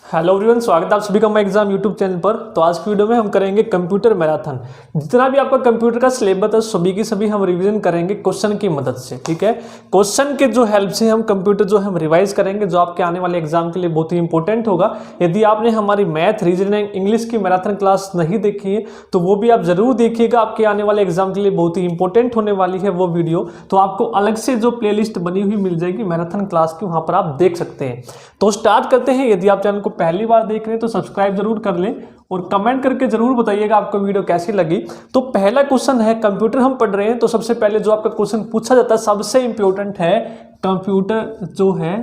Hello everyone, स्वागत है आप सभी का माई एग्जाम यूट्यूब चैनल पर। तो आज की वीडियो में हम करेंगे कंप्यूटर मैराथन। जितना भी आपका कंप्यूटर का सिलेबस है सभी की सभी हम रिवीजन करेंगे क्वेश्चन की मदद से। ठीक है, क्वेश्चन के जो हेल्प से हम कंप्यूटर जो हम रिवाइज करेंगे, जो आपके आने वाले एग्जाम के लिए बहुत ही इंपॉर्टेंट होगा। यदि आपने हमारी मैथ, रीजनिंग, इंग्लिश की मैराथन क्लास नहीं देखी है तो वो भी आप जरूर देखिएगा। आपके आने वाले एग्जाम के लिए बहुत ही इंपॉर्टेंट होने वाली है वो वीडियो। तो आपको अलग से जो प्लेलिस्ट बनी हुई मिल जाएगी मैराथन क्लास की, वहां पर आप देख सकते हैं। तो स्टार्ट करते हैं। यदि आप चैनल को पहली बार देख रहे हैं तो सब्सक्राइब जरूर कर लें और कमेंट करके जरूर बताइएगा आपको वीडियो कैसी लगी। तो पहला क्वेश्चन है, कंप्यूटर हम पढ़ रहे हैं तो सबसे पहले जो आपका क्वेश्चन पूछा जाता है सबसे इंपॉर्टेंट है, कंप्यूटर जो है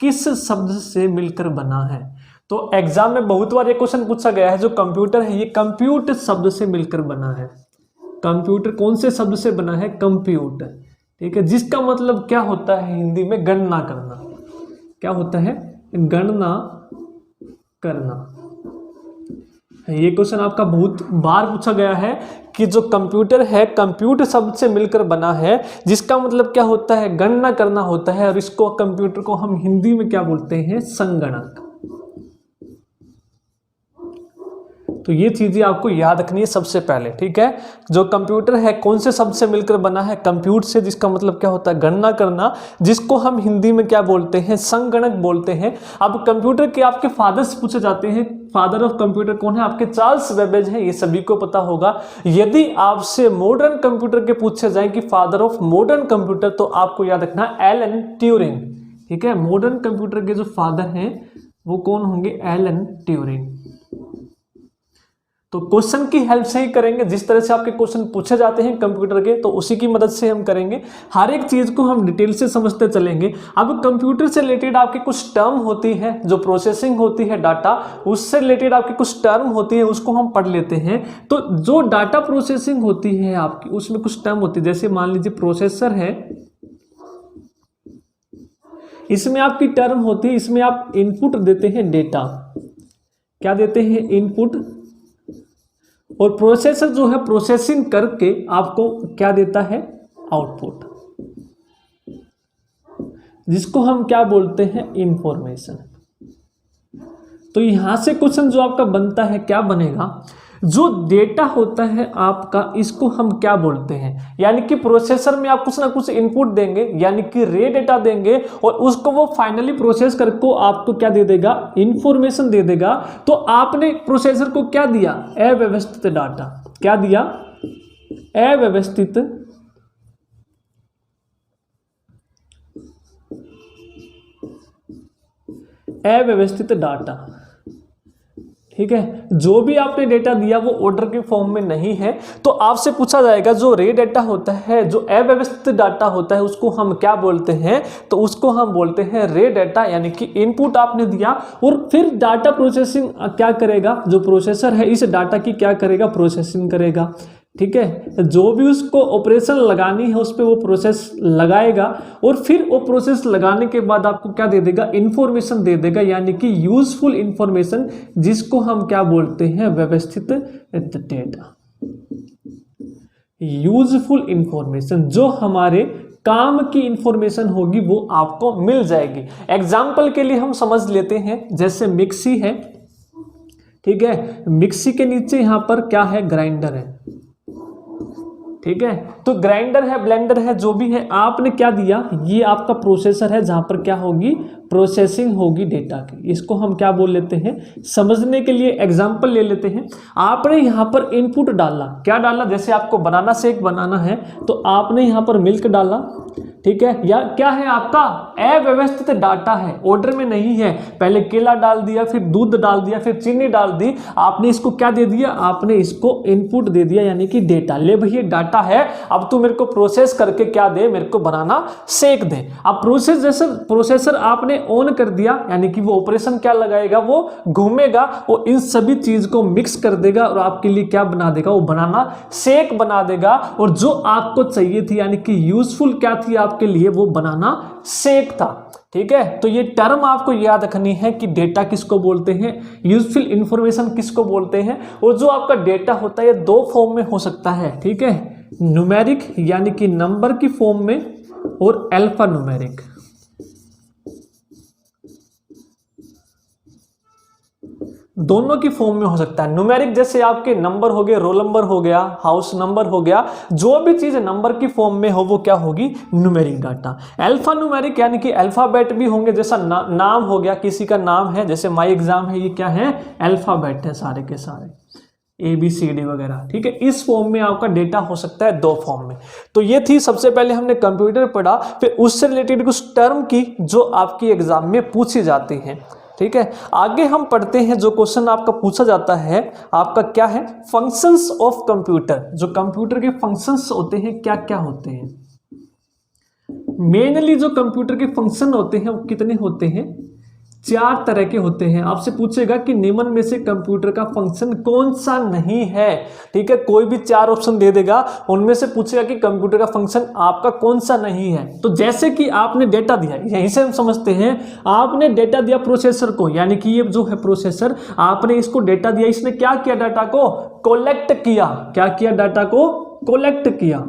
किस शब्द से मिलकर बना है। तो एग्जाम में बहुत बार ये क्वेश्चन पूछा गया है, जो कंप्यूटर है ये कंप्यूट शब्द से मिलकर बना है। कंप्यूटर कौन से शब्द से बना है? कंप्यूट। ठीक है, जिसका मतलब क्या होता है हिंदी में? गणना करना। क्या होता है? गणना करना। ये क्वेश्चन आपका बहुत बार पूछा गया है कि जो कंप्यूटर है कंप्यूटर शब्द से मिलकर बना है, जिसका मतलब क्या होता है? गणना करना होता है। और इसको कंप्यूटर को हम हिंदी में क्या बोलते हैं? संगणक। तो ये चीजें आपको याद रखनी है सबसे पहले। ठीक है, जो कंप्यूटर है कौन से शब्द से मिलकर बना है? कंप्यूट से, जिसका मतलब क्या होता है? गणना करना, जिसको हम हिंदी में क्या बोलते हैं? संगणक बोलते हैं। अब कंप्यूटर के आपके फादर से पूछे जाते हैं, फादर ऑफ कंप्यूटर कौन है? आपके चार्ल्स बेबेज हैं, ये सभी को पता होगा। यदि आपसे मॉडर्न कंप्यूटर के पूछे जाए कि फादर ऑफ मॉडर्न कंप्यूटर, तो आपको याद रखना एलन ट्यूरिंग। ठीक है, मॉडर्न कंप्यूटर के जो फादर हैं वो कौन होंगे? Alan Turing. तो क्वेश्चन की हेल्प से ही करेंगे। जिस तरह से आपके क्वेश्चन पूछे जाते हैं कंप्यूटर के, तो उसी की मदद से हम करेंगे। हर एक चीज को हम डिटेल से समझते चलेंगे। अब कंप्यूटर से रिलेटेड आपकी कुछ टर्म होती है, जो प्रोसेसिंग होती है डाटा, उससे रिलेटेड आपकी कुछ टर्म होती है, उसको हम पढ़ लेते हैं। तो जो डाटा प्रोसेसिंग होती है आपकी, उसमें कुछ टर्म होती है। जैसे मान लीजिए प्रोसेसर है, इसमें आपकी टर्म होती है, इसमें आप इनपुट देते हैं डेटा। क्या देते हैं? इनपुट। और प्रोसेसर जो है प्रोसेसिंग करके आपको क्या देता है? आउटपुट, जिसको हम क्या बोलते हैं? इंफॉर्मेशन। तो यहां से क्वेश्चन जो आपका बनता है, क्या बनेगा? जो डेटा होता है आपका, इसको हम क्या बोलते हैं? यानी कि प्रोसेसर में आप कुछ ना कुछ इनपुट देंगे, यानी कि रे डेटा देंगे, और उसको वो फाइनली प्रोसेस करके आपको क्या दे देगा? इंफॉर्मेशन दे देगा। तो आपने प्रोसेसर को क्या दिया? अव्यवस्थित डाटा। क्या दिया? अव्यवस्थित डाटा। ठीक है, जो भी आपने डेटा दिया वो ऑर्डर के फॉर्म में नहीं है, तो आपसे पूछा जाएगा जो रे डेटा होता है, जो अव्यवस्थित डाटा होता है, उसको हम क्या बोलते हैं? तो उसको हम बोलते हैं रे डेटा। यानी कि इनपुट आपने दिया और फिर डाटा प्रोसेसिंग क्या करेगा? जो प्रोसेसर है इस डाटा की क्या करेगा? प्रोसेसिंग करेगा। ठीक है, जो भी उसको ऑपरेशन लगानी है उस पर वो प्रोसेस लगाएगा, और फिर वो प्रोसेस लगाने के बाद आपको क्या दे देगा? इंफॉर्मेशन दे देगा, यानी कि यूजफुल इंफॉर्मेशन, जिसको हम क्या बोलते हैं? व्यवस्थित डेटा। यूजफुल इंफॉर्मेशन, जो हमारे काम की इंफॉर्मेशन होगी वो आपको मिल जाएगी। एग्जाम्पल के लिए हम समझ लेते हैं, जैसे मिक्सी है। ठीक है, मिक्सी के नीचे यहां पर क्या है? ग्राइंडर है। ठीक है, तो ग्राइंडर है, ब्लेंडर है, जो भी है, आपने क्या दिया? ये आपका प्रोसेसर है, जहां पर क्या होगी? प्रोसेसिंग होगी डेटा की। इसको हम क्या बोल लेते हैं? समझने के लिए एग्जांपल ले लेते हैं। आपने यहां पर इनपुट डाला। क्या डाला? जैसे आपको बनाना शेक बनाना है तो आपने यहां पर मिल्क डाला। ठीक है, या क्या है? आपका अव्यवस्थित डाटा है, ऑर्डर में नहीं है। पहले केला डाल दिया, फिर दूध डाल दिया, फिर चीनी डाल दी। आपने इसको क्या दे दिया? आपने इसको इनपुट दे दिया, यानी कि डेटा। ले भैया डाटा है, अब तू मेरे को प्रोसेस करके क्या दे? मेरे को बनाना शेक दे। अब प्रोसेसर आपने ऑन कर दिया, यानी कि वो ऑपरेशन क्या लगाएगा? वो घूमेगा और इन सभी चीज को मिक्स कर देगा और आपके लिए क्या बना देगा? वो बनाना शेक बना देगा। और जो आपको चाहिए थी, यानी कि यूजफुल क्या थी आपके लिए? वो बनाना शेक था। ठीक है, तो ये टर्म आपको याद रखनी है कि डेटा किसको बोलते हैं, यूजफुल इंफॉर्मेशन किसको बोलते हैं। और जो आपका डेटा होता है ये दो फॉर्म में हो सकता है। ठीक है, न्यूमेरिक यानी कि नंबर की फॉर्म में, और अल्फा न्यूमेरिक। दोनों की फॉर्म में हो सकता है। न्यूमेरिक जैसे आपके नंबर हो गए, रोल नंबर हो गया, हाउस नंबर हो गया, जो भी चीज नंबर की फॉर्म में हो वो क्या होगी, न्यूमेरिक डाटा। अल्फा न्यूमेरिक यानी कि अल्फाबेट भी होंगे, जैसा नाम हो गया, किसी का नाम है, जैसे माई एग्जाम है, ये क्या है, अल्फाबेट है सारे के सारे, ABCD वगैरह, ठीक है। इस फॉर्म में आपका डेटा हो सकता है दो फॉर्म में। तो ये थी, सबसे पहले हमने कंप्यूटर पढ़ा, फिर उससे रिलेटेड कुछ टर्म की जो आपकी एग्जाम में पूछी जाती हैं, ठीक है। आगे हम पढ़ते हैं, जो क्वेश्चन आपका पूछा जाता है आपका क्या है, फंक्शंस ऑफ कंप्यूटर। जो कंप्यूटर के फंक्शंस होते हैं क्या क्या होते हैं, मेनली जो कंप्यूटर के फंक्शन होते हैं वो कितने होते हैं, 4 तरह के होते हैं। आपसे पूछेगा कि निम्न में से कंप्यूटर का फंक्शन कौन सा नहीं है, ठीक है। कोई भी 4 ऑप्शन दे देगा, उनमें से पूछेगा कि कंप्यूटर का फंक्शन आपका कौन सा नहीं है। तो जैसे कि आपने डेटा दिया, यहीं से हम समझते हैं, आपने डेटा दिया प्रोसेसर को, यानी कि ये जो है प्रोसेसर, आपने इसको डेटा दिया, इसने क्या किया, डाटा को कलेक्ट किया। क्या किया, डाटा को कलेक्ट किया।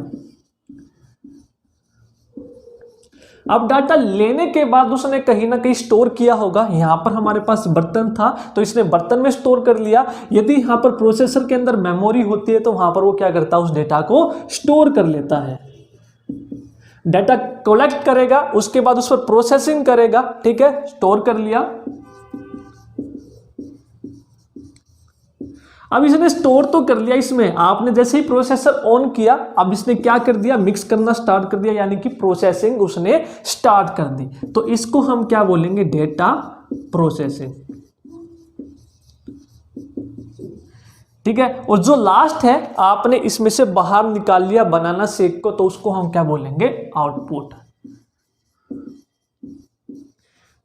अब डाटा लेने के बाद उसने कहीं ना कहीं स्टोर किया होगा। यहां पर हमारे पास बर्तन था तो इसने बर्तन में स्टोर कर लिया। यदि यहां पर प्रोसेसर के अंदर मेमोरी होती है तो वहां पर वो क्या करता है, उस डेटा को स्टोर कर लेता है। डाटा कलेक्ट करेगा, उसके बाद उस पर प्रोसेसिंग करेगा, ठीक है, स्टोर कर लिया। अब इसने स्टोर तो कर लिया, इसमें आपने जैसे ही प्रोसेसर ऑन किया, अब इसने क्या कर दिया, मिक्स करना स्टार्ट कर दिया, यानी कि प्रोसेसिंग उसने स्टार्ट कर दी। तो इसको हम क्या बोलेंगे, डेटा प्रोसेसिंग, ठीक है। और जो लास्ट है, आपने इसमें से बाहर निकाल लिया बनाना शेक को, तो उसको हम क्या बोलेंगे, आउटपुट।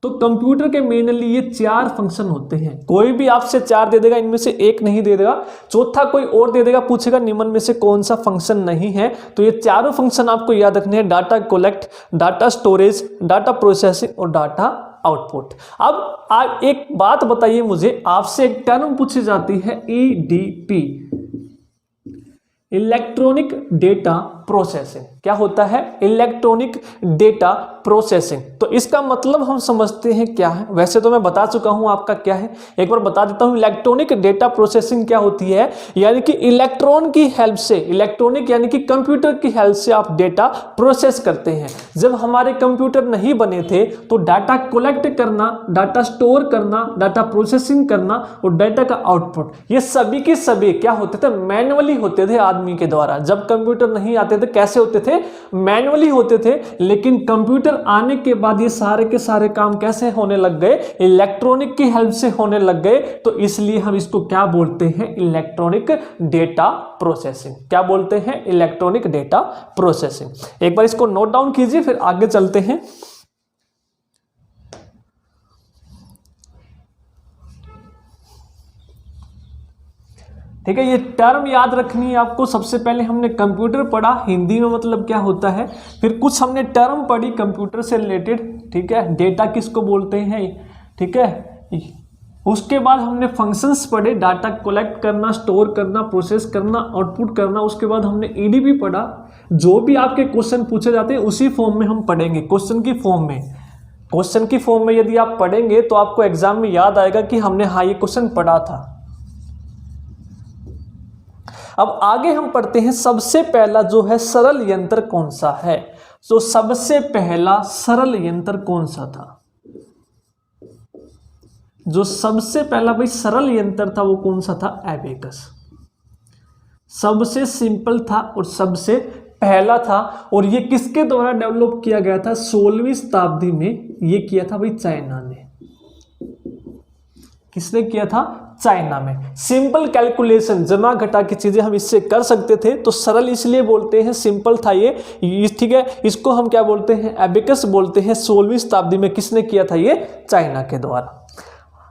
तो कंप्यूटर के मेनली ये 4 फंक्शन होते हैं। कोई भी आपसे 4 दे देगा, इनमें से एक नहीं दे देगा, चौथा कोई और दे देगा, पूछेगा निम्न में से कौन सा फंक्शन नहीं है। तो ये चारों फंक्शन आपको याद रखने हैं, data collect, data storage, data processing और डाटा आउटपुट। अब आप एक बात बताइए मुझे, आपसे एक टर्म पूछी जाती है EDP, इलेक्ट्रॉनिक डेटा प्रोसेसिंग। क्या होता है, इलेक्ट्रॉनिक डेटा प्रोसेसिंग। तो इसका मतलब हम समझते हैं क्या है, वैसे तो मैं बता चुका हूं आपका क्या है, एक बार बता देता हूं। इलेक्ट्रॉनिक डेटा प्रोसेसिंग क्या होती है, यानी कि इलेक्ट्रॉन की हेल्प से, इलेक्ट्रॉनिक यानी कि कंप्यूटर की हेल्प से आप डेटा प्रोसेस करते हैं। जब हमारे कंप्यूटर नहीं बने थे तो डाटा कलेक्ट करना, डाटा स्टोर करना, डाटा प्रोसेसिंग करना और डाटा का आउटपुट, ये सभी के सभी क्या होते थे, मैनुअली होते थे आदमी के द्वारा। जब कंप्यूटर नहीं आते थे कैसे होते थे, मैनुअली होते थे। लेकिन कंप्यूटर आने के बाद ये सारे के सारे काम कैसे होने लग गए, इलेक्ट्रॉनिक की हेल्प से होने लग गए। तो इसलिए हम इसको क्या बोलते हैं, इलेक्ट्रॉनिक डेटा प्रोसेसिंग। क्या बोलते हैं, इलेक्ट्रॉनिक डेटा प्रोसेसिंग। एक बार इसको नोट डाउन कीजिए, फिर आगे चलते हैं। ठीक है, ये टर्म याद रखनी है आपको। सबसे पहले हमने कंप्यूटर पढ़ा, हिंदी में मतलब क्या होता है, फिर कुछ हमने टर्म पढ़ी कंप्यूटर से रिलेटेड, ठीक है, डेटा किसको बोलते हैं, ठीक है। उसके बाद हमने फंक्शंस पढ़े, डाटा कलेक्ट करना, स्टोर करना, प्रोसेस करना, आउटपुट करना। उसके बाद हमने EDP पढ़ा। जो भी आपके क्वेश्चन पूछे जाते हैं उसी फॉर्म में हम पढ़ेंगे, क्वेश्चन की फॉर्म में। क्वेश्चन की फॉर्म में यदि आप पढ़ेंगे तो आपको एग्जाम में याद आएगा कि हमने हाँ ये क्वेश्चन पढ़ा था। अब आगे हम पढ़ते हैं, सबसे पहला जो है सरल यंत्र कौन सा है। तो सबसे पहला सरल यंत्र कौन सा था, जो सबसे पहला भाई सरल यंत्र था वो कौन सा था, एबेकस। सबसे सिंपल था और सबसे पहला था। और ये किसके द्वारा डेवलप किया गया था, 16वीं शताब्दी में ये किया था भाई चाइना ने। किसने किया था, चाइना में। सिंपल कैलकुलेशन, जमा घटा की चीजें हम इससे कर सकते थे, तो सरल इसलिए बोलते हैं, सिंपल था ये, ठीक है। इसको हम क्या बोलते हैं, एबेकस बोलते हैं। 16वीं शताब्दी में किसने किया था, ये चाइना के द्वारा।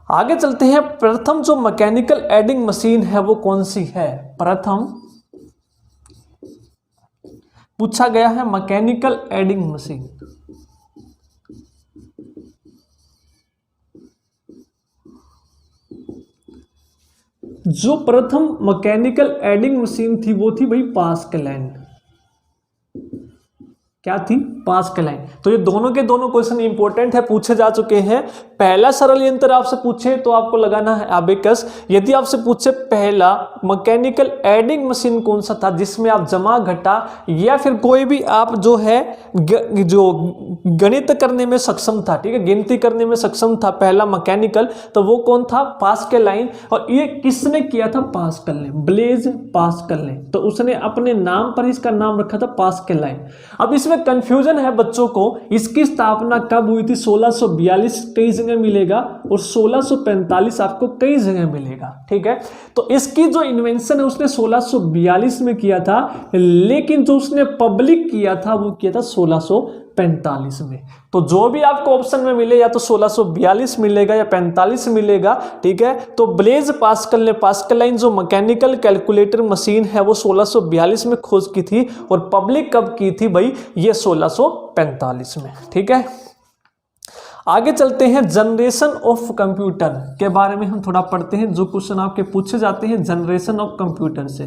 आगे चलते हैं, प्रथम जो मैकेनिकल एडिंग मशीन है वो कौन सी है, प्रथम पूछा गया है मैकेनिकल एडिंग मशीन। जो प्रथम मैकेनिकल एडिंग मशीन थी वो थी भाई पास्कलैंड। क्या थी, पास्कलैंड। तो ये दोनों के दोनों क्वेश्चन इंपॉर्टेंट है, पूछे जा चुके हैं। पहला सरल यंत्र आपसे पूछे तो आपको लगाना है अबेकस। यदि आपसे पूछे पहला मैकेनिकल एडिंग मशीन कौन सा था जिसमें आप जमा घटा या फिर कोई भी आप जो है जो गणित करने में सक्षम था, ठीक है, गिनती करने में सक्षम था पहला मैकेनिकल, तो वो कौन था? Pascal line. और ये किसने किया था? पास्कल ने, ब्लेज पास्कल ने। तो उसने अपने नाम पर इसका नाम रखा था पास्कल लाइन। अब इसमें कंफ्यूजन है बच्चों को, इसकी स्थापना कब हुई थी? 1642 कई जगह मिलेगा और 1645 आपको कई जगह मिलेगा, ठीक है। तो इसकी जो इन्वेंशन है उसने 1642 में किया था, लेकिन जो उसने पब्लिक किया था वो किया था 1645 में। तो जो भी आपको ऑप्शन में मिले या तो 1642 मिलेगा या 45 मिलेगा, ठीक है। तो ब्लेज पास्कल ने पास्कल लाइन जो मैकेनिकल कैलकुलेटर मशीन है वो 1642 में खोज की थी और पब्लिक कब की थी भाई? ये 1645 में, ठीक है। आगे चलते हैं, जनरेशन ऑफ कंप्यूटर के बारे में हम थोड़ा पढ़ते हैं। जो क्वेश्चन आपके पूछे जाते हैं जनरेशन ऑफ कंप्यूटर से,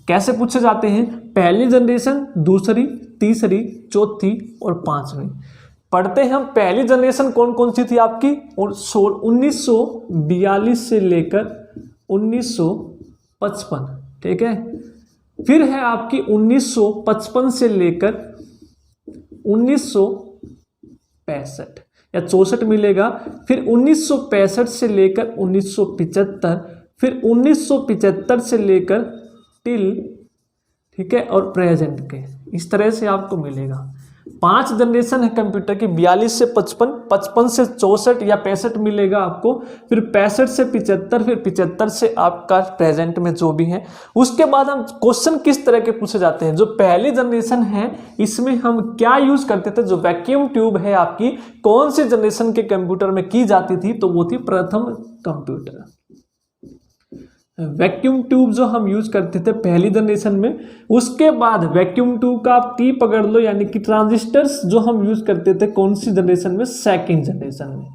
कैसे पूछे जाते हैं? पहली जनरेशन, दूसरी, तीसरी, चौथी और पांचवी। पढ़ते हैं हम। पहली जनरेशन कौन कौन सी थी आपकी? और 1942 से लेकर 1955, ठीक है। फिर है आपकी 1955 से लेकर 1965 या 64 मिलेगा। फिर 1965 से लेकर 1975, फिर 1975 से लेकर टिल, ठीक है, और प्रेजेंट के, इस तरह से आपको मिलेगा। 5 जनरेशन है कंप्यूटर की, 42 से 55, 55 से 64 या 65 मिलेगा आपको, फिर 65 से 75, फिर 75 से आपका प्रेजेंट में जो भी है। उसके बाद हम क्वेश्चन किस तरह के पूछे जाते हैं? जो पहली जनरेशन है इसमें हम क्या यूज करते थे? जो वैक्यूम ट्यूब है आपकी कौन सी जनरेशन के कंप्यूटर में की जाती थी? तो वो थी प्रथम कंप्यूटर। वैक्यूम ट्यूब जो हम यूज करते थे पहली जनरेशन में। उसके बाद वैक्यूम ट्यूब का आप टी पकड़ लो, यानी कि ट्रांजिस्टर्स जो हम यूज करते थे कौन सी जनरेशन में? सेकंड जनरेशन में।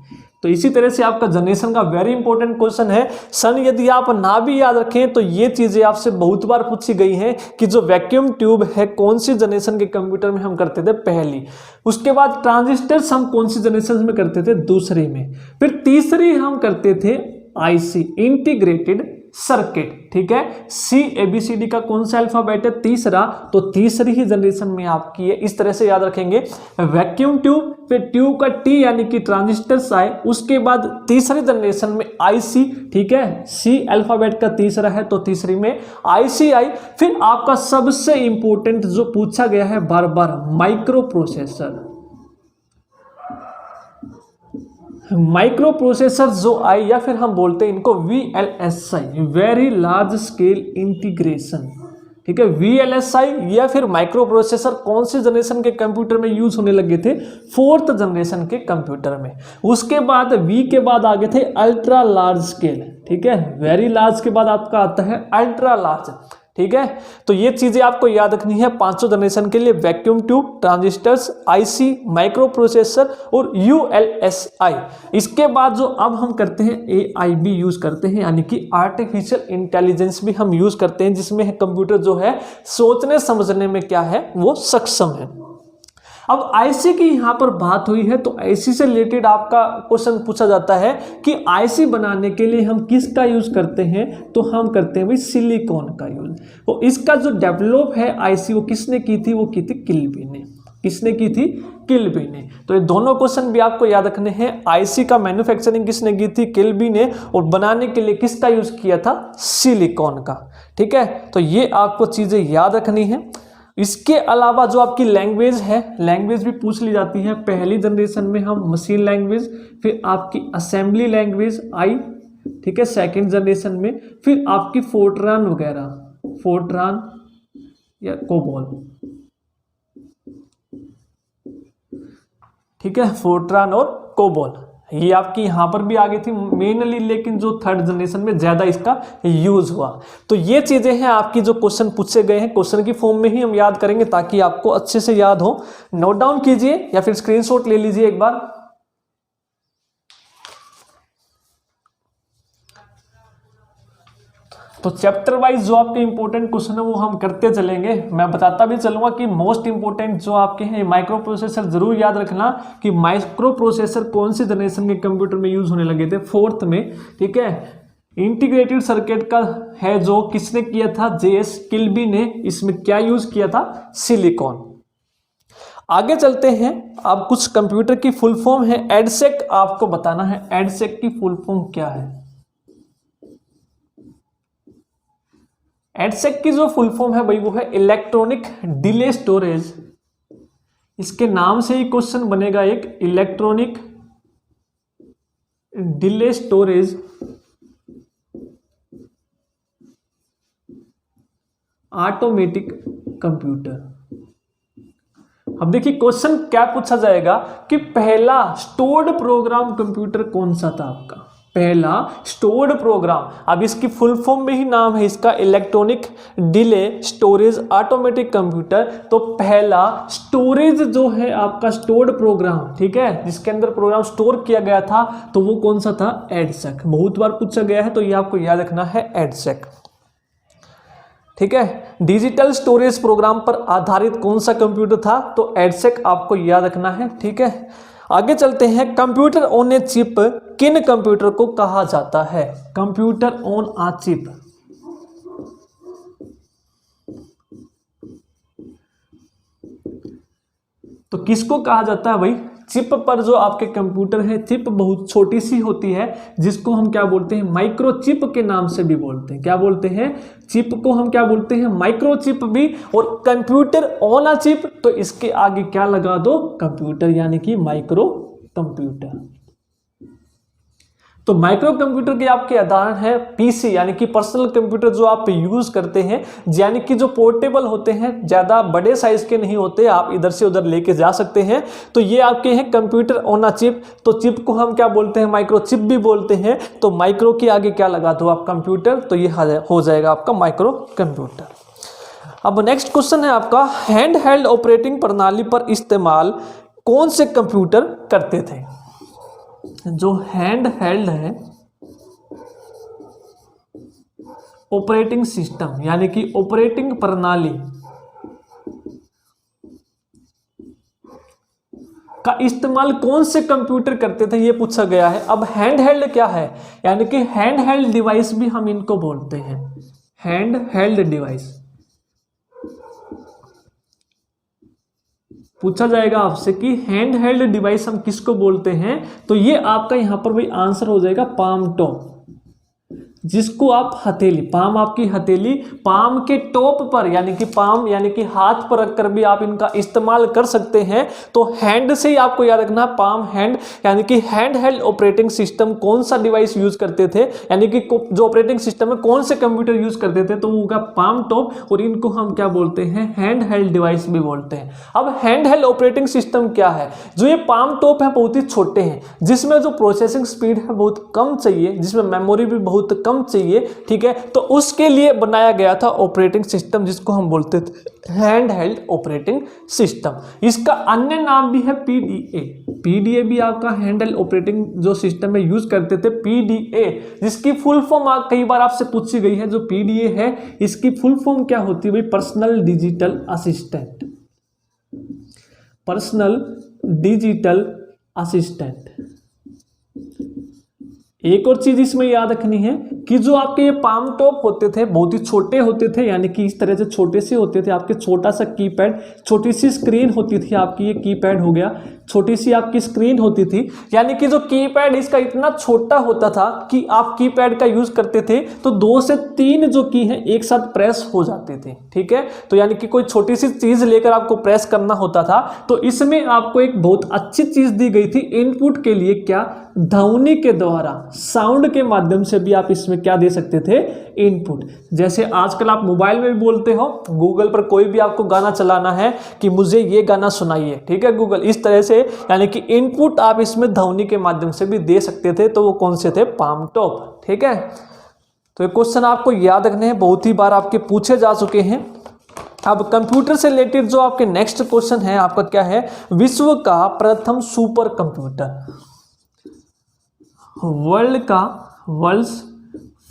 तो इसी तरह से आपका जनरेशन का वेरी इंपॉर्टेंट क्वेश्चन है। सन यदि आप ना भी याद रखें तो ये चीजें आपसे बहुत बार पूछी गई हैं कि जो वैक्यूम ट्यूब है कौन सी जनरेशन के कंप्यूटर में हम करते थे? पहली। उसके बाद ट्रांजिस्टर्स हम कौन सी जनरेशन में करते थे? दूसरी में। फिर तीसरी हम करते थे आईसी, इंटीग्रेटेड सर्किट, ठीक है। CABCD का कौन सा अल्फाबेट है? तीसरा। तो तीसरी ही जनरेशन में आपकी है। इस तरह से याद रखेंगे, वैक्यूम ट्यूब, फिर ट्यूब का टी यानी कि ट्रांजिस्टर्स आए, उसके बाद तीसरी जनरेशन में आईसी, ठीक है। C अल्फाबेट का तीसरा है तो तीसरी में आईसी आई। फिर आपका सबसे इंपॉर्टेंट जो पूछा गया है बार बार, माइक्रो प्रोसेसर। माइक्रो प्रोसेसर जो आई, या फिर हम बोलते हैं इनको VLSI, very large scale integration, ठीक है। VLSI या फिर माइक्रो प्रोसेसर कौन सी जनरेशन के कंप्यूटर में यूज होने लगे थे? 4th जनरेशन के कंप्यूटर में। उसके बाद V के बाद आगे थे अल्ट्रा लार्ज स्केल, ठीक है। वेरी लार्ज के बाद आपका आता है अल्ट्रा लार्ज, ठीक है। तो ये चीजें आपको याद रखनी है पांचों जनरेशन के लिए, vacuum tube, transistors, IC, micro processor और ULSI। इसके बाद जो अब हम करते हैं AIB यूज करते हैं, यानी कि आर्टिफिशियल इंटेलिजेंस भी हम यूज करते हैं, जिसमें कंप्यूटर जो है सोचने समझने में क्या है वो सक्षम है। अब आईसी की यहां पर बात हुई है तो आईसी से रिलेटेड आपका क्वेश्चन पूछा जाता है कि आईसी बनाने के लिए हम किसका यूज करते हैं? तो हम करते हैं भाई सिलिकॉन का यूज। तो इसका जो डेवलप है आईसी वो किसने की थी? वो की थी किल्बी ने। किसने की थी? किल्बी ने। तो ये दोनों क्वेश्चन भी आपको याद रखने हैं। आईसी का मैन्युफैक्चरिंग किसने की थी? किल्बी ने। और बनाने के लिए किसका यूज किया था? सिलिकॉन का, ठीक है। तो ये आपको चीजें याद रखनी है। इसके अलावा जो आपकी लैंग्वेज है, लैंग्वेज भी पूछ ली जाती है। पहली जनरेशन में हम मशीन लैंग्वेज, फिर आपकी असेंबली लैंग्वेज आई, ठीक है, सेकंड जनरेशन में। फिर आपकी फोर्ट्रान वगैरह, फोर्ट्रान या कोबोल, ठीक है, फोर्ट्रान और कोबोल, ये आपकी यहां पर भी आ गई थी मेनली, लेकिन जो 3rd जनरेशन में ज्यादा इसका यूज हुआ। तो ये चीजें हैं आपकी जो क्वेश्चन पूछे गए हैं, क्वेश्चन की फॉर्म में ही हम याद करेंगे ताकि आपको अच्छे से याद हो। नोट डाउन कीजिए या फिर स्क्रीनशॉट ले लीजिए एक बार। तो चैप्टर वाइज जो आपके इंपॉर्टेंट क्वेश्चन है वो हम करते चलेंगे। मैं बताता भी चलूंगा कि मोस्ट इंपॉर्टेंट जो आपके हैं माइक्रो प्रोसेसर जरूर याद रखना कि माइक्रो प्रोसेसर कौन सी जनरेशन के कंप्यूटर में यूज होने लगे थे, 4th में, ठीक है। इंटीग्रेटेड सर्किट का है जो किसने किया था, JS किल्बी ने। इसमें क्या यूज किया था, सिलिकॉन। आगे चलते हैं। अब कुछ कंप्यूटर की फुल फॉर्म है, एडसेक आपको बताना है, एडसेक की फुल फॉर्म क्या है। एडसेक की जो फुल फॉर्म है भाई वो है इलेक्ट्रॉनिक डिले स्टोरेज। इसके नाम से ही क्वेश्चन बनेगा एक, electronic delay storage automatic computer. अब देखिए क्वेश्चन क्या पूछा जाएगा कि पहला स्टोर्ड प्रोग्राम कंप्यूटर कौन सा था आपका, पहला स्टोर्ड प्रोग्राम। अब इसकी फुल फॉर्म में ही नाम है इसका electronic delay storage automatic computer. तो पहला स्टोरेज जो है आपका स्टोर्ड प्रोग्राम, ठीक है, जिसके अंदर प्रोग्राम स्टोर किया गया था, तो वो कौन सा था, एडसेक। बहुत बार पूछा गया है तो ये आपको याद रखना है, एडसेक, ठीक है। डिजिटल स्टोरेज प्रोग्राम पर आधारित कौन सा कंप्यूटर था, तो एडसेक आपको याद रखना है, ठीक है। आगे चलते हैं। कंप्यूटर ऑन ए चिप किन कंप्यूटर को कहा जाता है, कंप्यूटर ऑन आ चिप। तो किसको कहा जाता है भाई, चिप पर जो आपके कंप्यूटर है, चिप बहुत छोटी सी होती है जिसको हम क्या बोलते हैं, माइक्रो चिप के नाम से भी बोलते हैं। क्या बोलते हैं, चिप को हम क्या बोलते हैं, माइक्रो चिप भी। और कंप्यूटर ऑन अ चिप, तो इसके आगे क्या लगा दो, कंप्यूटर, यानी कि माइक्रो कंप्यूटर। तो माइक्रो कंप्यूटर के आपके उदाहरण है पीसी, यानी कि पर्सनल कंप्यूटर जो आप यूज करते हैं, यानी कि जो पोर्टेबल होते हैं, ज्यादा बड़े साइज के नहीं होते, आप इधर से उधर लेके जा सकते हैं। तो ये आपके हैं कंप्यूटर ऑन अ चिप। तो चिप को हम क्या बोलते हैं, माइक्रो चिप भी बोलते हैं। तो माइक्रो के आगे क्या लगा दो आप, कंप्यूटर, तो ये हो जाएगा आपका माइक्रो कंप्यूटर। अब नेक्स्ट क्वेश्चन है आपका, हैंड हेल्ड ऑपरेटिंग प्रणाली पर इस्तेमाल कौन से कंप्यूटर करते थे। जो हैंड हेल्ड है ऑपरेटिंग सिस्टम, यानी कि ऑपरेटिंग प्रणाली का इस्तेमाल कौन से कंप्यूटर करते थे, ये पूछा गया है। अब हैंड हेल्ड क्या है, यानी कि हैंड हेल्ड डिवाइस भी हम इनको बोलते हैं, हैंड हेल्ड डिवाइस। पूछा जाएगा आपसे कि हैंड हेल्ड डिवाइस हम किसको बोलते हैं, तो ये आपका यहां पर भाई आंसर हो जाएगा पाम टॉप, जिसको आप हथेली, पाम आपकी हथेली, पाम के टॉप पर, यानी कि पाम यानी कि हाथ पर रखकर भी आप इनका इस्तेमाल कर सकते हैं। तो हैंड से ही आपको याद रखना, पाम हैंड, यानी कि हैंड हेल्ड ऑपरेटिंग सिस्टम कौन सा डिवाइस यूज करते थे, यानी कि जो ऑपरेटिंग सिस्टम है कौन से कंप्यूटर यूज करते थे, तो वो होगा पाम टॉप। और इनको हम क्या बोलते हैं, हैंड हेल्ड डिवाइस भी बोलते हैं। अब हैंड हेल्ड ऑपरेटिंग सिस्टम क्या है, जो ये पाम टॉप है बहुत ही छोटे हैं, जिसमें जो प्रोसेसिंग स्पीड है बहुत कम चाहिए, जिसमें मेमोरी भी बहुत कम चाहिए, ठीक है। तो उसके लिए बनाया गया था ऑपरेटिंग सिस्टम, जिसको हम बोलते थे हैंड हेल्ड ऑपरेटिंग सिस्टम। इसका अन्य नाम भी है पीडीए। पीडीए भी आपका हैंड हेल्ड ऑपरेटिंग जो सिस्टम में यूज करते थे, पीडीए, जिसकी फुल फॉर्म कई बार आपसे पूछी गई है। जो पीडीए है इसकी फुल फॉर्म क्या होती है भाई, personal digital assistant, personal digital assistant. एक और चीज इसमें याद रखनी है कि जो आपके ये पाम टॉप होते थे बहुत ही छोटे होते थे, यानी कि इस तरह से छोटे से होते थे आपके, छोटा सा कीपैड, छोटी सी स्क्रीन होती थी आपकी, ये कीपैड हो गया, छोटी सी आपकी स्क्रीन होती थी। यानी कि जो कीपैड इसका इतना छोटा होता था कि आप कीपैड का यूज करते थे तो 2 से 3 जो की है एक साथ प्रेस हो जाते थे, ठीक है। तो यानी कि कोई छोटी सी चीज लेकर आपको प्रेस करना होता था। तो इसमें आपको एक बहुत अच्छी चीज दी गई थी इनपुट के लिए, क्या, ध्वनि के द्वारा, साउंड के माध्यम से भी आप इसमें क्या दे सकते थे, इनपुट। जैसे आजकल आप मोबाइल में भी बोलते हो, गूगल पर कोई भी आपको गाना चलाना है कि मुझे ये गाना सुनाइए, ठीक है गूगल, इस तरह से, यानी कि इनपुट आप इसमें ध्वनि के माध्यम से भी दे सकते थे। तो वो कौन से थे, पाम टॉप, ठीक है। तो ये क्वेश्चन आपको याद रखने हैं, बहुत ही बार आपके पूछे जा चुके हैं। अब कंप्यूटर से रिलेटेड जो आपके नेक्स्ट क्वेश्चन है आपका क्या है, विश्व का प्रथम super computer, world's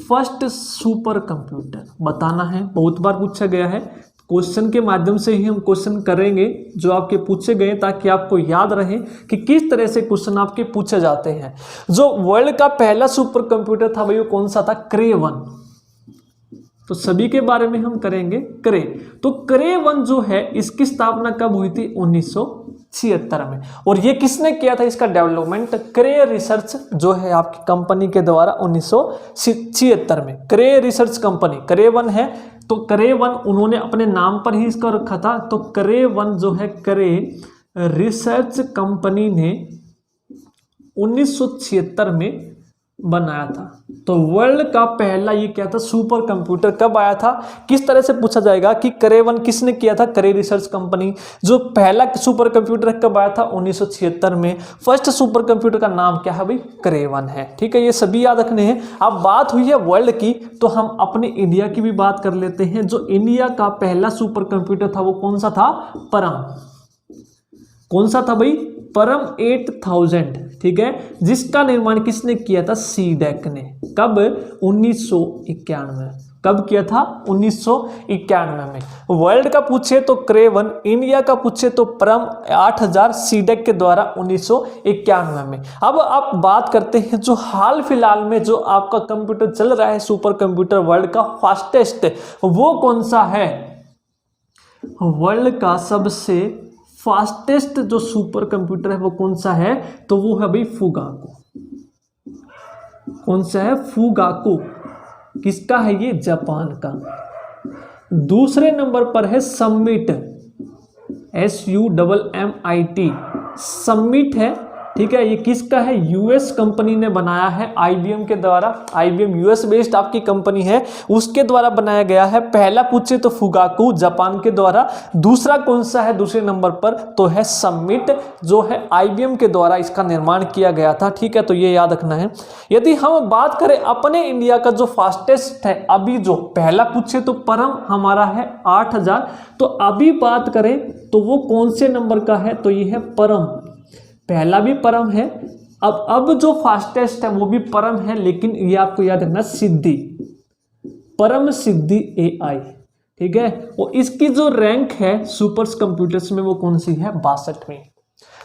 first super computer बताना है, बहुत बार पूछा गया है। क्वेश्चन के माध्यम से ही हम क्वेश्चन करेंगे जो आपके पूछे गए, ताकि आपको याद रहे कि किस तरह से क्वेश्चन आपके पूछे जाते हैं। जो वर्ल्ड का पहला सुपर कंप्यूटर था भाई वो कौन सा था? क्रे 1। तो सभी के बारे में हम करेंगे क्रे। तो क्रे 1 जो है इसकी स्थापना कब हुई थी? 1976 में। और ये किसने किया था इसका डेवलपमेंट? क्रे रिसर्च जो है आपकी कंपनी के द्वारा 1976 में। क्रे रिसर्च कंपनी, क्रे 1 है तो क्रे 1 उन्होंने अपने नाम पर ही इसका रखा था। तो क्रे 1 जो है क्रे रिसर्च कंपनी ने 1976 में बनाया था। तो वर्ल्ड का पहला ये क्या था? सुपर कंप्यूटर कब आया था? किस तरह से पूछा जाएगा कि क्रे 1 किसने किया था? क्रे रिसर्च कंपनी। जो पहला सुपर कंप्यूटर कब आया था? 1976 में। फर्स्ट सुपर कंप्यूटर का नाम क्या है भाई? क्रे 1 है। ठीक है, ये सभी याद रखने हैं। अब बात हुई है वर्ल्ड की, तो हम अपने इंडिया की भी बात कर लेते हैं। जो इंडिया का पहला सुपर कंप्यूटर था वो कौन सा था? परम। कौन सा था भाई? परम 8000। ठीक है, जिसका निर्माण किसने किया था? सीडेक ने। कब? 1991। कब किया था? 1991 में। वर्ल्ड का पूछे तो क्रे 1, इंडिया का पूछे तो परम 8000 सीडेक के द्वारा 1991 में। अब आप बात करते हैं जो हाल फिलहाल में जो आपका कंप्यूटर चल रहा है सुपर कंप्यूटर वर्ल्ड का फास्टेस्ट, वो कौन सा है? वर्ल्ड का सबसे फास्टेस्ट जो सुपर कंप्यूटर है वो कौन सा है? तो वो है भाई फुगाकू। कौन सा है? फुगाकू। किसका है ये? जापान का। दूसरे नंबर पर है समिट, SUMMIT, समिट है। ठीक है, ये किसका है? यूएस कंपनी ने बनाया है IBM के द्वारा। IBM यूएस बेस्ड आपकी कंपनी है, उसके द्वारा बनाया गया है। पहला पूछे तो फुगाकू जापान के द्वारा। दूसरा कौन सा है दूसरे नंबर पर? तो है समिट, जो है IBM के द्वारा इसका निर्माण किया गया था। ठीक है, तो ये याद रखना है। यदि हम बात करें अपने इंडिया का जो फास्टेस्ट है, अभी जो पहला पूछे तो परम हमारा है 8000। तो अभी बात करें तो वो कौन से नंबर का है? तो ये है परम। पहला भी परम है। अब जो फास्टेस्ट है वो भी परम है, लेकिन ये आपको याद रखना सिद्धि, परम सिद्धि AI। ठीक है, और इसकी जो रैंक है सुपर कंप्यूटर्स में वो कौन सी है? 62वीं।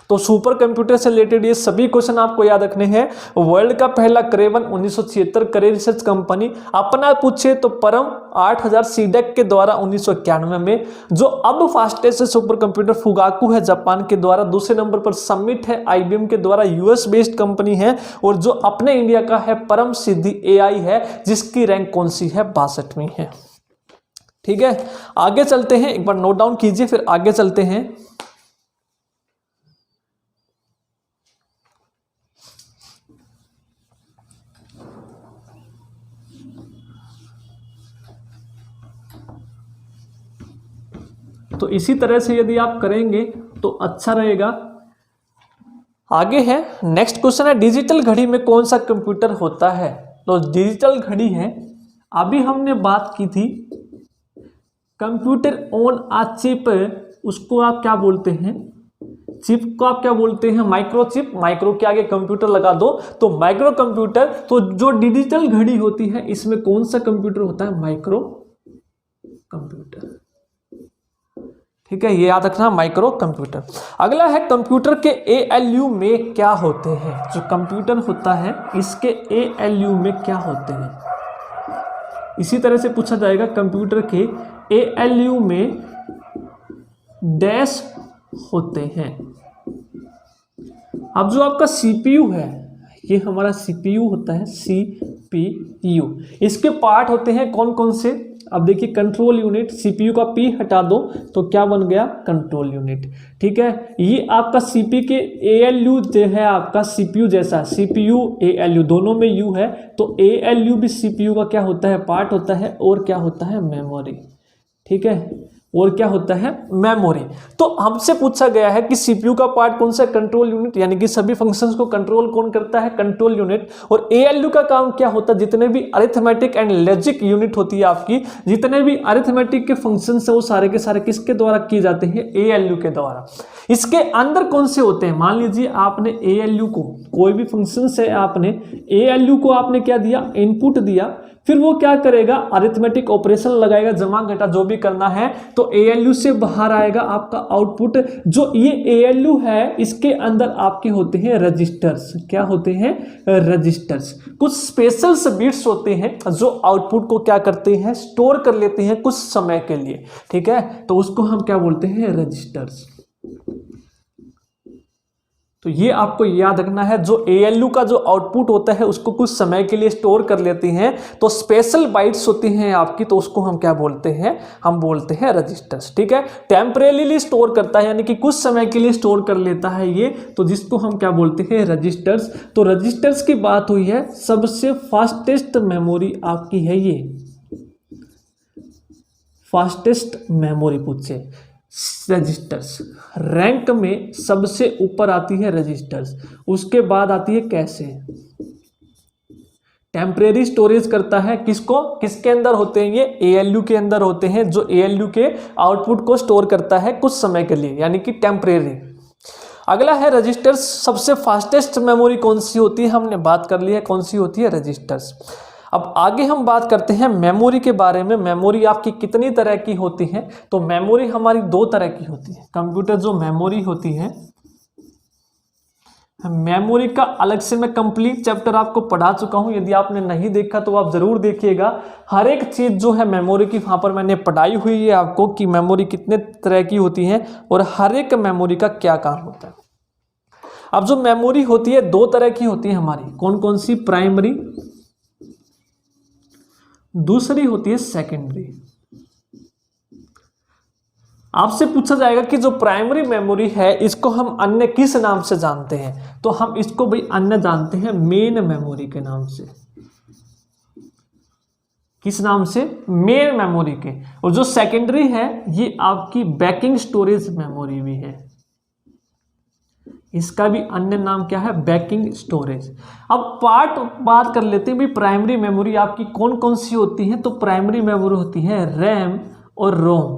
तो सुपर कंप्यूटर से रिलेटेड ये सभी क्वेश्चन आपको याद रखने हैं। वर्ल्ड का पहला क्रे 1 1976 क्रे रिसर्च कंपनी। अपना पूछे तो परम 8000 सीडेक के द्वारा 1991 में। जो अब फास्टेस्ट सुपर कंप्यूटर फुगाकू है जापान के द्वारा। दूसरे नंबर पर समिट है IBM के द्वारा, यूएस बेस्ड कंपनी है। और जो अपने इंडिया का है परम सिद्धि AI है, जिसकी रैंक कौन सी है? 62वीं है। ठीक है, आगे चलते हैं, एक बार नोट डाउन कीजिए फिर आगे चलते हैं। तो इसी तरह से यदि आप करेंगे तो अच्छा रहेगा। आगे है नेक्स्ट क्वेश्चन है, डिजिटल घड़ी में कौन सा कंप्यूटर होता है? तो डिजिटल घड़ी है, अभी हमने बात की थी कंप्यूटर ऑन आ चिप, उसको आप क्या बोलते हैं? चिप को आप क्या बोलते हैं? माइक्रोचिप। माइक्रो के आगे कंप्यूटर लगा दो तो माइक्रो कंप्यूटर। तो जो डिजिटल घड़ी होती है इसमें कौन सा कंप्यूटर होता है? Micro computer. ठीक है, ये याद रखना, माइक्रो कंप्यूटर। अगला है कंप्यूटर के ALU में क्या होते हैं? जो कंप्यूटर होता है इसके ALU में क्या होते हैं? इसी तरह से पूछा जाएगा कंप्यूटर के ALU में डैश होते हैं। अब जो आपका CPU है, ये हमारा CPU होता है, CPU। इसके पार्ट होते हैं कौन कौन से? अब देखिए, कंट्रोल यूनिट, CPU का P हटा दो तो क्या बन गया? Control unit. ठीक है, ये आपका CPU के ALU जो है आपका CPU जैसा, CPU ALU दोनों में U है, तो ALU भी CPU का क्या होता है? पार्ट होता है। और क्या होता है? मेमोरी। ठीक है, और क्या होता है? मेमोरी। तो हमसे पूछा गया है कि CPU का पार्ट कौन सा? कंट्रोल यूनिट, यानी कि सभी फंक्शंस को कंट्रोल कौन करता है? Control unit. और ALU का काम क्या होता है? जितने भी अरिथमेटिक एंड लॉजिक यूनिट होती है आपकी, जितने भी अरिथमेटिक के फंक्शंस है वो सारे के सारे किसके द्वारा किए जाते हैं? ALU के द्वारा। इसके अंदर कौन से होते हैं? मान लीजिए आपने ALU को, कोई भी फंक्शन है, आपने ALU को आपने क्या दिया? इनपुट दिया। फिर वो क्या करेगा, अरिथमेटिक ऑपरेशन लगाएगा, जमा घटा जो भी करना है, तो ALU से बाहर आएगा आपका आउटपुट। जो ये ALU है इसके अंदर आपके होते हैं रजिस्टर्स। क्या होते हैं? रजिस्टर्स। कुछ स्पेशल बिट्स होते हैं जो आउटपुट को क्या करते हैं, स्टोर कर लेते हैं कुछ समय के लिए। ठीक है, तो उसको हम क्या बोलते हैं, रजिस्टर्स। तो ये आपको याद रखना है, जो ALU का जो आउटपुट होता है उसको कुछ समय के लिए स्टोर कर लेती हैं, तो स्पेशल बाइट्स होती हैं आपकी, तो उसको हम क्या बोलते हैं, हम बोलते हैं रजिस्टर्स। ठीक है, टेम्परेरीली स्टोर करता है यानी कि कुछ समय के लिए स्टोर कर लेता है ये, तो जिसको हम क्या बोलते हैं, रजिस्टर्स। तो रजिस्टर्स की बात हुई है, सबसे फास्टेस्ट मेमोरी आपकी है ये, फास्टेस्ट मेमोरी पूछे रजिस्टर्स। रैंक में सबसे ऊपर आती है रजिस्टर्स, उसके बाद आती है कैशे। टेम्परेरी स्टोरेज करता है किसको, किसके अंदर होते हैं ये, ALU के अंदर होते हैं, जो ALU के आउटपुट को स्टोर करता है कुछ समय के लिए यानी कि टेम्परेरी। अगला है रजिस्टर्स। सबसे फास्टेस्ट मेमोरी कौन सी होती है, हमने बात कर ली है कौन सी होती है, रजिस्टर्स। अब आगे हम बात करते हैं मेमोरी के बारे में। मेमोरी आपकी कितनी तरह की होती है, तो मेमोरी हमारी दो तरह की होती है। कंप्यूटर जो मेमोरी होती है, मेमोरी का अलग से मैं कंप्लीट चैप्टर आपको पढ़ा चुका हूं, यदि आपने नहीं देखा तो आप जरूर देखिएगा। हर एक चीज जो है मेमोरी की वहां पर मैंने पढ़ाई हुई है आपको, कि मेमोरी कितने तरह की होती है और हर एक मेमोरी का क्या काम होता है। अब जो मेमोरी होती है दो तरह की होती है हमारी, कौन कौन सी, प्राइमरी, दूसरी होती है सेकेंडरी। आपसे पूछा जाएगा कि जो प्राइमरी मेमोरी है इसको हम अन्य किस नाम से जानते हैं, तो हम इसको भाई अन्य जानते हैं मेन मेमोरी के नाम से। किस नाम से, मेन मेमोरी के। और जो सेकेंडरी है ये आपकी बैकिंग स्टोरेज मेमोरी भी है, इसका भी अन्य नाम क्या है, बैकिंग स्टोरेज। अब पार्ट बात कर लेते हैं भी, प्राइमरी मेमोरी आपकी कौन कौन सी होती है, तो प्राइमरी मेमोरी होती है रैम और रोम।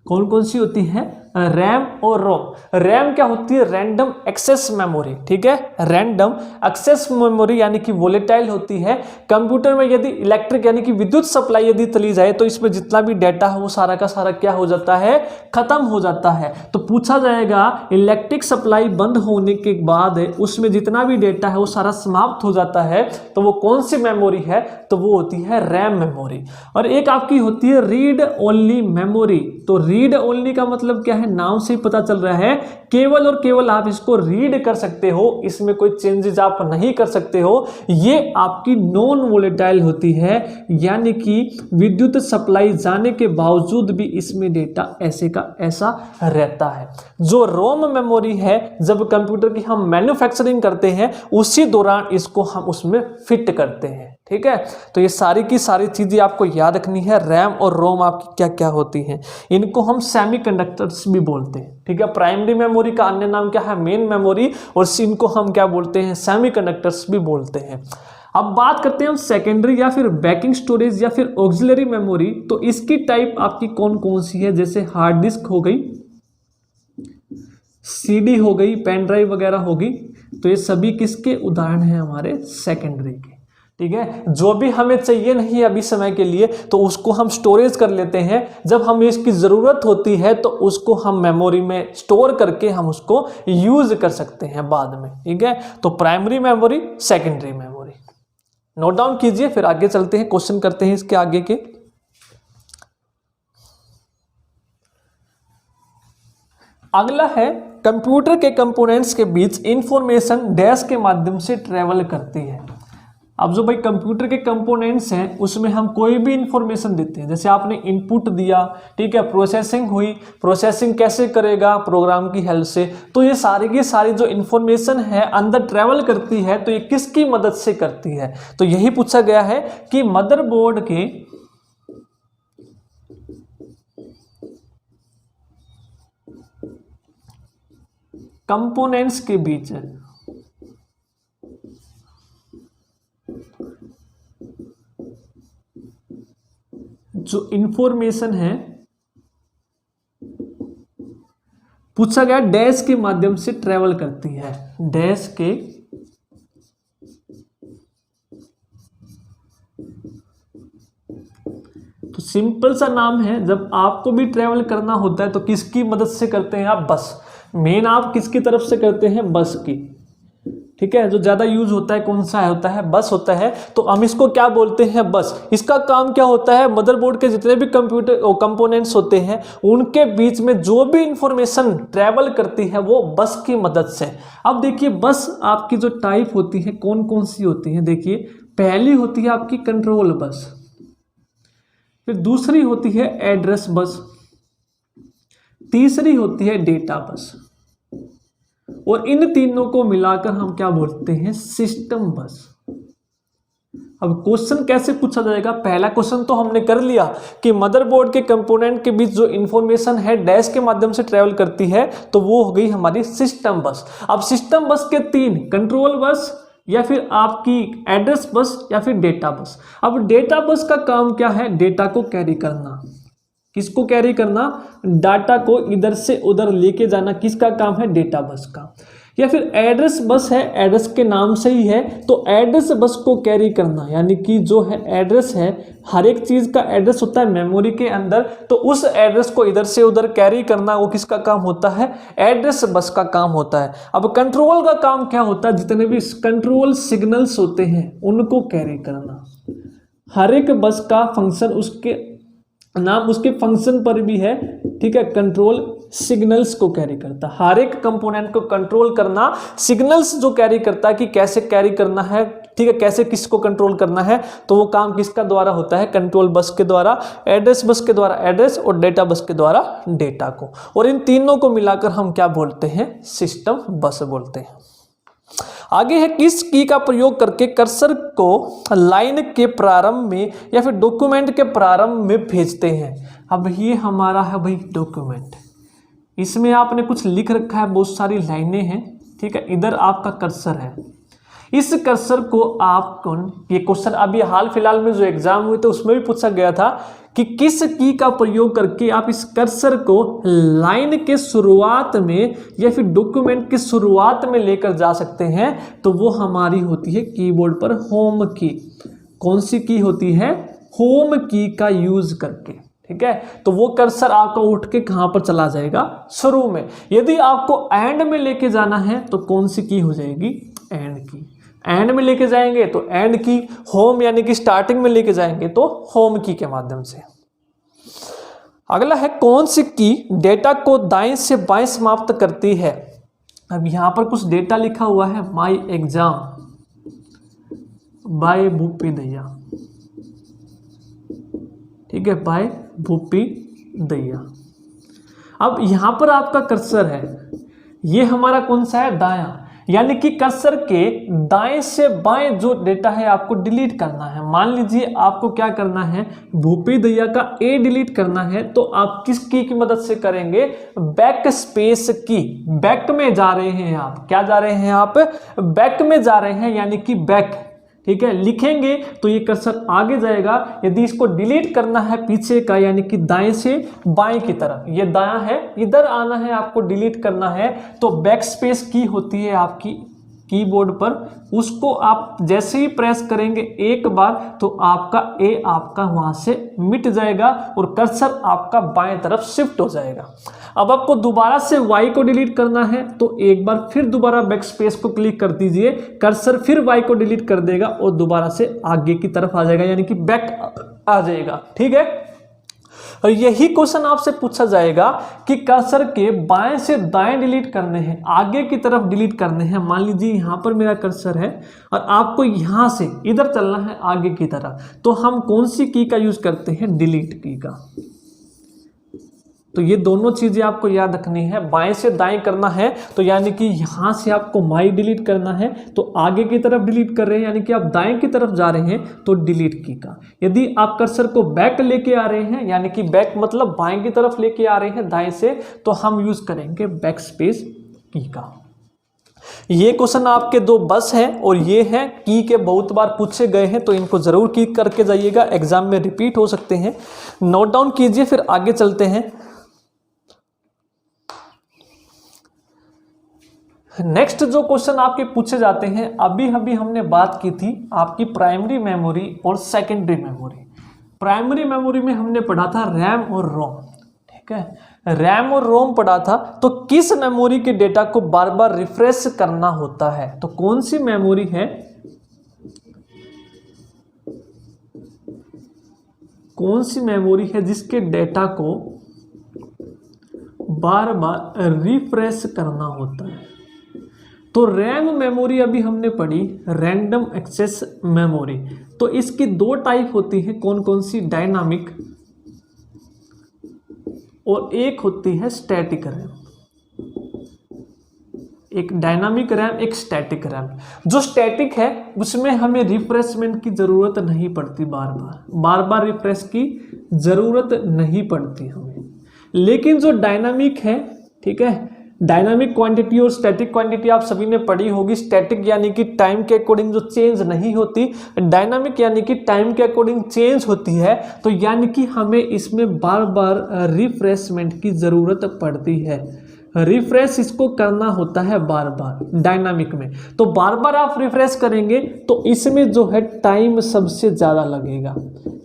कौन कौन सी होती है, रैम और रोम। रैम क्या होती है, रैंडम एक्सेस मेमोरी। ठीक है, रैंडम एक्सेस मेमोरी यानी कि वोलेटाइल होती है। कंप्यूटर में यदि इलेक्ट्रिक यानी कि विद्युत सप्लाई यदि चली जाए तो इसमें जितना भी डेटा है वो सारा का सारा क्या हो जाता है, खत्म हो जाता है। तो पूछा जाएगा इलेक्ट्रिक सप्लाई बंद होने के बाद उसमें जितना भी डेटा है वो सारा समाप्त हो जाता है, तो वो कौन सी मेमोरी है, तो वो होती है रैम मेमोरी। और एक आपकी होती है रीड ओनली मेमोरी। तो रीड ओनली का मतलब क्या है, नाम से ही पता चल रहा है, केवल और केवल आप इसको रीड कर सकते हो, इसमें कोई चेंजेस आप नहीं कर सकते हो। ये आपकी नॉन वोलेटाइल होती है, यानी कि विद्युत सप्लाई जाने के बावजूद भी इसमें डेटा ऐसे का ऐसा रहता है। जो रोम मेमोरी है, जब कंप्यूटर की हम मैन्युफैक्चरिंग करते हैं उसी दौरान इसको हम उसमें फिट करते हैं। ठीक है, तो ये सारी की सारी चीजें आपको याद रखनी है। रैम और रोम आपकी क्या क्या होती हैं, इनको हम सेमीकंडक्टर्स भी बोलते हैं। ठीक है, प्राइमरी मेमोरी का अन्य नाम क्या है, मेन मेमोरी, और इनको हम क्या बोलते हैं, सेमीकंडक्टर्स भी बोलते हैं। अब बात करते हैं हम सेकेंडरी या फिर बैकिंग स्टोरेज या फिर ऑक्सिलरी मेमोरी। तो इसकी टाइप आपकी कौन कौन सी है, जैसे हार्ड डिस्क हो गई, CD हो गई, पेन ड्राइव वगैरह होगी, तो ये सभी किसके उदाहरण हैं, हमारे सेकेंडरी के। ठीक है, जो भी हमें चाहिए नहीं अभी समय के लिए तो उसको हम स्टोरेज कर लेते हैं, जब हमें इसकी ज़रूरत होती है तो उसको हम मेमोरी में स्टोर करके हम उसको यूज कर सकते हैं बाद में। ठीक है, तो primary memory, secondary memory note down कीजिए, फिर आगे चलते हैं, क्वेश्चन करते हैं इसके आगे के। अगला है, कंप्यूटर के कंपोनेंट्स के बीच इंफॉर्मेशन डैश के माध्यम से ट्रेवल करती है। अब जो भाई कंप्यूटर के कंपोनेंट्स हैं उसमें हम कोई भी इंफॉर्मेशन देते हैं, जैसे आपने इनपुट दिया, ठीक है, प्रोसेसिंग हुई, प्रोसेसिंग कैसे करेगा, प्रोग्राम की हेल्प से। तो ये सारी की सारी जो इंफॉर्मेशन है अंदर ट्रेवल करती है, तो ये किसकी मदद से करती है, तो यही पूछा गया है कि मदरबोर्ड के कंपोनेंट्स के बीच जो इंफॉर्मेशन है पूछा गया डैश के माध्यम से ट्रेवल करती है, डैश के सिंपल सा नाम है। जब आपको भी ट्रेवल करना होता है तो किसकी मदद से करते हैं आप? बस। मेन आप किसकी तरफ से करते हैं? बस की। ठीक है, जो ज्यादा यूज होता है कौन सा है? होता है बस होता है। तो हम इसको क्या बोलते हैं? बस। इसका काम क्या होता है? मदरबोर्ड के जितने भी कंप्यूटर कंपोनेंट्स होते हैं उनके बीच में जो भी इंफॉर्मेशन ट्रेवल करती है वो बस की मदद से। अब देखिए बस आपकी जो टाइप होती है कौन कौन सी होती है? देखिए, पहली होती है आपकी कंट्रोल बस, फिर दूसरी होती है एड्रेस बस, तीसरी होती है डेटा बस, और इन तीनों को मिलाकर हम क्या बोलते हैं? सिस्टम बस। अब क्वेश्चन कैसे पूछा जाएगा? पहला क्वेश्चन तो हमने कर लिया कि मदरबोर्ड के कंपोनेंट के बीच जो इंफॉर्मेशन है डैश के माध्यम से ट्रेवल करती है, तो वो हो गई हमारी सिस्टम बस। अब सिस्टम बस के तीन, कंट्रोल बस या फिर आपकी एड्रेस बस या फिर डेटा बस। अब डेटा बस का काम क्या है? डेटा को कैरी करना। किसको कैरी करना? डाटा को इधर से उधर लेके जाना किसका काम है? डेटा बस का। या फिर एड्रेस बस है, एड्रेस के नाम से ही है, तो एड्रेस बस को कैरी करना, यानी कि जो है एड्रेस है, हर एक चीज का एड्रेस होता है मेमोरी के अंदर, तो उस एड्रेस को इधर से उधर कैरी करना वो किसका काम होता है? एड्रेस बस का काम होता है। अब कंट्रोल का काम क्या होता है? जितने भी कंट्रोल सिग्नल्स होते हैं उनको कैरी करना। हर एक बस का फंक्शन, उसके नाम उसके फंक्शन पर भी है, ठीक है, कंट्रोल सिग्नल्स को कैरी करता है। हर एक कंपोनेंट को कंट्रोल करना, सिग्नल्स जो कैरी करता है कि कैसे कैरी करना है, ठीक है, कैसे किसको कंट्रोल करना है, तो वो काम किसका द्वारा होता है? कंट्रोल बस के द्वारा, एड्रेस बस के द्वारा एड्रेस, और डेटा बस के द्वारा डेटा को। और इन तीनों को मिलाकर हम क्या बोलते हैं? सिस्टम बस बोलते हैं। आगे है, किस की का प्रयोग करके कर्सर को लाइन के प्रारंभ में या फिर डॉक्यूमेंट के प्रारंभ में भेजते हैं? अब ये हमारा है भाई डॉक्यूमेंट। इसमें आपने कुछ लिख रखा है, बहुत सारी लाइनें हैं, ठीक है, इधर आपका कर्सर है। इस कर्सर को आप ये क्वेश्चन अभी हाल फिलहाल में जो एग्जाम हुए थे उसमें भी पूछा गया था कि किस की का प्रयोग करके आप इस कर्सर को लाइन के शुरुआत में या फिर डॉक्यूमेंट के शुरुआत में लेकर जा सकते हैं? तो वो हमारी होती है कीबोर्ड पर होम की। कौन सी की होती है? होम की का यूज करके, ठीक है। तो वो कर्सर आपका उठ के कहां पर चला जाएगा? शुरू में। यदि आपको एंड में लेके जाना है तो कौन सी की हो जाएगी? एंड की। एंड में लेके जाएंगे तो एंड की, होम यानी कि स्टार्टिंग में लेके जाएंगे तो होम की के माध्यम से। अगला है, कौन सी की डेटा को दाएं से बाएं समाप्त करती है? अब यहां पर कुछ डेटा लिखा हुआ है, माई एग्जाम बाय भूपी दैया, ठीक है, बाय भूपी दैया। अब यहां पर आपका कर्सर है, ये हमारा कौन सा है? दायां, यानी कि कर्सर के दाएं से बाएं जो डेटा है आपको डिलीट करना है। मान लीजिए आपको क्या करना है? भूपी दैया का ए डिलीट करना है, तो आप किस की मदद से करेंगे? बैक स्पेस की। बैक में जा रहे हैं आप, क्या जा रहे हैं आप? बैक में जा रहे हैं, यानी कि बैक, ठीक है, लिखेंगे तो ये कर्सर आगे जाएगा। यदि इसको डिलीट करना है पीछे का, यानी कि दाएं से बाएं की तरफ, ये दायां है, इधर आना है आपको, डिलीट करना है, तो बैक स्पेस की होती है आपकी कीबोर्ड पर, उसको आप जैसे ही प्रेस करेंगे एक बार तो आपका ए आपका वहां से मिट जाएगा और कर्सर आपका बाएं तरफ शिफ्ट हो जाएगा। अब आपको दोबारा से वाई को डिलीट करना है तो एक बार फिर दोबारा बैक स्पेस को क्लिक कर दीजिए, कर्सर फिर वाई को डिलीट कर देगा और दोबारा से आगे की तरफ आ जाएगा, यानी कि बैक आ जाएगा, ठीक है। और यही क्वेश्चन आपसे पूछा जाएगा कि कर्सर के बाएं से दाएं डिलीट करने हैं, आगे की तरफ डिलीट करने हैं। मान लीजिए यहां पर मेरा कर्सर है और आपको यहां से इधर चलना है आगे की तरफ, तो हम कौन सी की का यूज करते हैं? डिलीट की का। तो ये दोनों चीजें आपको याद रखनी है। बाएं से दाएं करना है तो यानी कि यहां से आपको माई डिलीट करना है, तो आगे की तरफ डिलीट कर रहे हैं, यानी कि आप दाएं की तरफ जा रहे हैं तो डिलीट की का। यदि आप कर्सर को बैक लेके आ रहे हैं, यानी कि बैक मतलब बाएं की तरफ लेके आ रहे हैं दाएं से, तो हम यूज करेंगे बैक स्पेस की का। ये क्वेश्चन आपके दो बस हैं और ये हैं की के, बहुत बार पूछे गए हैं, तो इनको जरूर की करके जाइएगा, एग्जाम में रिपीट हो सकते हैं, नोट डाउन कीजिए। फिर आगे चलते हैं। नेक्स्ट जो क्वेश्चन आपके पूछे जाते हैं, अभी हमने बात की थी आपकी प्राइमरी मेमोरी और सेकेंडरी मेमोरी। प्राइमरी मेमोरी में हमने पढ़ा था रैम और रोम, ठीक है, रैम और रोम पढ़ा था। तो किस मेमोरी के डेटा को बार बार रिफ्रेश करना होता है, तो कौन सी मेमोरी है, कौन सी मेमोरी है जिसके डेटा को बार बार रिफ्रेश करना होता है। तो रैम मेमोरी अभी हमने पढ़ी, रैंडम एक्सेस मेमोरी। तो इसकी दो टाइप होती है, कौन कौन सी, डायनामिक और एक होती है स्टैटिक रैम। एक डायनामिक रैम, एक स्टैटिक रैम। जो स्टैटिक है उसमें हमें रिफ्रेशमेंट की जरूरत नहीं पड़ती, बार बार रिफ्रेश की जरूरत नहीं पड़ती हमें। लेकिन जो डायनामिक है, ठीक है, डायनामिक क्वांटिटी और स्टैटिक क्वांटिटी आप सभी ने पढ़ी होगी। स्टैटिक यानी कि टाइम के अकॉर्डिंग जो चेंज नहीं होती, डायनामिक यानी कि टाइम के अकॉर्डिंग चेंज होती है। तो यानी कि हमें इसमें बार बार रिफ्रेशमेंट की जरूरत पड़ती है, रिफ्रेश इसको करना होता है बार बार डायनामिक में। तो बार बार आप रिफ्रेश करेंगे तो इसमें जो है टाइम सबसे ज़्यादा लगेगा,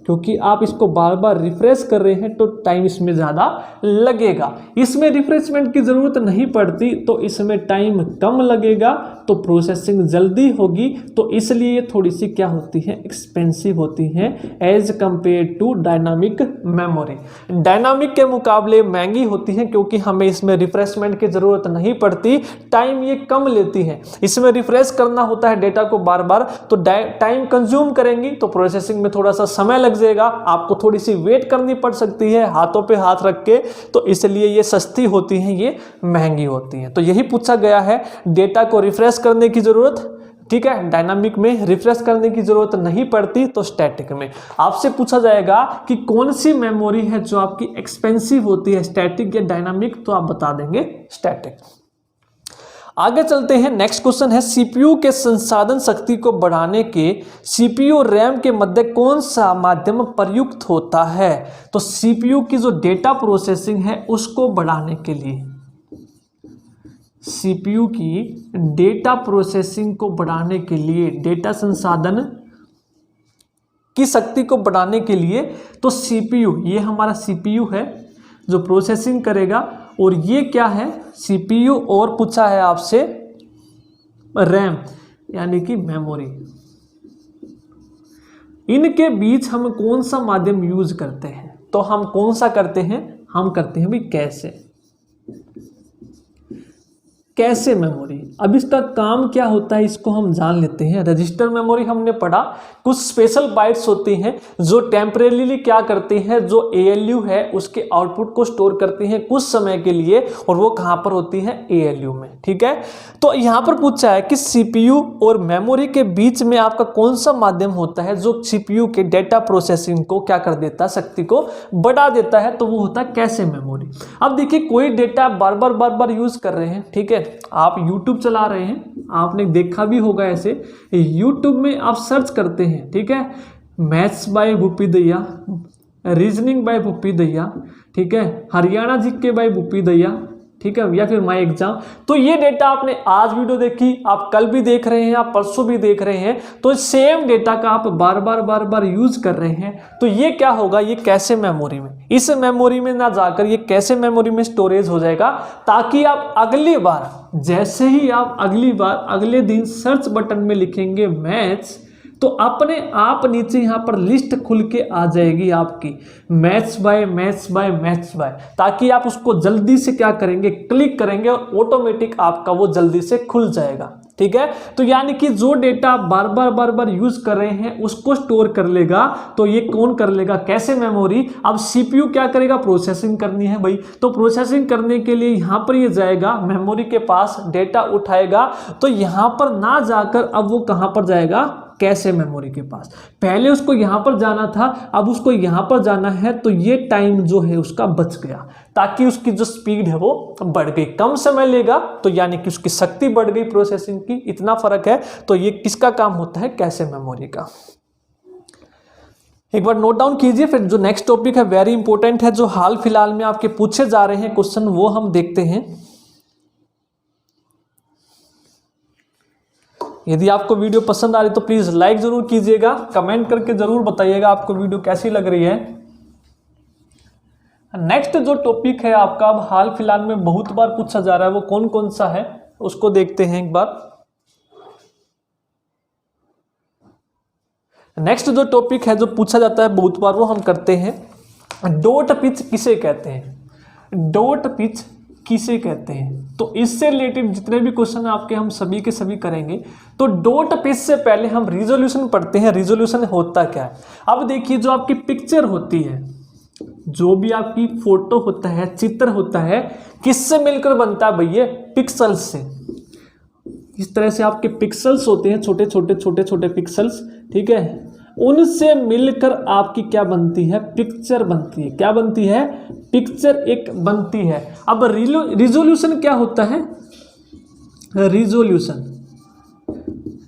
क्योंकि आप इसको बार बार रिफ्रेश कर रहे हैं तो टाइम इसमें ज़्यादा लगेगा। इसमें रिफ्रेशमेंट की ज़रूरत नहीं पड़ती तो इसमें टाइम कम लगेगा, तो प्रोसेसिंग जल्दी होगी। तो इसलिए ये थोड़ी सी क्या होती है, एक्सपेंसिव होती है as compare to dynamic memory. Dynamic के मुकाबले महंगी होती है क्योंकि हमें इसमें रिफ्रेशमेंट की ज़रूरत नहीं पड़ती, टाइम ये कम लेती है। इसमें रिफ्रेश करना होता है डेटा को बार बार, तो टाइम कंज्यूम करेंगी, तो प्रोसेसिंग में थोड़ा सा समय लग जाएगा, आपको थोड़ी सी वेट करनी पड़ सकती है हाथों पे हाथ रख के। तो इसलिए ये सस्ती होती हैं, ये महंगी होती हैं। तो यही पूछा गया है, डेटा को रिफ्रेश करने की जरूरत, ठीक है, डायनामिक में रिफ्रेश करने की जरूरत नहीं पड़ती, तो स्टैटिक में। आपसे पूछा जाएगा कि कौन सी मेमोरी है जो आपकी एक्सपेंसिव होती है, स्टैटिक या डायनामिक, तो आप बता देंगे स्टैटिक। आगे चलते हैं, नेक्स्ट क्वेश्चन है, सीपीयू के संसाधन शक्ति को बढ़ाने के सीपीयू और रैम के मध्य कौन सा माध्यम प्रयुक्त होता है। तो सीपीयू की जो डेटा प्रोसेसिंग है उसको बढ़ाने के लिए, सीपीयू की डेटा प्रोसेसिंग को बढ़ाने के लिए, डेटा संसाधन की शक्ति को बढ़ाने के लिए, तो सीपीयू, ये हमारा सीपीयू है जो प्रोसेसिंग करेगा, और ये क्या है, सीपीयू, और पूछा है आपसे रैम यानी कि मेमोरी। इनके बीच हम कौन सा माध्यम यूज करते हैं, तो हम कौन सा करते हैं, हम करते हैं भाई कैसे मेमोरी। अब इसका काम क्या होता है इसको हम जान लेते हैं। रजिस्टर मेमोरी हमने पढ़ा, कुछ स्पेशल बाइट्स होती हैं जो टेम्परेरीली क्या करती हैं, जो एएलयू है उसके आउटपुट को स्टोर करती हैं कुछ समय के लिए, और वो कहाँ पर होती है, एएलयू में, ठीक है। तो यहाँ पर पूछा है कि सीपीयू और मेमोरी के बीच में आपका कौन सा माध्यम होता है जो सीपीयू के डेटा प्रोसेसिंग को क्या कर देता है, शक्ति को बढ़ा देता है, तो वो होता है कैसे मेमोरी। अब देखिए, कोई डेटा बार बार यूज कर रहे हैं, ठीक है, आप YouTube चला रहे हैं, आपने देखा भी होगा ऐसे, YouTube में आप सर्च करते हैं, ठीक है, maths by Bhupi Dahiya, reasoning bye Bhupi Dahiya, ठीक है, हरियाणा जीके बाय भूपी दहिया, ठीक है, या फिर माई एग्जाम। तो ये डेटा आपने आज वीडियो देखी, आप कल भी देख रहे हैं, आप परसों भी देख रहे हैं, तो सेम डेटा का आप बार बार यूज कर रहे हैं, तो ये क्या होगा, ये कैसे मेमोरी में, इस मेमोरी में ना जाकर ये कैसे मेमोरी में स्टोरेज हो जाएगा, ताकि आप अगली बार, जैसे ही आप अगली बार अगले दिन सर्च बटन में लिखेंगे मैथ्स, तो अपने आप नीचे यहाँ पर लिस्ट खुल के आ जाएगी आपकी, maths by maths by maths by, ताकि आप उसको जल्दी से क्या करेंगे, क्लिक करेंगे और ऑटोमेटिक आपका वो जल्दी से खुल जाएगा, ठीक है। तो यानी कि जो डेटा आप बार बार यूज कर रहे हैं उसको स्टोर कर लेगा, तो ये कौन कर लेगा, कैसे मेमोरी। अब सीपीयू क्या करेगा, प्रोसेसिंग करनी है भाई, तो प्रोसेसिंग करने के लिए यहाँ पर ये जाएगा मेमोरी के पास, डेटा उठाएगा, तो यहाँ पर ना जाकर अब वो कहाँ पर जाएगा, कैसे मेमोरी के पास। पहले उसको यहाँ पर जाना था, अब उसको यहाँ पर जाना है, तो ये टाइम जो है उसका बच गया, ताकि उसकी जो स्पीड है वो बढ़ गई, कम समय लेगा, तो यानी कि उसकी शक्ति बढ़ गई प्रोसेसिंग की, इतना फर्क है। तो ये किसका काम होता है, कैसे मेमोरी का। एक बार नोट डाउन कीजिए। फिर जो नेक्स्ट टॉपिक है वेरी इंपॉर्टेंट है, जो हाल फिलहाल में आपके पूछे जा रहे हैं क्वेश्चन, वो हम देखते हैं। यदि आपको वीडियो पसंद आ रही तो प्लीज़ लाइक ज़रूर कीजिएगा, कमेंट करके ज़रूर बताइएगा आपको वीडियो कैसी लग रही है। नेक्स्ट जो टॉपिक है आपका अब हाल फिलहाल में बहुत बार पूछा जा रहा है वो कौन कौन सा है उसको देखते हैं एक बार। नेक्स्ट जो टॉपिक है जो पूछा जाता है बहुत बार वो हम करते हैं, डॉट पिच किसे कहते हैं। डॉट पिच किसे कहते हैं, तो इससे रिलेटेड जितने भी क्वेश्चन आपके हम सभी के सभी करेंगे। तो डॉट पिच से पहले हम रिजोल्यूशन पढ़ते हैं, रिजोल्यूशन होता क्या है। अब देखिए जो आपकी पिक्चर होती है, जो भी आपकी फोटो होता है, चित्र होता है, किससे मिलकर बनता है भैया, पिक्सल्स से। इस तरह से आपके पिक्सल्स होते हैं, छोटे छोटे पिक्सल्स, ठीक है, उनसे मिलकर आपकी क्या बनती है, पिक्चर बनती है। क्या बनती है, पिक्चर एक बनती है। अब रिजोल्यूशन क्या होता है, रिजोल्यूशन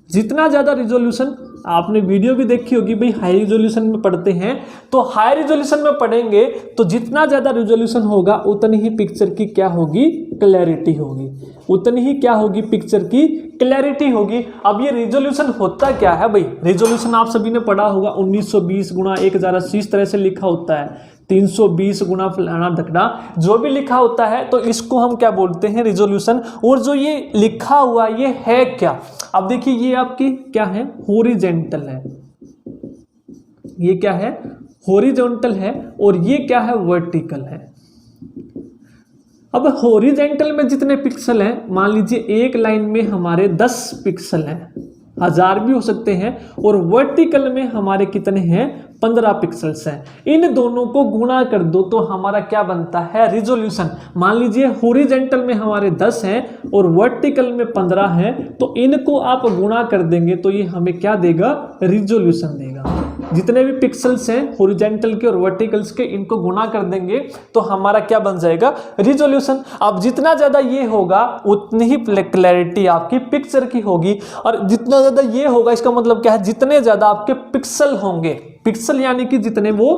जितना ज्यादा रिजोल्यूशन, आपने वीडियो भी देखी होगी भाई, हाई रिजोल्यूशन में पढ़ते हैं, तो हाई रिजोल्यूशन में पढ़ेंगे तो जितना ज़्यादा रिजोल्यूशन होगा उतनी ही पिक्चर की क्या होगी, क्लैरिटी होगी, उतनी ही क्या होगी, पिक्चर की क्लैरिटी होगी। अब ये रिजोल्यूशन होता क्या है भाई, रिजोल्यूशन आप सभी ने पढ़ा होगा 1920 गुणा 1080 इस तरह से लिखा होता है, 320 गुणा फलाना ढकना जो भी लिखा होता है, तो इसको हम क्या बोलते हैं, रिजोल्यूशन। और जो ये लिखा हुआ ये है क्या, अब देखिए ये आपकी क्या है, हॉरिजॉन्टल है, ये क्या है, हॉरिजॉन्टल है, और ये क्या है, वर्टिकल है। अब हॉरिजॉन्टल में जितने पिक्सल हैं, मान लीजिए एक लाइन में हमारे 10 पिक्सल हैं, 1000 भी हो सकते हैं, और वर्टिकल में हमारे कितने हैं, 15 पिक्सल्स हैं। इन दोनों को गुणा कर दो तो हमारा क्या बनता है, रिजोल्यूशन। मान लीजिए हॉरिजॉन्टल में हमारे 10 हैं और वर्टिकल में 15 हैं, तो इनको आप गुणा कर देंगे तो ये हमें क्या देगा, रिजोल्यूशन देगा। जितने भी पिक्सल्स हैं हॉरिजॉन्टल के और वर्टिकल्स के, इनको गुणा कर देंगे तो हमारा क्या बन जाएगा, रिजोल्यूशन। अब जितना ज्यादा ये होगा उतनी ही क्लैरिटी आपकी पिक्चर की होगी, और जितना ज्यादा ये होगा इसका मतलब क्या है, जितने ज्यादा आपके पिक्सल होंगे, पिक्सल यानी कि जितने वो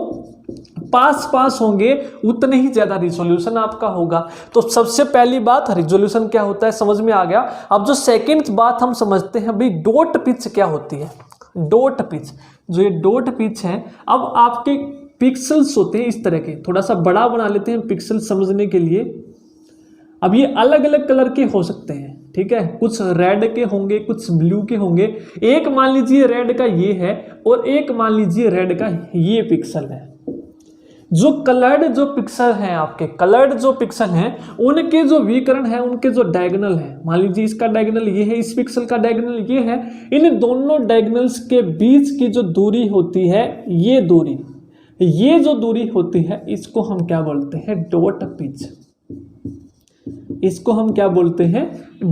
पास होंगे उतने ही ज्यादा रिजोल्यूशन आपका होगा। तो सबसे पहली बात रिजोल्यूशन क्या होता है समझ में आ गया। अब जो सेकंड बात हम समझते हैं भाई, डॉट पिच क्या होती है। डॉट पिच, जो ये डॉट पिच है, अब आपके पिक्सल्स होते हैं इस तरह के, थोड़ा सा बड़ा बना लेते हैं पिक्सल समझने के लिए। अब ये अलग अलग कलर के हो सकते हैं, ठीक है, कुछ रेड के होंगे, कुछ ब्लू के होंगे। एक मान लीजिए रेड का ये है और एक मान लीजिए रेड का ये पिक्सल है। जो कलर्ड जो पिक्सल हैं आपके, कलर्ड जो पिक्सल हैं उनके जो विकर्ण है, उनके जो डायगोनल है, मान लीजिए इसका डायगोनल ये है, इस पिक्सल का डायगोनल ये है, इन दोनों डायगोनल्स के बीच की जो दूरी होती है, ये दूरी, ये जो दूरी होती है, इसको हम क्या बोलते हैं, डॉट पिच। इसको हम क्या बोलते हैं,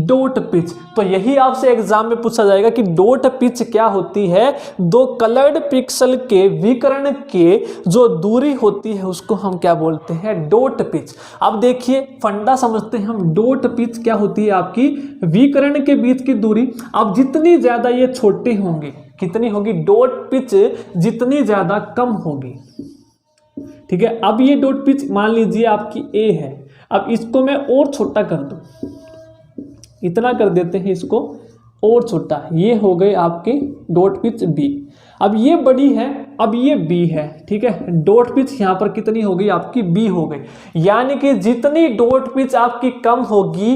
डॉट पिच। तो यही आपसे एग्जाम में पूछा जाएगा कि डॉट पिच क्या होती है। दो कलर्ड पिक्सल के विकर्ण के जो दूरी होती है उसको हम क्या बोलते हैं, डॉट पिच। अब देखिए फंडा समझते हैं हम, डॉट पिच क्या होती है, आपकी विकर्ण के बीच की दूरी। अब जितनी ज्यादा ये छोटे होंगे, कितनी होगी, डॉट पिच जितनी ज्यादा कम होगी, ठीक है। अब ये डॉट पिच मान लीजिए आपकी ए है, अब इसको मैं और छोटा कर दूं, इतना कर देते हैं इसको और छोटा, ये हो गए आपके डॉट पिच बी। अब ये बड़ी है, अब ये बी है, ठीक है। डॉट पिच यहाँ पर कितनी हो गई आपकी, बी हो गई। यानी कि जितनी डॉट पिच आपकी कम होगी,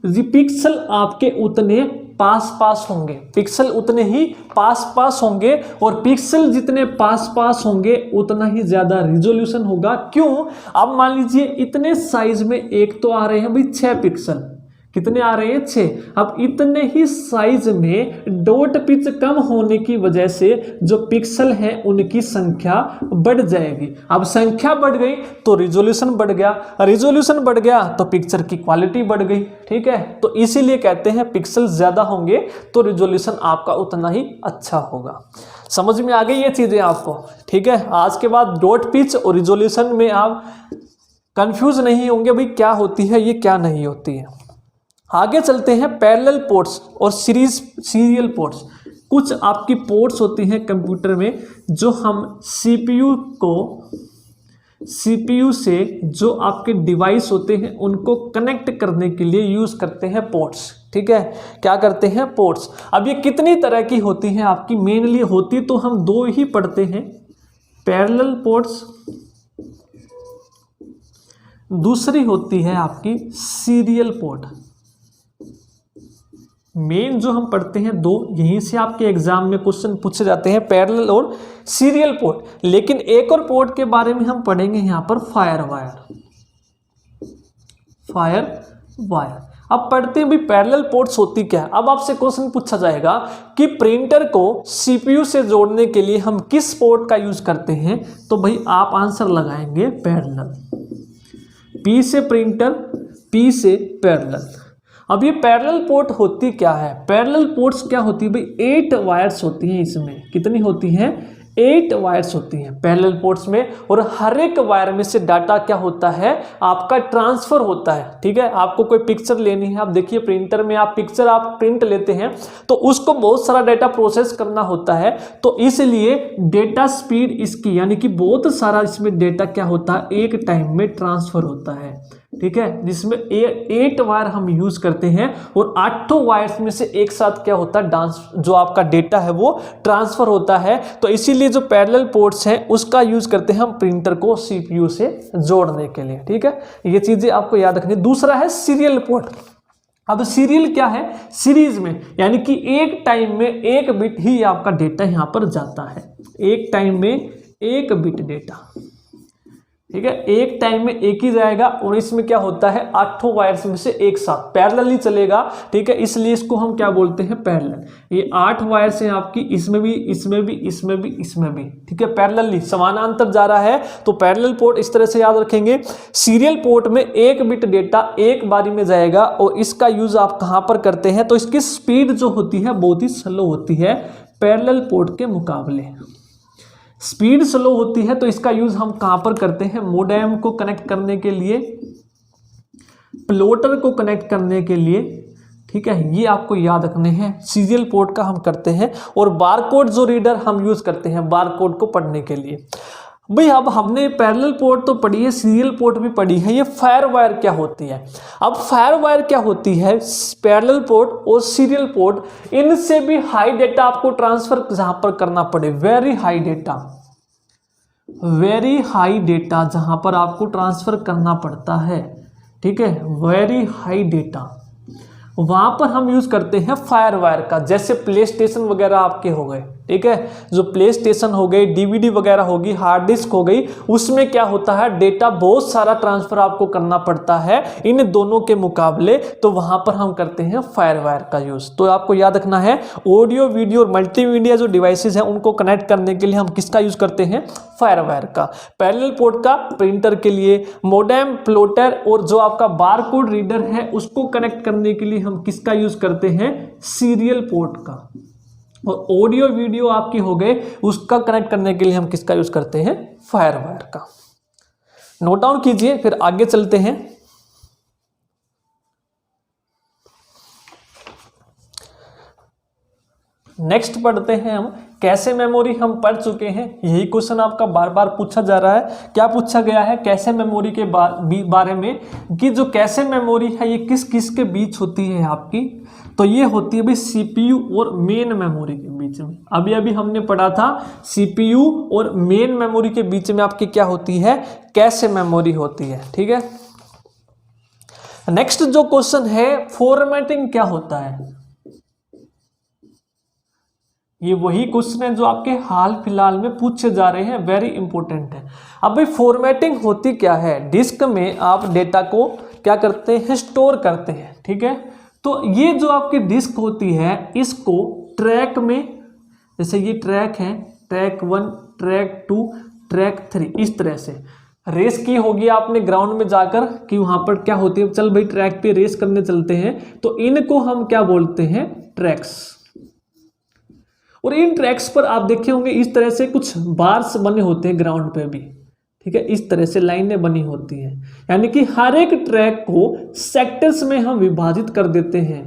पिक्सल आपके उतने पास होंगे, पिक्सल उतने ही पास होंगे, और पिक्सल जितने पास होंगे उतना ही ज्यादा रिजोल्यूशन होगा। क्यों, अब मान लीजिए इतने साइज में एक तो आ रहे हैं भाई 6 पिक्सल, कितने आ रहे हैं, 6। अब इतने ही साइज में डॉट पिच कम होने की वजह से जो पिक्सल हैं उनकी संख्या बढ़ जाएगी। अब संख्या बढ़ गई तो रिजोल्यूशन बढ़ गया, रिजोल्यूशन बढ़ गया तो पिक्चर की क्वालिटी बढ़ गई, ठीक है। तो इसीलिए कहते हैं पिक्सल ज्यादा होंगे तो रिजोल्यूशन आपका उतना ही अच्छा होगा। समझ में आ गई ये चीजें आपको, ठीक है। आज के बाद डॉट पिच और रिजोल्यूशन में आप कंफ्यूज नहीं होंगे भाई क्या होती है ये क्या नहीं होती है। आगे चलते हैं, पैरेलल पोर्ट्स और सीरियल पोर्ट्स। कुछ आपकी पोर्ट्स होती हैं कंप्यूटर में जो हम सीपीयू से जो आपके डिवाइस होते हैं उनको कनेक्ट करने के लिए यूज करते हैं पोर्ट्स। ठीक है, क्या करते हैं, पोर्ट्स। अब ये कितनी तरह की होती हैं आपकी, मेनली होती तो हम दो ही पढ़ते हैं, पैरेलल पोर्ट्स, दूसरी होती है आपकी सीरियल पोर्ट। मेन जो हम पढ़ते हैं दो, यहीं से आपके एग्जाम में क्वेश्चन पूछे जाते हैं, पैरेलल और सीरियल पोर्ट। लेकिन एक और पोर्ट के बारे में हम पढ़ेंगे यहां पर, फायर वायर। फायर वायर अब पढ़ते हैं भी पैरेलल पोर्ट्स होती क्या है। अब आपसे क्वेश्चन पूछा जाएगा कि प्रिंटर को सीपीयू से जोड़ने के लिए हम किस पोर्ट का यूज करते हैं, तो भाई आप आंसर लगाएंगे पैरेलल। पी से प्रिंटर, पी से पैरेलल। अब ये पैरेलल पोर्ट होती क्या है, पैरेलल पोर्ट्स क्या होती है भाई, 8 वायर्स होती हैं इसमें। कितनी होती हैं, 8 वायर्स होती हैं पैरेलल पोर्ट्स में, और हर एक वायर में से डाटा क्या होता है, आपका ट्रांसफर होता है। ठीक है, आपको कोई पिक्चर लेनी है, आप देखिए प्रिंटर में आप पिक्चर आप प्रिंट लेते हैं तो उसको बहुत सारा डाटा प्रोसेस करना होता है, तो इसलिए डेटा स्पीड इसकी, यानी कि बहुत सारा इसमें डेटा क्या होता है, एक टाइम में ट्रांसफर होता है। ठीक है, जिसमें 8 वायर हम यूज करते हैं, और 8 वायर्स में से एक साथ क्या होता है, जो आपका डेटा है वो ट्रांसफर होता है। तो इसीलिए जो पैरेलल पोर्ट्स हैं उसका यूज करते हैं हम प्रिंटर को सीपीयू से जोड़ने के लिए। ठीक है, ये चीजें आपको याद रखनी। दूसरा है सीरियल पोर्ट। अब सीरियल क्या है, सीरीज में, यानी कि एक टाइम में एक बिट ही आपका डेटा यहां पर जाता है, एक टाइम में एक बिट डेटा। ठीक है, एक टाइम में एक ही जाएगा, और इसमें क्या होता है, 8 वायर्स में से एक साथ पैरेलल ही चलेगा। ठीक है, इसलिए इसको हम क्या बोलते हैं, पैरेलल। ये 8 वायर्स हैं आपकी, इसमें भी, इसमें भी, इसमें भी, इसमें भी। ठीक है, पैरेलली समानांतर जा रहा है, तो पैरेलल पोर्ट इस तरह से याद रखेंगे। सीरियल पोर्ट में एक बिट डेटा एक बारी में जाएगा, और इसका यूज आप कहां पर करते हैं, तो इसकी स्पीड जो होती है बहुत ही स्लो होती है पैरेलल पोर्ट के मुकाबले। स्पीड स्लो होती है, तो इसका यूज हम कहां पर करते हैं, मोडेम को कनेक्ट करने के लिए, प्लॉटर को कनेक्ट करने के लिए। ठीक है, ये आपको याद रखने हैं, सीरियल पोर्ट का हम करते हैं, और बारकोड जो रीडर हम यूज करते हैं बारकोड को पढ़ने के लिए। भाई अब हमने पैरेलल पोर्ट तो पढ़ी है, सीरियल पोर्ट भी पढ़ी है, ये फायर वायर क्या होती है। अब फायर वायर क्या होती है, पैरेलल पोर्ट और सीरियल पोर्ट, इनसे भी हाई डेटा आपको ट्रांसफर जहां पर करना पड़े, very high data, very high data जहां पर आपको ट्रांसफर करना पड़ता है। ठीक है, वेरी हाई डेटा, वहां पर हम यूज करते हैं फायर वायर का। जैसे प्ले स्टेशन वगैरह आपके हो गए, ठीक है, जो प्ले स्टेशन हो गई, डीवीडी वगैरह होगी, हार्ड डिस्क हो गई, उसमें क्या होता है, डेटा बहुत सारा ट्रांसफर आपको करना पड़ता है इन दोनों के मुकाबले, तो वहां पर हम करते हैं फायर वायर का यूज। तो आपको याद रखना है, ऑडियो वीडियो और मल्टीमीडिया जो डिवाइसेज हैं उनको कनेक्ट करने के लिए हम किसका यूज करते हैं, फायर वायर का। पैरेलल पोर्ट का प्रिंटर के लिए, मोडेम, प्लॉटर और जो आपका बारकोड रीडर है उसको कनेक्ट करने के लिए हम किसका यूज करते हैं, सीरियल पोर्ट का। और ऑडियो वीडियो आपकी हो गए, उसका कनेक्ट करने के लिए हम किसका यूज करते हैं, फायर वायर का। नोट डाउन कीजिए, फिर आगे चलते हैं। नेक्स्ट पढ़ते हैं हम कैशे मेमोरी। हम पढ़ चुके हैं, यही क्वेश्चन आपका बार बार पूछा जा रहा है। क्या पूछा गया है कैशे मेमोरी के बारे में, कि जो कैशे मेमोरी है ये किस किस के बीच होती है आपकी, तो ये होती है भाई सीपीयू और मेन मेमोरी के बीच में। अभी अभी हमने पढ़ा था सीपीयू और मेन मेमोरी के बीच में आपकी क्या होती है, कैशे मेमोरी होती है। ठीक है, नेक्स्ट जो क्वेश्चन है, फॉर्मेटिंग क्या होता है। ये वही क्वेश्चन है जो आपके हाल फिलहाल में पूछे जा रहे हैं, वेरी इंपॉर्टेंट है। अब भाई फॉर्मेटिंग होती क्या है, डिस्क में आप डेटा को क्या करते हैं, स्टोर करते हैं। ठीक है, तो ये जो आपकी डिस्क होती है इसको ट्रैक में, जैसे ये ट्रैक है, ट्रैक 1, ट्रैक 2, ट्रैक 3, इस तरह से रेस की होगी आपने ग्राउंड में जाकर कि वहां पर क्या होती है, चल भाई ट्रैक पे रेस करने चलते हैं, तो इनको हम क्या बोलते हैं, ट्रैक्स। और इन ट्रैक्स पर आप देखे होंगे इस तरह से कुछ बार्स बने होते हैं ग्राउंड पे भी। ठीक है, इस तरह से लाइनें बनी होती हैं, यानी कि हर एक ट्रैक को सेक्टर्स में हम विभाजित कर देते हैं।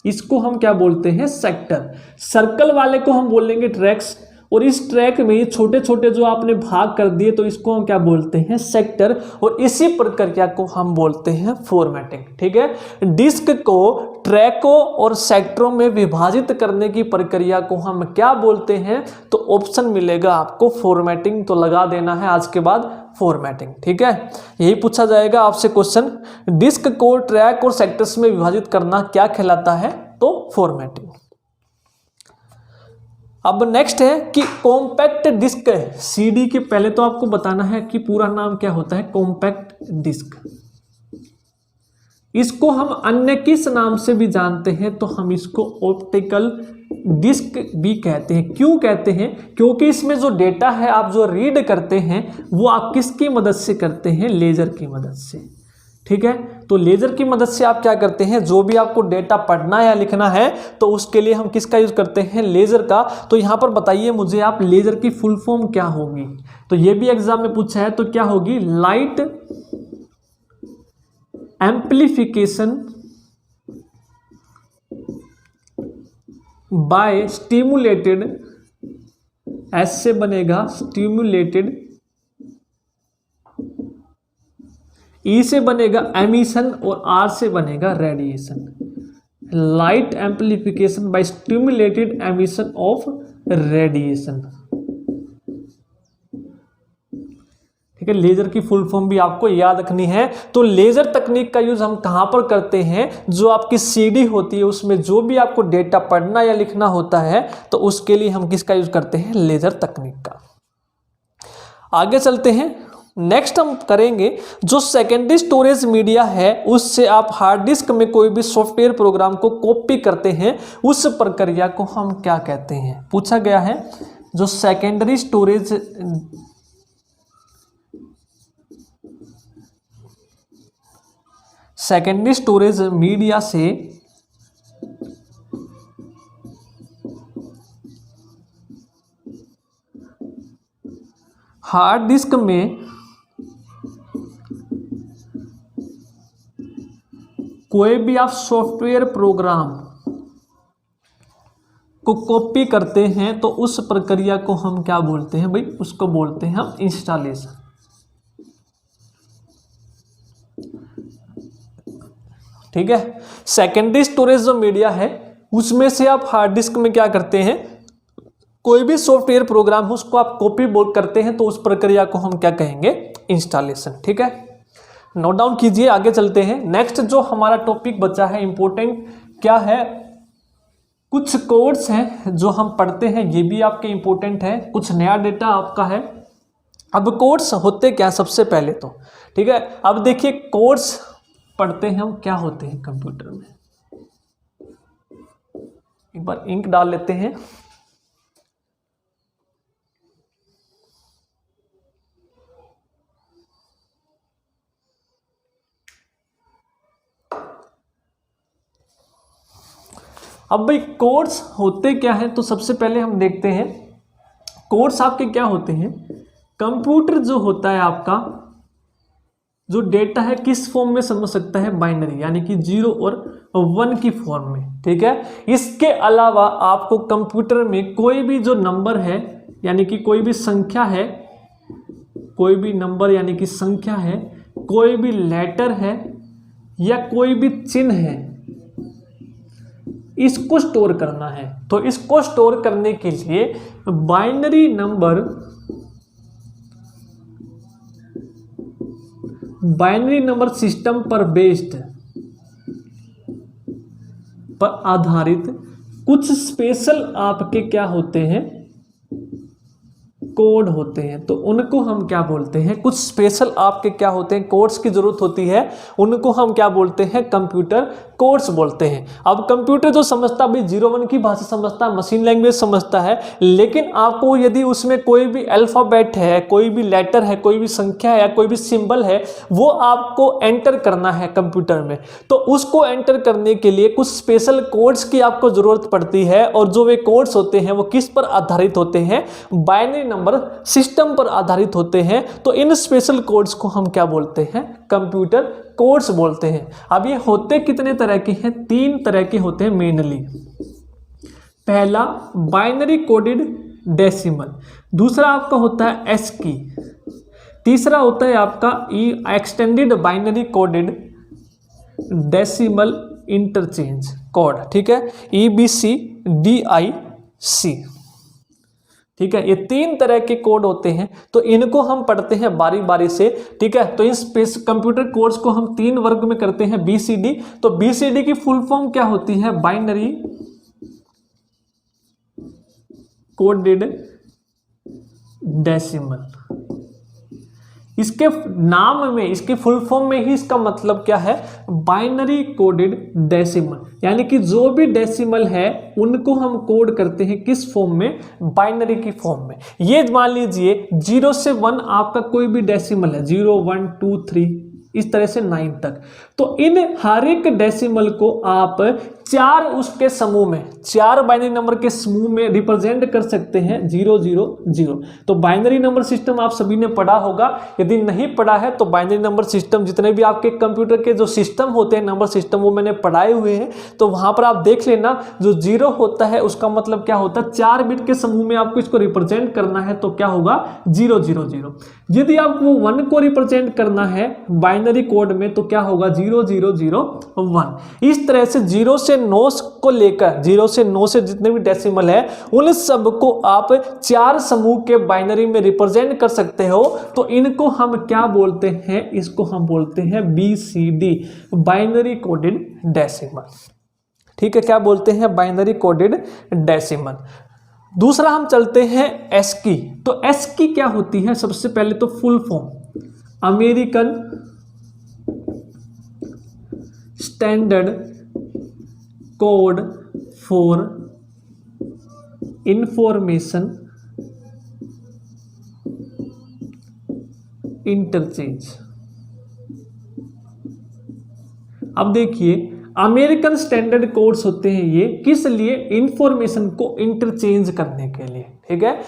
इसको हम क्या बोलते हैं, सेक्टर। सर्कल वाले को हम बोलेंगे ट्रैक्स, और इस ट्रैक में ये छोटे छोटे जो आपने भाग कर दिए तो इसको हम क्या बोलते हैं, सेक्टर, और इसी प्रक्रिया को हम बोलते हैं फॉर्मेटिंग। ठीक है, डिस्क को ट्रैकों और सेक्टरों में विभाजित करने की प्रक्रिया को हम क्या बोलते हैं, तो ऑप्शन मिलेगा आपको फॉर्मेटिंग, तो लगा देना है आज के बाद फॉर्मेटिंग। ठीक है, यही पूछा जाएगा आपसे क्वेश्चन, डिस्क को ट्रैक और सेक्टर्स में विभाजित करना क्या कहलाता है, तो फॉर्मेटिंग। अब नेक्स्ट है कि कॉम्पैक्ट डिस्क है, सीडी के पहले तो आपको बताना है कि पूरा नाम क्या होता है, कॉम्पैक्ट डिस्क। इसको हम अन्य किस नाम से भी जानते हैं, तो हम इसको ऑप्टिकल डिस्क भी कहते हैं। क्यों कहते हैं, क्योंकि इसमें जो डेटा है आप जो रीड करते हैं वो आप किसकी मदद से करते हैं, लेजर की मदद से। ठीक है, तो लेजर की मदद से आप क्या करते हैं, जो भी आपको डेटा पढ़ना या लिखना है तो उसके लिए हम किसका यूज करते हैं, लेजर का। तो यहां पर बताइए मुझे आप, लेजर की फुल फॉर्म क्या होगी, तो ये भी एग्जाम में पूछा है, तो क्या होगी, light amplification by stimulated, S से बनेगा स्टिमुलेटेड, ई से बनेगा एमिशन और आर से बनेगा radiation. Light amplification by stimulated emission of radiation. ठीक है, लेजर की फुल फॉर्म भी आपको याद रखनी है। तो लेजर तकनीक का यूज हम कहां पर करते हैं, जो आपकी सीडी होती है उसमें जो भी आपको डेटा पढ़ना या लिखना होता है तो उसके लिए हम किसका यूज करते हैं, लेजर तकनीक का। आगे चलते हैं, नेक्स्ट हम करेंगे जो सेकेंडरी स्टोरेज मीडिया है उससे आप हार्ड डिस्क में कोई भी सॉफ्टवेयर प्रोग्राम को कॉपी करते हैं, उस प्रक्रिया को हम क्या कहते हैं, पूछा गया है। जो सेकेंडरी स्टोरेज मीडिया से हार्ड डिस्क में कोई भी आप सॉफ्टवेयर प्रोग्राम को कॉपी करते हैं तो उस प्रक्रिया को हम क्या बोलते हैं भाई, उसको बोलते हैं हम इंस्टॉलेशन। ठीक है, सेकेंडरी स्टोरेज जो मीडिया है उसमें से आप हार्ड डिस्क में क्या करते हैं, कोई भी सॉफ्टवेयर प्रोग्राम हो उसको आप कॉपी करते हैं तो उस प्रक्रिया को हम क्या कहेंगे, इंस्टॉलेशन। ठीक है, नोट डाउन कीजिए, आगे चलते हैं। नेक्स्ट जो हमारा टॉपिक बचा है इंपॉर्टेंट क्या है, कुछ कोड्स हैं जो हम पढ़ते हैं, ये भी आपके इंपॉर्टेंट है, कुछ नया डेटा आपका है। अब कोड्स होते क्या, सबसे पहले तो ठीक है, अब देखिए कोड्स पढ़ते हैं हम क्या होते हैं कंप्यूटर में। एक बार इंक डाल लेते हैं। अब भाई कोड्स होते क्या हैं, तो सबसे पहले हम देखते हैं कोड्स आपके क्या होते हैं। कंप्यूटर जो होता है आपका, जो डेटा है किस फॉर्म में समझ सकता है, बाइनरी, यानी कि 0 और 1 की फॉर्म में। ठीक है, इसके अलावा आपको कंप्यूटर में कोई भी जो नंबर है यानी कि कोई भी संख्या है, कोई भी नंबर यानी कि संख्या है, कोई भी लेटर है या कोई भी चिन्ह है, इसको स्टोर करना है। तो इसको स्टोर करने के लिए बाइनरी नंबर सिस्टम पर बेस्ड पर आधारित कुछ स्पेशल आपके क्या होते हैं, कोड होते हैं। तो उनको हम क्या बोलते हैं, कुछ स्पेशल आपके क्या होते हैं, कोड्स की जरूरत होती है, उनको हम क्या बोलते हैं, कंप्यूटर कोड्स बोलते हैं। अब कंप्यूटर जो समझता भाई 0-1 की भाषा समझता है, मशीन लैंग्वेज समझता है, लेकिन आपको यदि उसमें कोई भी अल्फाबेट है, कोई भी लेटर है, कोई भी संख्या है या कोई भी सिंबल है, वो आपको एंटर करना है कंप्यूटर में, तो उसको एंटर करने के लिए कुछ स्पेशल कोड्स की आपको जरूरत पड़ती है। और जो वे कोड्स होते हैं वो किस पर आधारित होते हैं, बाइनरी नंबर सिस्टम पर आधारित होते हैं। तो इन स्पेशल कोड्स को हम क्या बोलते हैं, कंप्यूटर कोड्स बोलते हैं। अब ये होते कितने तरह के हैं, 3 तरह के होते हैं मेनली। पहला बाइनरी कोडेड डेसिमल। दूसरा आपका होता है एस्की। तीसरा होता है आपका extended binary coded decimal interchange code, ठीक है, EBCDIC, ठीक है। ये 3 तरह के कोड होते हैं, तो इनको हम पढ़ते हैं बारी बारी से, ठीक है। तो इस कंप्यूटर कोड्स को हम 3 वर्ग में करते हैं, BCD। तो BCD की फुल फॉर्म क्या होती है? Binary coded decimal. इसके नाम में, इसके फुल फॉर्म में ही इसका मतलब क्या है? बाइनरी कोडेड डेसिमल, यानी कि जो भी डेसिमल है उनको हम कोड करते हैं किस फॉर्म में? बाइनरी की फॉर्म में। ये मान लीजिए 0 से 1 आपका कोई भी डेसिमल है, 0 1 2 3 इस तरह से 9 तक, तो इन हर एक डेसिमल को आप 4 उसके समूह में, 4 बाइनरी नंबर के समूह में रिप्रेजेंट कर सकते हैं 0 0 0। तो बाइनरी नंबर सिस्टम आप सभी ने पढ़ा होगा, यदि नहीं पढ़ा है तो बाइनरी नंबर सिस्टम जितने भी आपके कंप्यूटर के जो सिस्टम होते हैं, नंबर सिस्टम, वो मैंने पढ़ाए हुए हैं, तो वहां पर आप देख लेना। जो 0 होता है उसका मतलब क्या होता है? 4 बिट के समूह में आपको इसको रिप्रेजेंट करना है, तो क्या होगा? 0 0 0। यदि आपको 1 को रिप्रेजेंट करना है बाइनरी कोड में, तो क्या होगा? 0 0 0 1। इस तरह से 0 से 9 को लेकर, 0 से 9 से जितने भी डेसिमल है उन सब को आप 4 समूह के बाइनरी में रिप्रेजेंट कर सकते हो। तो इनको हम क्या बोलते हैं? इसको हम बोलते हैं BCD, बाइनरी कोडेड डेसिमल, ठीक है। क्या बोलते हैं? Binary coded decimal. दूसरा हम चलते हैं एस्की। तो एस्की क्या होती है? सबसे पहले तो full form American standard code for information interchange. अब देखिए, अमेरिकन स्टैंडर्ड कोड्स होते हैं ये किस लिए? इंफॉर्मेशन को इंटरचेंज करने के लिए, ठीक है।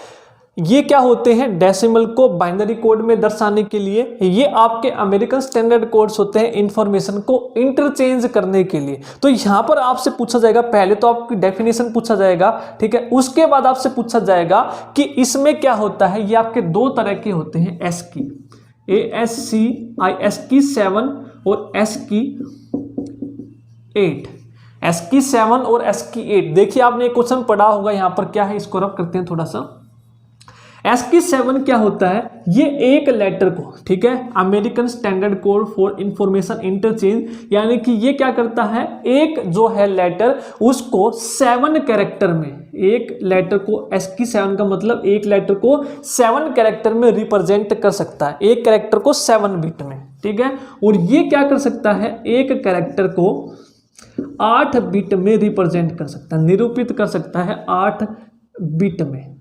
ये क्या होते हैं? डेसिमल को बाइनरी कोड में दर्शाने के लिए। ये आपके अमेरिकन स्टैंडर्ड कोड्स होते हैं इंफॉर्मेशन को इंटरचेंज करने के लिए। तो यहां पर आपसे पूछा जाएगा, पहले तो आपकी डेफिनेशन पूछा जाएगा, ठीक है, उसके बाद आपसे पूछा जाएगा कि इसमें क्या होता है। ये आपके 2 तरह के होते हैं, एस्की, ASCII, ASCII 7 और ASCII 8। ASCII 7 और ASCII 8, देखिए आपने एक क्वेश्चन पढ़ा होगा, यहां पर क्या है, इसको रब करते हैं थोड़ा सा। ASCII 7 क्या होता है? ये एक लेटर को, ठीक है, American standard code for information interchange, यानी कि ये क्या करता है? एक जो है लेटर, उसको 7 कैरेक्टर में, एक लेटर को, ASCII 7 का मतलब एक लेटर को 7 कैरेक्टर में रिप्रेजेंट कर सकता है, एक कैरेक्टर को 7 बिट में, ठीक है। और ये क्या कर सकता है? एक कैरेक्टर को 8 बिट में रिप्रेजेंट कर सकता है, निरूपित कर सकता है 8 बिट में,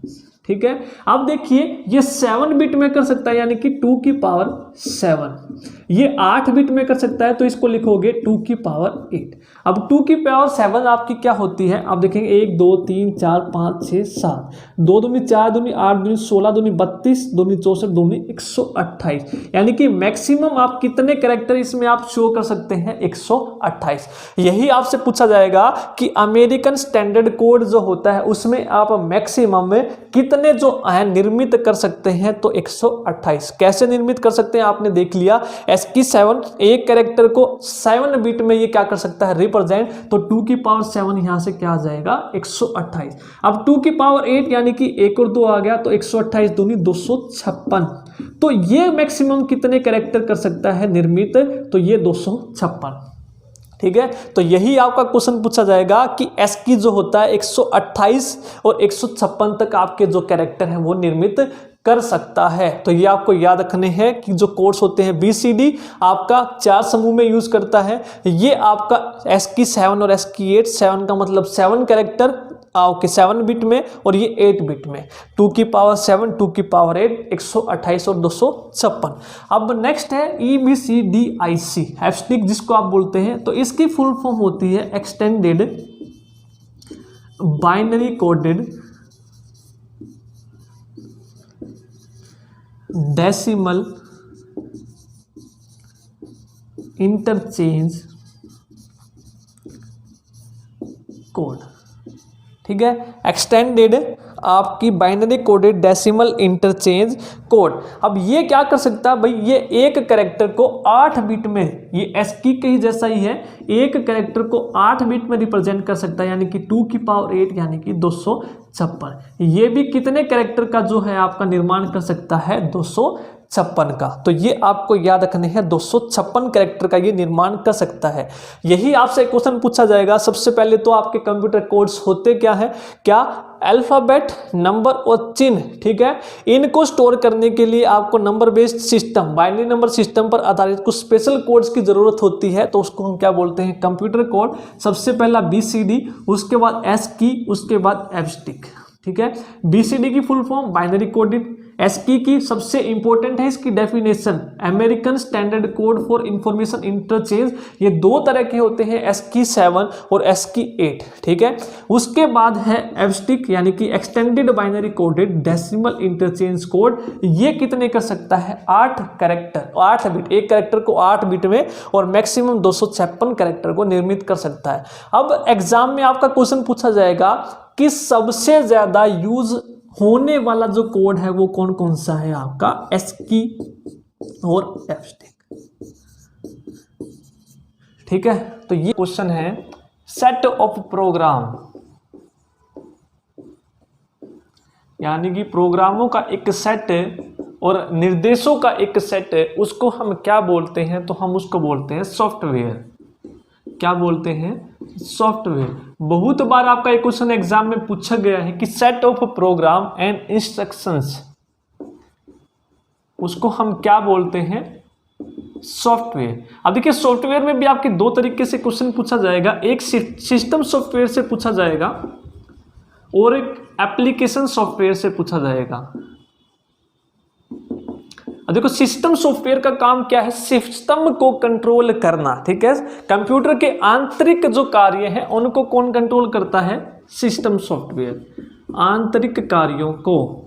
ठीक है। अब देखिए, ये 7 बिट में कर सकता है, यानी कि 2 की पावर 7। ये 8 बिट में कर सकता है, तो इसको लिखोगे 2 की पावर 8। अब 2 की पावर 7 आपकी क्या होती है? आप देखेंगे 1 2 3 4 5 6 7, 2 दूनी 4 दूनी 8 दूनी 16 दूनी 32 दूनी 64 दूनी 128, यानी कि मैक्सिमम आप कितने कैरेक्टर इसमें आप शो कर सकते हैं? 128। यही आपसे पूछा जाएगा कि अमेरिकन स्टैंडर्ड कोड जो होता है उसमें आप मैक्सिमम में कितने जो है निर्मित कर सकते हैं? तो 128। कैसे निर्मित कर सकते हैं आपने देख लिया। ASCII 7 एक कैरेक्टर को 7 बिट में ये क्या कर सकता है? रिप्रेजेंट। तो 2 की पावर 7 यहां से क्या आ जाएगा? 128। अब 2 की पावर 8 यानी कि 1 और 2 आ गया, तो 128 दूनी 256। तो ये मैक्सिमम कितने कैरेक्टर कर सकता है निर्मित? तो ये 256, ठीक है। तो यही आपका क्वेश्चन पूछा जाएगा कि ASCII जो होता है 128 और 156 तक आपके जो कैरेक्टर हैं वो निर्मित कर सकता है। तो ये आपको याद रखने हैं कि जो कोड्स होते हैं BCD आपका 4 समूह में यूज करता है। ये आपका ASCII 7 और ASCII 8, 7 का मतलब 7 कैरेक्टर ओके 7 बिट में, और ये 8 बिट में, 2 की पावर 7, 2 की पावर 8, 128 और 256। अब नेक्स्ट है EBCDIC, हैशटैग जिसको आप बोलते हैं। तो इसकी फुल फॉर्म होती है extended binary coded decimal interchange code, ठीक है। एक्सटेंडेड आपकी binary coded decimal interchange code. अब ये क्या कर सकता है भाई, ये एक कैरेक्टर को 8 बिट में, ये एस्की के ही जैसा ही है, एक कैरेक्टर को 8 बिट में रिप्रेजेंट कर सकता है, यानी कि 2 की पावर 8 यानी कि 256। ये भी कितने कैरेक्टर का जो है आपका निर्माण कर सकता है, 256 का। तो ये आपको याद रखने हैं, 256 कैरेक्टर का ये निर्माण कर सकता है। यही आपसे क्वेश्चन पूछा जाएगा। सबसे पहले तो आपके कंप्यूटर कोड्स होते क्या है, क्या अल्फाबेट, नंबर और चिन्ह, ठीक है। इनको स्टोर करने के लिए आपको number based system, binary number system पर आधारित कुछ स्पेशल कोड्स की जरूरत होती है, तो उसको हम क्या बोलते हैं, कंप्यूटर कोड। सबसे पहला BCD, उसके बाद ASCII, उसके बाद EBCDIC, ठीक है। BCD की full form binary coded, ASCII की सबसे इंपॉर्टेंट है इसकी definition, American standard code for information interchange. ये दो तरह के होते हैं, ASCII 7 और ASCII 8, ठीक है। उसके बाद है EBCDIC यानी कि extended binary coded decimal interchange code. ये कितने कर सकता है, 8 कैरेक्टर, 8 बिट, एक कैरेक्टर को 8 बिट में और मैक्सिमम 256 कैरेक्टर को निर्मित कर सकता है। अब एग्जाम में आपका क्वेश्चन पूछा जाएगा कि सबसे ज्यादा यूज होने वाला जो कोड है वो कौन कौन सा है, आपका ASCII और EBCDIC, ठीक है। तो ये क्वेश्चन है सेट ऑफ प्रोग्राम, यानी कि प्रोग्रामों का एक सेट और निर्देशों का एक सेट, उसको हम क्या बोलते हैं, तो हम उसको बोलते हैं सॉफ्टवेयर। क्या बोलते हैं, सॉफ्टवेयर। बहुत बार आपका एक क्वेश्चन एग्जाम में पूछा गया है कि set of program and instructions, उसको हम क्या बोलते हैं, सॉफ्टवेयर। अब देखिए सॉफ्टवेयर में भी आपके दो तरीके से क्वेश्चन पूछा जाएगा, एक सिस्टम सॉफ्टवेयर से पूछा जाएगा और एक एप्लीकेशन सॉफ्टवेयर से पूछा जाएगा। देखो सिस्टम सॉफ्टवेयर का काम क्या है, सिस्टम को कंट्रोल करना, ठीक है। कंप्यूटर के आंतरिक जो कार्य हैं उनको कौन कंट्रोल करता है, सिस्टम सॉफ्टवेयर। आंतरिक कार्यों को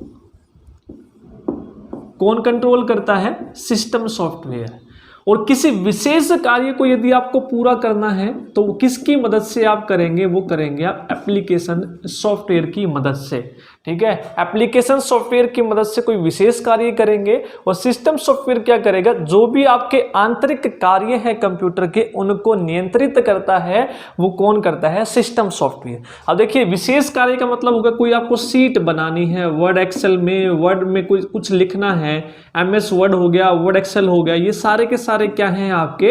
कौन कंट्रोल करता है, सिस्टम सॉफ्टवेयर। और किसी विशेष कार्य को यदि आपको पूरा करना है तो वो किसकी मदद से आप करेंगे, वो करेंगे आप एप्लीकेशन सॉफ्टवेयर की मदद से, ठीक है। एप्लीकेशन सॉफ्टवेयर की मदद से कोई विशेष कार्य करेंगे और सिस्टम सॉफ्टवेयर क्या करेगा, जो भी आपके आंतरिक कार्य हैं कंप्यूटर के उनको नियंत्रित करता है, वो कौन करता है, सिस्टम सॉफ्टवेयर। अब देखिए विशेष कार्य का मतलब होगा कोई आपको शीट बनानी है, वर्ड एक्सेल में, वर्ड में कोई कुछ लिखना है, MS वर्ड हो गया, वर्ड एक्सेल हो गया, ये सारे के सारे क्या हैं, आपके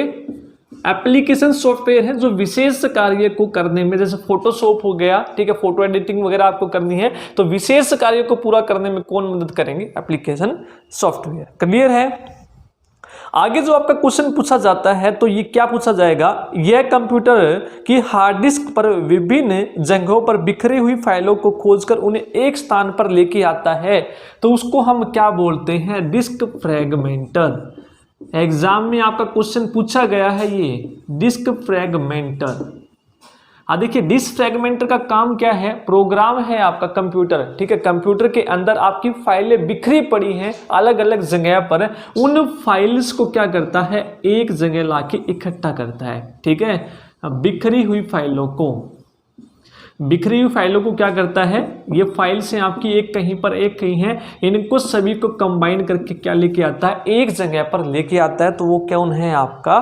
एप्लीकेशन सॉफ्टवेयर है जो विशेष कार्य को करने में, जैसे फोटोशॉप हो गया, ठीक है, फोटो एडिटिंग वगैरह आपको करनी है तो विशेष कार्य को पूरा करने में कौन मदद करेंगे, एप्लीकेशन सॉफ्टवेयर। क्लियर है। आगे जो आपका क्वेश्चन पूछा जाता है तो ये क्या पूछा जाएगा, यह कंप्यूटर की हार्ड डिस्क पर विभिन्न जगहों पर बिखरी हुई फाइलों को खोजकर उन्हें एक स्थान पर लेके आता है, तो उसको हम क्या बोलते हैं, डिस्क फ्रैगमेंटर। एग्जाम में आपका क्वेश्चन पूछा गया है ये डिस्क फ्रैगमेंटर। देखिए डिस्क फ्रैगमेंटर का काम क्या है, प्रोग्राम है आपका कंप्यूटर, ठीक है। कंप्यूटर के अंदर आपकी फाइलें बिखरी पड़ी हैं अलग अलग जगह पर, उन फाइल्स को क्या करता है, एक जगह लाके इकट्ठा करता है, ठीक है। बिखरी हुई फाइलों को क्या करता है, ये फाइल्स हैं आपकी, एक कहीं पर एक कहीं है, इनको सभी को कंबाइन करके क्या लेके आता है, एक जगह पर लेके आता है, तो वो कौन है आपका,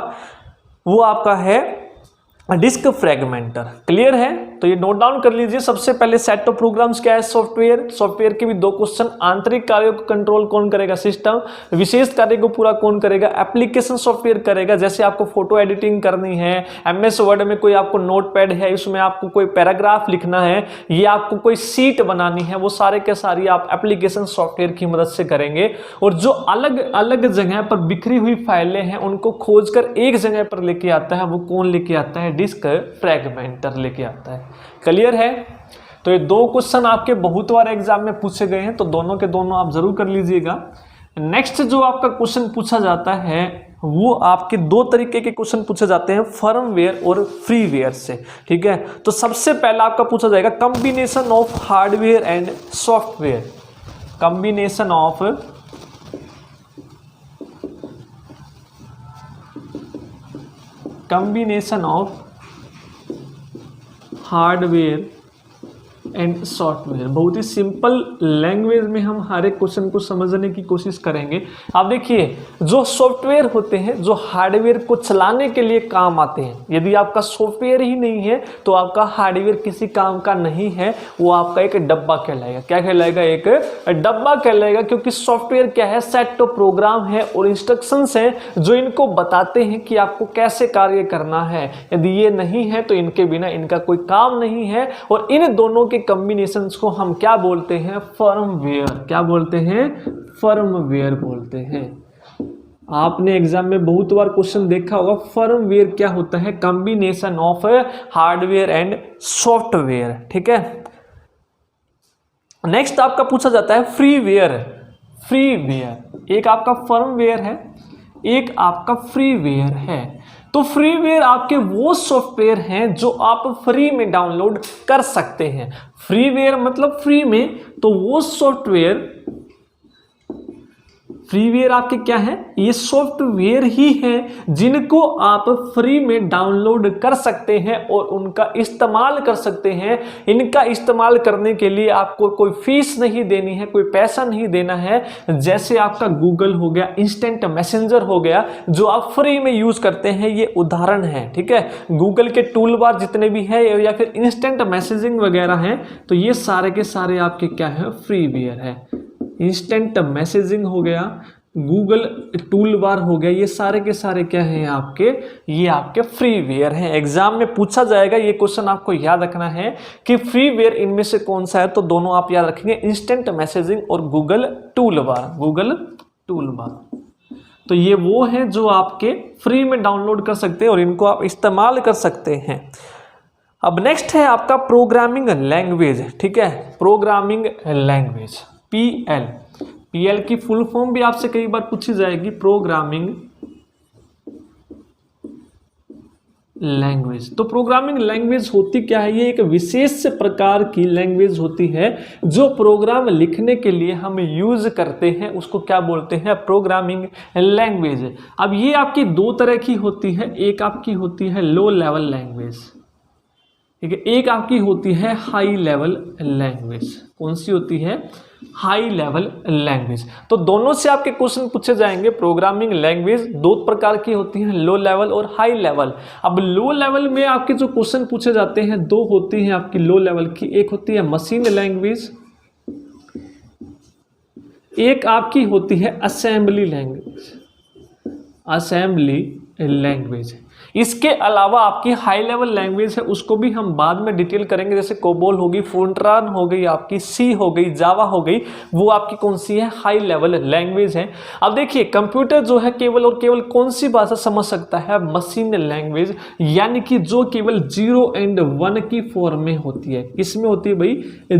वो आपका है डिस्क फ्रैगमेंटर। क्लियर है। तो ये नोट डाउन कर लीजिए। सबसे पहले सेट ऑफ प्रोग्राम्स क्या है, सॉफ्टवेयर। सॉफ्टवेयर के भी दो क्वेश्चन, आंतरिक कार्यों को कंट्रोल कौन करेगा, सिस्टम। विशेष कार्य को पूरा कौन करेगा, एप्लीकेशन सॉफ्टवेयर करेगा। जैसे आपको फोटो एडिटिंग करनी है, MS वर्ड में कोई आपको नोटपैड है, इसमें आपको कोई पैराग्राफ लिखना है, ये आपको कोई शीट बनानी है, वो सारे के सारी आप एप्लीकेशन सॉफ्टवेयर की मदद से करेंगे। और जो अलग अलग जगह पर बिखरी हुई फाइलें हैं उनको खोजकर एक जगह पर लेके आता है, वो कौन लेके आता है, डिस्क फ्रैगमेंटर लेके आता है। क्लियर है। तो ये दो क्वेश्चन आपके बहुत बार एग्जाम में पूछे गए हैं, तो दोनों के दोनों आप जरूर कर लीजिएगा। नेक्स्ट जो आपका क्वेश्चन पूछा जाता है वो आपके दो तरीके के क्वेश्चन पूछे जाते हैं, फर्मवेयर और फ्रीवेयर से, ठीक है। तो सबसे पहला आपका पूछा जाएगा combination of hardware and software. Combination of hardware and software. बहुत ही सिंपल लैंग्वेज में हम हर एक क्वेश्चन को समझने की कोशिश करेंगे। आप देखिए, जो सॉफ्टवेयर होते हैं जो हार्डवेयर को चलाने के लिए काम आते हैं, यदि आपका सॉफ्टवेयर ही नहीं है तो आपका हार्डवेयर किसी काम का नहीं है, वो आपका एक डब्बा कहलाएगा। क्या कहलाएगा? एक डब्बा कहलाएगा, क्योंकि सॉफ्टवेयर क्या है? सेट ऑफ प्रोग्राम है और इंस्ट्रक्शंस हैं जो इनको बताते हैं कि आपको कैसे कार्य करना है। यदि ये नहीं है तो इनके बिना इनका कोई काम नहीं है। और इन दोनों के कॉम्बिनेशंस को हम क्या बोलते हैं? फर्मवेयर। क्या बोलते हैं? फर्मवेयर बोलते हैं। आपने एग्जाम में बहुत बार क्वेश्चन देखा होगा, फर्मवेयर क्या होता है? Combination of hardware and software. ठीक है, नेक्स्ट आपका पूछा जाता है फ्रीवेयर। फ्रीवेयर एक आपका फर्मवेयर है, एक आपका फ्रीवेयर है। तो फ्रीवेयर आपके वो सॉफ्टवेयर हैं जो आप फ्री में डाउनलोड कर सकते हैं। फ्रीवेयर मतलब फ्री में, तो वो सॉफ्टवेयर, फ्रीवेयर आपके क्या है? ये सॉफ्टवेयर ही हैं जिनको आप फ्री में डाउनलोड कर सकते हैं और उनका इस्तेमाल कर सकते हैं। इनका इस्तेमाल करने के लिए आपको कोई फीस नहीं देनी है, कोई पैसा नहीं देना है। जैसे आपका गूगल हो गया, इंस्टेंट मैसेंजर हो गया, जो आप फ्री में यूज करते हैं, ये उदाहरण है। ठीक है, गूगल के टूल बार जितने भी है या फिर इंस्टेंट मैसेजिंग वगैरह हैं, तो ये सारे के सारे आपके क्या है? फ्रीवेयर है। इंस्टेंट मैसेजिंग हो गया, गूगल टूल बार हो गया, ये सारे के सारे क्या हैं आपके? ये आपके फ्रीवेयर हैं। एग्जाम में पूछा जाएगा, ये क्वेश्चन आपको याद रखना है कि फ्रीवेयर इनमें से कौन सा है, तो दोनों आप याद रखेंगे, इंस्टेंट मैसेजिंग और Google tool bar. Google tool bar, तो ये वो हैं जो आपके फ्री में डाउनलोड कर सकते हैं और इनको आप इस्तेमाल कर सकते हैं। अब नेक्स्ट है आपका प्रोग्रामिंग लैंग्वेज। ठीक है, प्रोग्रामिंग लैंग्वेज, पीएल की फुल फॉर्म भी आपसे कई बार पूछी जाएगी, प्रोग्रामिंग लैंग्वेज। तो प्रोग्रामिंग लैंग्वेज होती क्या है? ये एक विशेष प्रकार की लैंग्वेज होती है जो प्रोग्राम लिखने के लिए हम यूज करते हैं, उसको क्या बोलते हैं? Programming language. अब ये आपकी दो तरह की होती है, एक आपकी होती है लो लेवल लैंग्वेज, ठीक है, एक आपकी होती है हाई लेवल लैंग्वेज। कौन सी होती है? High level language. तो दोनों से आपके क्वेश्चन पूछे जाएंगे। प्रोग्रामिंग लैंग्वेज दो प्रकार की होती हैं, लो लेवल और हाई लेवल। अब लो लेवल में आपके जो क्वेश्चन पूछे जाते हैं, दो होती हैं आपकी लो लेवल की, एक होती है मशीन लैंग्वेज, एक आपकी होती है असेंबली लैंग्वेज। Assembly language. इसके अलावा आपकी हाई लेवल लैंग्वेज है, उसको भी हम बाद में डिटेल करेंगे, जैसे कोबोल होगी, फोर्ट्रान हो गई, आपकी सी हो गई, जावा हो गई, वो आपकी कौन सी है? हाई लेवल लैंग्वेज है। अब देखिए, कंप्यूटर जो है केवल और केवल कौन सी भाषा समझ सकता है? मशीन लैंग्वेज, यानी कि जो केवल 0 एंड 1 की फॉर्म में होती है। किसमें होती है भाई?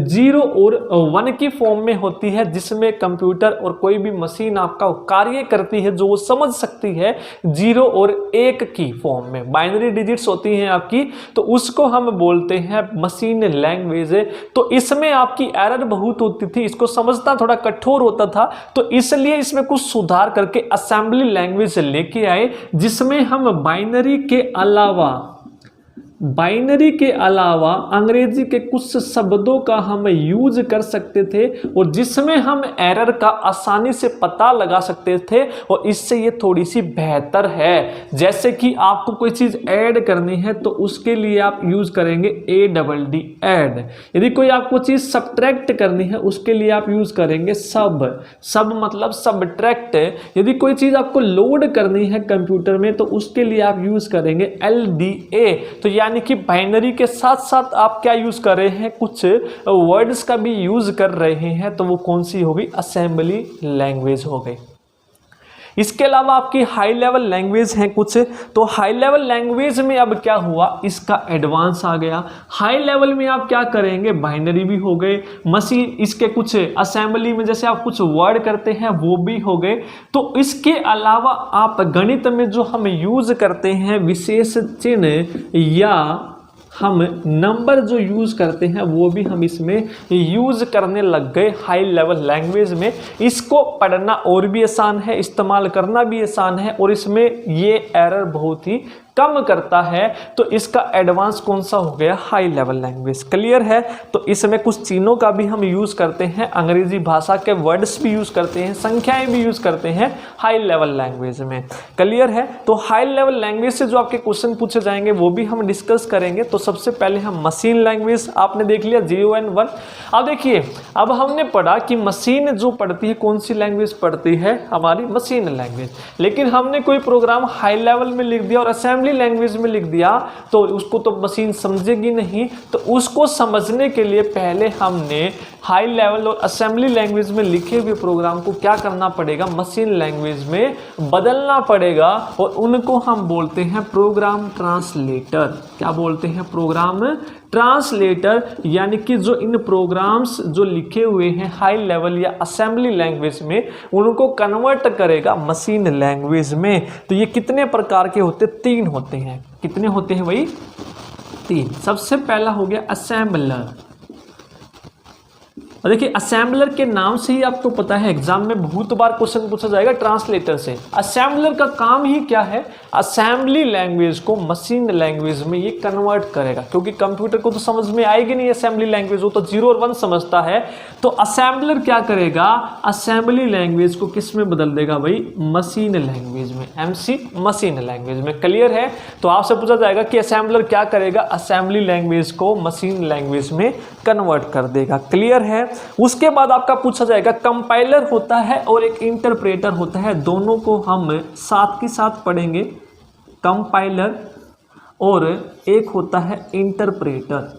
0 और 1 की फॉर्म में होती है, जिसमें कंप्यूटर और कोई भी मशीन आपका कार्य करती है जो वो समझ सकती है 0 और 1 की फॉर्म में। बाइनरी डिजिट्स होती हैं आपकी, तो उसको हम बोलते हैं मशीन लैंग्वेज। तो इसमें आपकी एरर बहुत होती थी, इसको समझना थोड़ा कठोर होता था, तो इसलिए इसमें कुछ सुधार करके असेंबली लैंग्वेज लेके आए, जिसमें हम बाइनरी के अलावा अंग्रेजी के कुछ शब्दों का हम यूज कर सकते थे और जिसमें हम एरर का आसानी से पता लगा सकते थे, और इससे ये थोड़ी सी बेहतर है। जैसे कि आपको कोई चीज ऐड करनी है तो उसके लिए आप यूज करेंगे ADD ऐड। यदि कोई आपको चीज सब्ट्रैक्ट करनी है उसके लिए आप यूज करेंगे सब मतलब सब्ट्रैक्ट। यदि कोई चीज आपको लोड करनी है कंप्यूटर में तो उसके लिए आप यूज करेंगे LDA। तो यानी कि बाइनरी के साथ साथ आप क्या यूज कर रहे हैं? कुछ वर्ड्स का भी यूज कर रहे हैं, तो वो कौन सी होगी? असेंबली लैंग्वेज हो गई। इसके अलावा आपकी हाई लेवल लैंग्वेज हैं कुछ, तो हाई लेवल लैंग्वेज में अब क्या हुआ? इसका एडवांस आ गया। हाई लेवल में आप क्या करेंगे? बाइनरी भी हो गए, मशीन, इसके कुछ असेंबली में जैसे आप कुछ वर्ड करते हैं वो भी हो गए। तो इसके अलावा आप गणित में जो हम यूज करते हैं विशेष चिन्ह या हम नंबर जो यूज करते हैं वो भी हम इसमें यूज करने लग गए हाई लेवल लैंग्वेज में। इसको पढ़ना और भी आसान है, इस्तेमाल करना भी आसान है, और इसमें ये एरर बहुत ही कम करता है तो इसका एडवांस कौन सा हो गया, हाई लेवल लैंग्वेज। क्लियर है। तो इसमें कुछ चिन्हों का भी हम यूज करते हैं, अंग्रेजी भाषा के वर्ड्स भी यूज करते हैं, संख्याएं भी यूज करते हैं हाई लेवल लैंग्वेज में। क्लियर है। तो हाई लेवल लैंग्वेज से जो आपके क्वेश्चन पूछे जाएंगे वो भी हम डिस्कस करेंगे। तो सबसे पहले हम मशीन लैंग्वेज आपने देख लिया GON1। अब देखिए, अब हमने पढ़ा कि मशीन जो पढ़ती है कौन सी लैंग्वेज पढ़ती है, हमारी मशीन लैंग्वेज। लेकिन हमने कोई प्रोग्राम हाई लेवल में लिख दिया और असेंबली लैंग्वेज में लिख दिया तो उसको तो मशीन समझेगी नहीं। तो उसको समझने के लिए पहले हमने हाई लेवल और असेंबली लैंग्वेज में लिखे हुए प्रोग्राम को क्या करना पड़ेगा, मशीन लैंग्वेज में बदलना पड़ेगा। और उनको हम बोलते हैं प्रोग्राम ट्रांसलेटर। क्या बोलते हैं, प्रोग्राम ट्रांसलेटर। यानी कि जो इन प्रोग्राम्स जो लिखे हुए हैं हाई लेवल या असेंबली लैंग्वेज में, उनको कन्वर्ट करेगा मशीन लैंग्वेज में। तो ये कितने प्रकार के होते, 3 होते हैं। कितने होते हैं भाई, 3। सबसे पहला हो गया असेंबलर। और देखिए असेंबलर के नाम से ही आपको पता है, एग्जाम में बहुत बार क्वेश्चन पूछा जाएगा ट्रांसलेटर से। असेंबलर का काम ही क्या है, असेंबली लैंग्वेज को मशीन लैंग्वेज में ये कन्वर्ट करेगा। क्योंकि कंप्यूटर को तो समझ में आएगी नहीं असेंबली लैंग्वेज, वो तो 0 और 1 समझता है। तो असेंबलर क्या करेगा, असेंबली लैंग्वेज को किस में बदल देगा भाई, मशीन लैंग्वेज में, MC मशीन लैंग्वेज में। क्लियर है। तो आपसे पूछा जाएगा कि असेंबलर क्या करेगा, असेंबली लैंग्वेज को मशीन लैंग्वेज में कन्वर्ट कर देगा। क्लियर है। उसके बाद आपका पूछा जाएगा कंपाइलर होता है और एक इंटरप्रेटर होता है। दोनों को हम साथ के साथ पढ़ेंगे, कंपाइलर और एक होता है इंटरप्रेटर।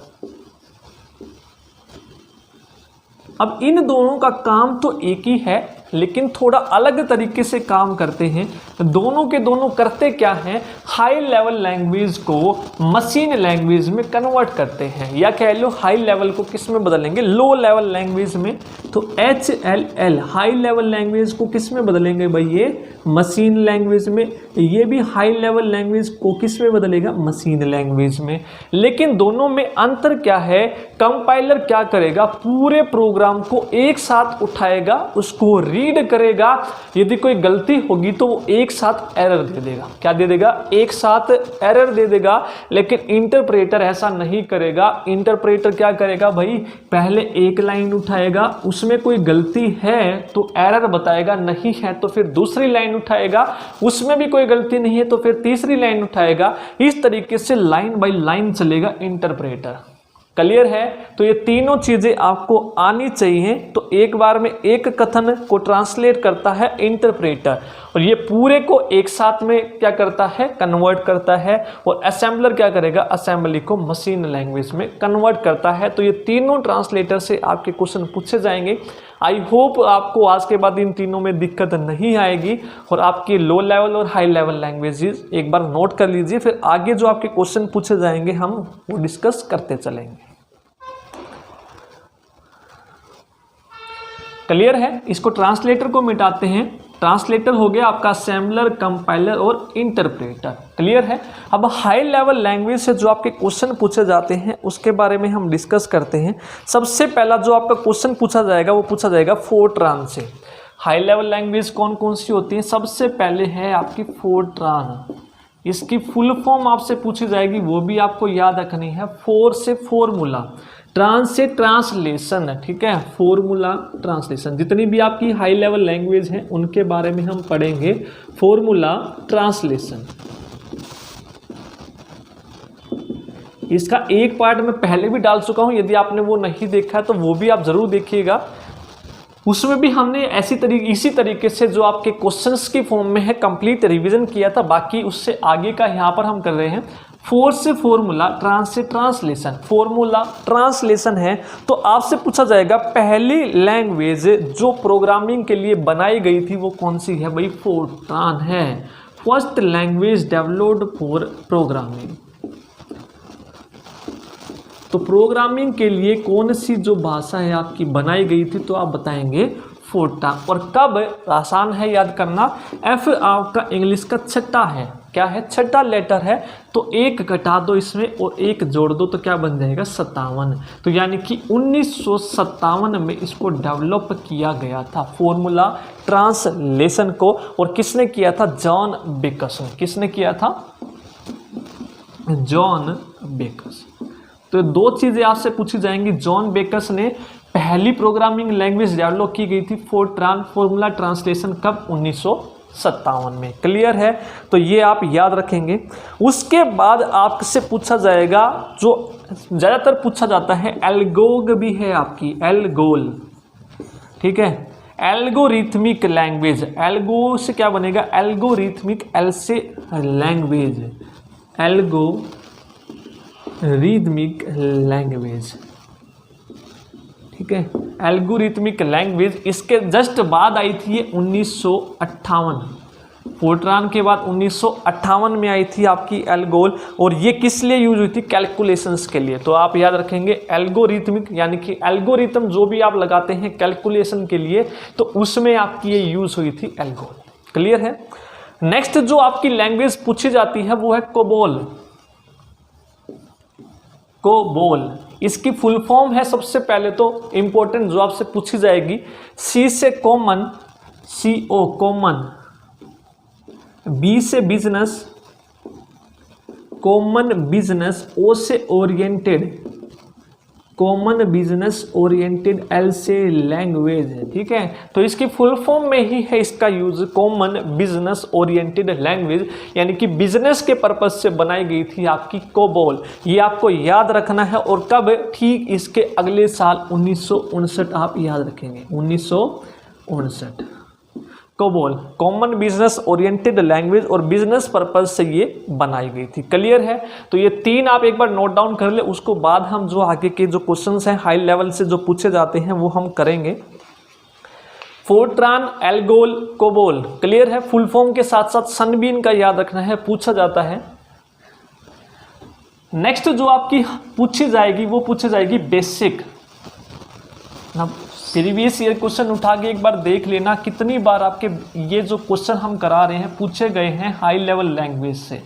अब इन दोनों का काम तो एक ही है, लेकिन थोड़ा अलग तरीके से काम करते हैं। दोनों के दोनों करते क्या हैं, हाई लेवल लैंग्वेज को मशीन लैंग्वेज में कन्वर्ट करते हैं, या कह लो हाई लेवल को किस में बदलेंगे, लो लेवल लैंग्वेज में। तो HLL हाई लेवल लैंग्वेज को किस में बदलेंगे भाई, ये मशीन लैंग्वेज में। ये भी हाई लेवल लैंग्वेज को किस में बदलेगा, मशीन लैंग्वेज में। लेकिन दोनों में अंतर क्या है, कंपाइलर क्या करेगा, पूरे प्रोग्राम को एक साथ उठाएगा, उसको रीड करेगा। यदि कोई गलती होगी तो वो एक साथ एरर दे देगा। क्या दे देगा, एक साथ एरर दे देगा। लेकिन इंटरप्रेटर ऐसा नहीं करेगा। इंटरप्रेटर क्या करेगा भाई, पहले एक लाइन उठाएगा, उसमें कोई गलती है तो एरर बताएगा, नहीं है तो फिर दूसरी लाइन उठाएगा, उसमें भी कोई गलती नहीं है तो फिर तीसरी लाइन उठाएगा। इस तरीके से लाइन बाय लाइन चलेगा इंटरप्रेटर। क्लियर है। तो ये तीनों चीजें आपको आनी चाहिए। तो एक बार में एक कथन को ट्रांसलेट करता है इंटरप्रेटर, और ये पूरे को एक साथ में क्या करता है, कन्वर्ट करता है। और असेंबलर क्या करेगा, असेंबली को मशीन लैंग्वेज में कन्वर्ट करता है। तो ये तीनों ट्रांसलेटर से आपके क्वेश्चन पूछे जाएंगे। आई होप आपको आज के बाद इन तीनों में दिक्कत नहीं आएगी, और आपकी लो लेवल और हाई लेवल लैंग्वेजेस एक बार नोट कर लीजिए। फिर आगे जो आपके क्वेश्चन पूछे जाएंगे हम वो डिस्कस करते चलेंगे। क्लियर है। इसको ट्रांसलेटर को मिटाते हैं। ट्रांसलेटर हो गया आपका असेंबलर, कंपाइलर और इंटरप्रेटर। क्लियर है। अब हाई लेवल लैंग्वेज से जो आपके क्वेश्चन पूछे जाते हैं उसके बारे में हम डिस्कस करते हैं। सबसे पहला जो आपका क्वेश्चन पूछा जाएगा वो पूछा जाएगा फोरट्रान से। हाई लेवल लैंग्वेज कौन कौन सी होती है, सबसे पहले है आपकी फोरट्रान। इसकी फुल फॉर्म आपसे पूछी जाएगी, वो भी आपको याद रखनी है। फोर से फॉर्मूला, ट्रांस से ट्रांसलेशन, ठीक है, फॉर्मूला ट्रांसलेशन। जितनी भी आपकी हाई लेवल लैंग्वेज हैं उनके बारे में हम पढ़ेंगे। फॉर्मूला ट्रांसलेशन, इसका एक पार्ट मैं पहले भी डाल चुका हूं, यदि आपने वो नहीं देखा तो वो भी आप जरूर देखिएगा। उसमें भी हमने इसी तरीके से जो आपके क्वेश्चंस की फॉर्म में है कंप्लीट रिवीजन किया था। बाकी उससे आगे का यहाँ पर हम कर रहे हैं। फोर से फॉर्मूला, ट्रांस से ट्रांसलेशन। फॉर्मूला ट्रांसलेशन है तो आपसे पूछा जाएगा पहली लैंग्वेज जो प्रोग्रामिंग के लिए बनाई गई थी वो कौन सी है भाई, फोरट्रान है। First language developed for programming. तो प्रोग्रामिंग के लिए कौन सी जो भाषा है आपकी बनाई गई थी, तो आप बताएंगे फोरट्रान। और कब, आसान है याद करना, F आपका इंग्लिश का छठा है। क्या है, छठा लेटर है, तो एक घटा दो इसमें और एक जोड़ दो तो क्या बन जाएगा, 57। तो यानी कि 1957 में इसको डेवलप किया गया था फॉर्मूला ट्रांसलेशन को। और किसने किया था, जॉन बेकस ने। किसने किया था, जॉन बेकर्स। तो दो चीजें आपसे पूछी जाएंगी। जॉन बेकर्स ने पहली प्रोग्रामिंग लैंग्वेज डेवलप की गई थी फोर्ट्रान फॉर्मूला ट्रांसलेशन कब? 1957 में। क्लियर है? तो ये आप याद रखेंगे। उसके बाद आपसे पूछा जाएगा, जो ज़्यादातर पूछा जाता है, एल्गोग भी है आपकी, एल्गोल। ठीक है, एल्गोरिथमिक लैंग्वेज। एल्गो से क्या बनेगा? एल्गोरिथमिक, एल से लैंग्वेज, एल्गोरिथमिक लैंग्वेज। ठीक है, एल्गोरिथमिक लैंग्वेज। इसके जस्ट बाद आई थी ये 1958, फोर्ट्रान के बाद 1958 में आई थी आपकी एल्गोल। और ये किस लिए यूज हुई थी? कैलकुलेशंस के लिए। तो आप याद रखेंगे एल्गोरिथमिक, यानी कि एल्गोरिथम जो भी आप लगाते हैं कैलकुलेशन के लिए, तो उसमें आपकी ये यूज हुई थी एल्गोल। क्लियर है? नेक्स्ट जो आपकी लैंग्वेज पूछी जाती है वो है कोबोल। कोबोल, इसकी फुल फॉर्म है, सबसे पहले तो इंपॉर्टेंट जो आपसे पूछी जाएगी, सी से कॉमन, CO कॉमन, बी से बिजनेस, कॉमन बिजनेस, ओ से oriented, common business oriented, L से लैंग्वेज। ठीक है, तो इसकी फुल फॉर्म में ही है इसका use, common business oriented language, यानी कि बिजनेस के पर्पज से बनाई गई थी आपकी कोबोल। ये आपको याद रखना है। और कब? ठीक इसके अगले साल 1959 आप याद रखेंगे, 1959। COBOL common business oriented language, और बिजनेस पर्पज से ये बनाई गई थी। क्लियर है? तो ये तीन आप एक बार नोट डाउन कर ले, उसको बाद हम जो आगे के जो क्वेश्चंस हैं हाई लेवल से जो पूछे जाते हैं वो हम करेंगे। Fortran, ALGOL, COBOL. क्लियर है? फुल फॉर्म के साथ साथ सनबीन का याद रखना है, पूछा जाता है। नेक्स्ट जो आपकी पूछी जाएगी वो पूछी जाएगी बेसिक। प्रीवियस ईयर क्वेश्चन उठा के एक बार देख लेना, कितनी बार आपके ये जो क्वेश्चन हम करा रहे हैं पूछे गए हैं हाई लेवल लैंग्वेज से।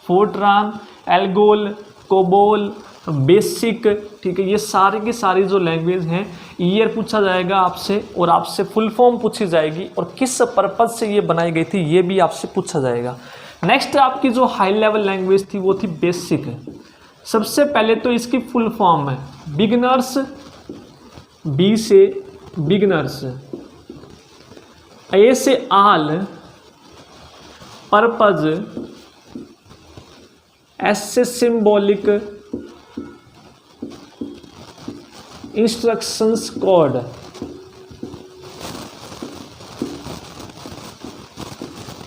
Fortran, ALGOL, COBOL, basic. ठीक है, ये सारी की सारी जो लैंग्वेज हैं, ईयर पूछा जाएगा आपसे, और आपसे फुल फॉर्म पूछी जाएगी, और किस पर्पज से ये बनाई गई थी ये भी आपसे पूछा जाएगा। नेक्स्ट आपकी जो हाई लेवल लैंग्वेज थी वो थी बेसिक। सबसे पहले तो इसकी फुल फॉर्म है बिगिनर्स, बी से बिगिनर्स, ए से आल पर्पज, एस से सिंबॉलिक, इंस्ट्रक्शंस कोड।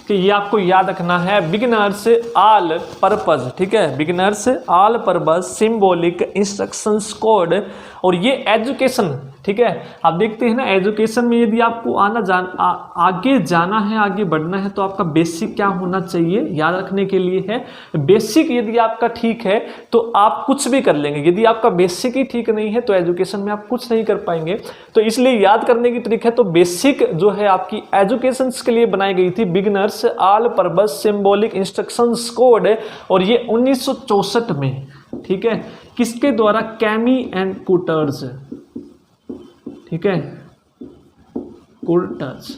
कि ये आपको याद रखना है, बिगिनर्स, आल पर्पज। ठीक है, beginners, all purpose, symbolic, instructions code, और ये एजुकेशन। ठीक है, आप देखते हैं ना, एजुकेशन में यदि आपको आगे जाना है, आगे बढ़ना है, तो आपका बेसिक क्या होना चाहिए? याद रखने के लिए है बेसिक। यदि आपका ठीक है तो आप कुछ भी कर लेंगे, यदि आपका बेसिक ही ठीक नहीं है तो एजुकेशन में आप कुछ नहीं कर पाएंगे। तो इसलिए याद करने की ट्रिक है, तो बेसिक जो है आपकी एजुकेशन के लिए बनाई गई थी, beginners, all purpose, symbolic, instructions code, और ये 1964 में। ठीक है, किसके द्वारा? Kemeny and Kurtz. ठीक है, कूटर्स।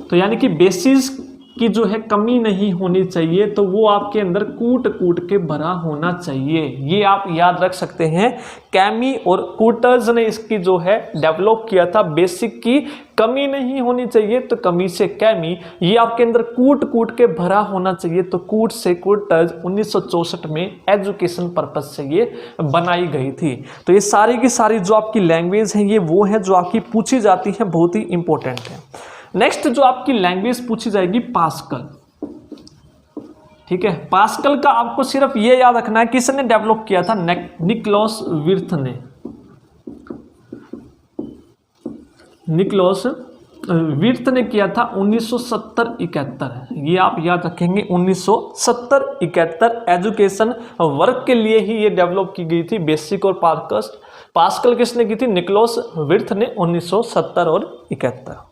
तो यानी कि बेसिस की जो है कमी नहीं होनी चाहिए, तो वो आपके अंदर कूट कूट के भरा होना चाहिए। ये आप याद रख सकते हैं। कैमी और कूटर्स ने इसकी जो है डेवलप किया था। बेसिक की कमी नहीं होनी चाहिए, तो कमी से कैमी, ये आपके अंदर कूट कूट के भरा होना चाहिए, तो कूट से कूटर्स 1964 में एजुकेशन पर्पज से ये बनाई गई थी। तो ये सारी की सारी जो आपकी लैंग्वेज है, ये वो है जो आपकी पूछी जाती है, बहुत ही इंपॉर्टेंट है। नेक्स्ट जो आपकी लैंग्वेज पूछी जाएगी पास्कल। ठीक है, पास्कल का आपको सिर्फ ये याद रखना है, किसने डेवलप किया था? निकोलस विर्थ ने। निकोलस विर्थ ने किया था 1970-71। ये आप याद रखेंगे, 1970-71 एजुकेशन वर्क के लिए ही ये डेवलप की गई थी, बेसिक और पास्कल किसने की थी? निकोलस विर्थ ने 1970 और 71।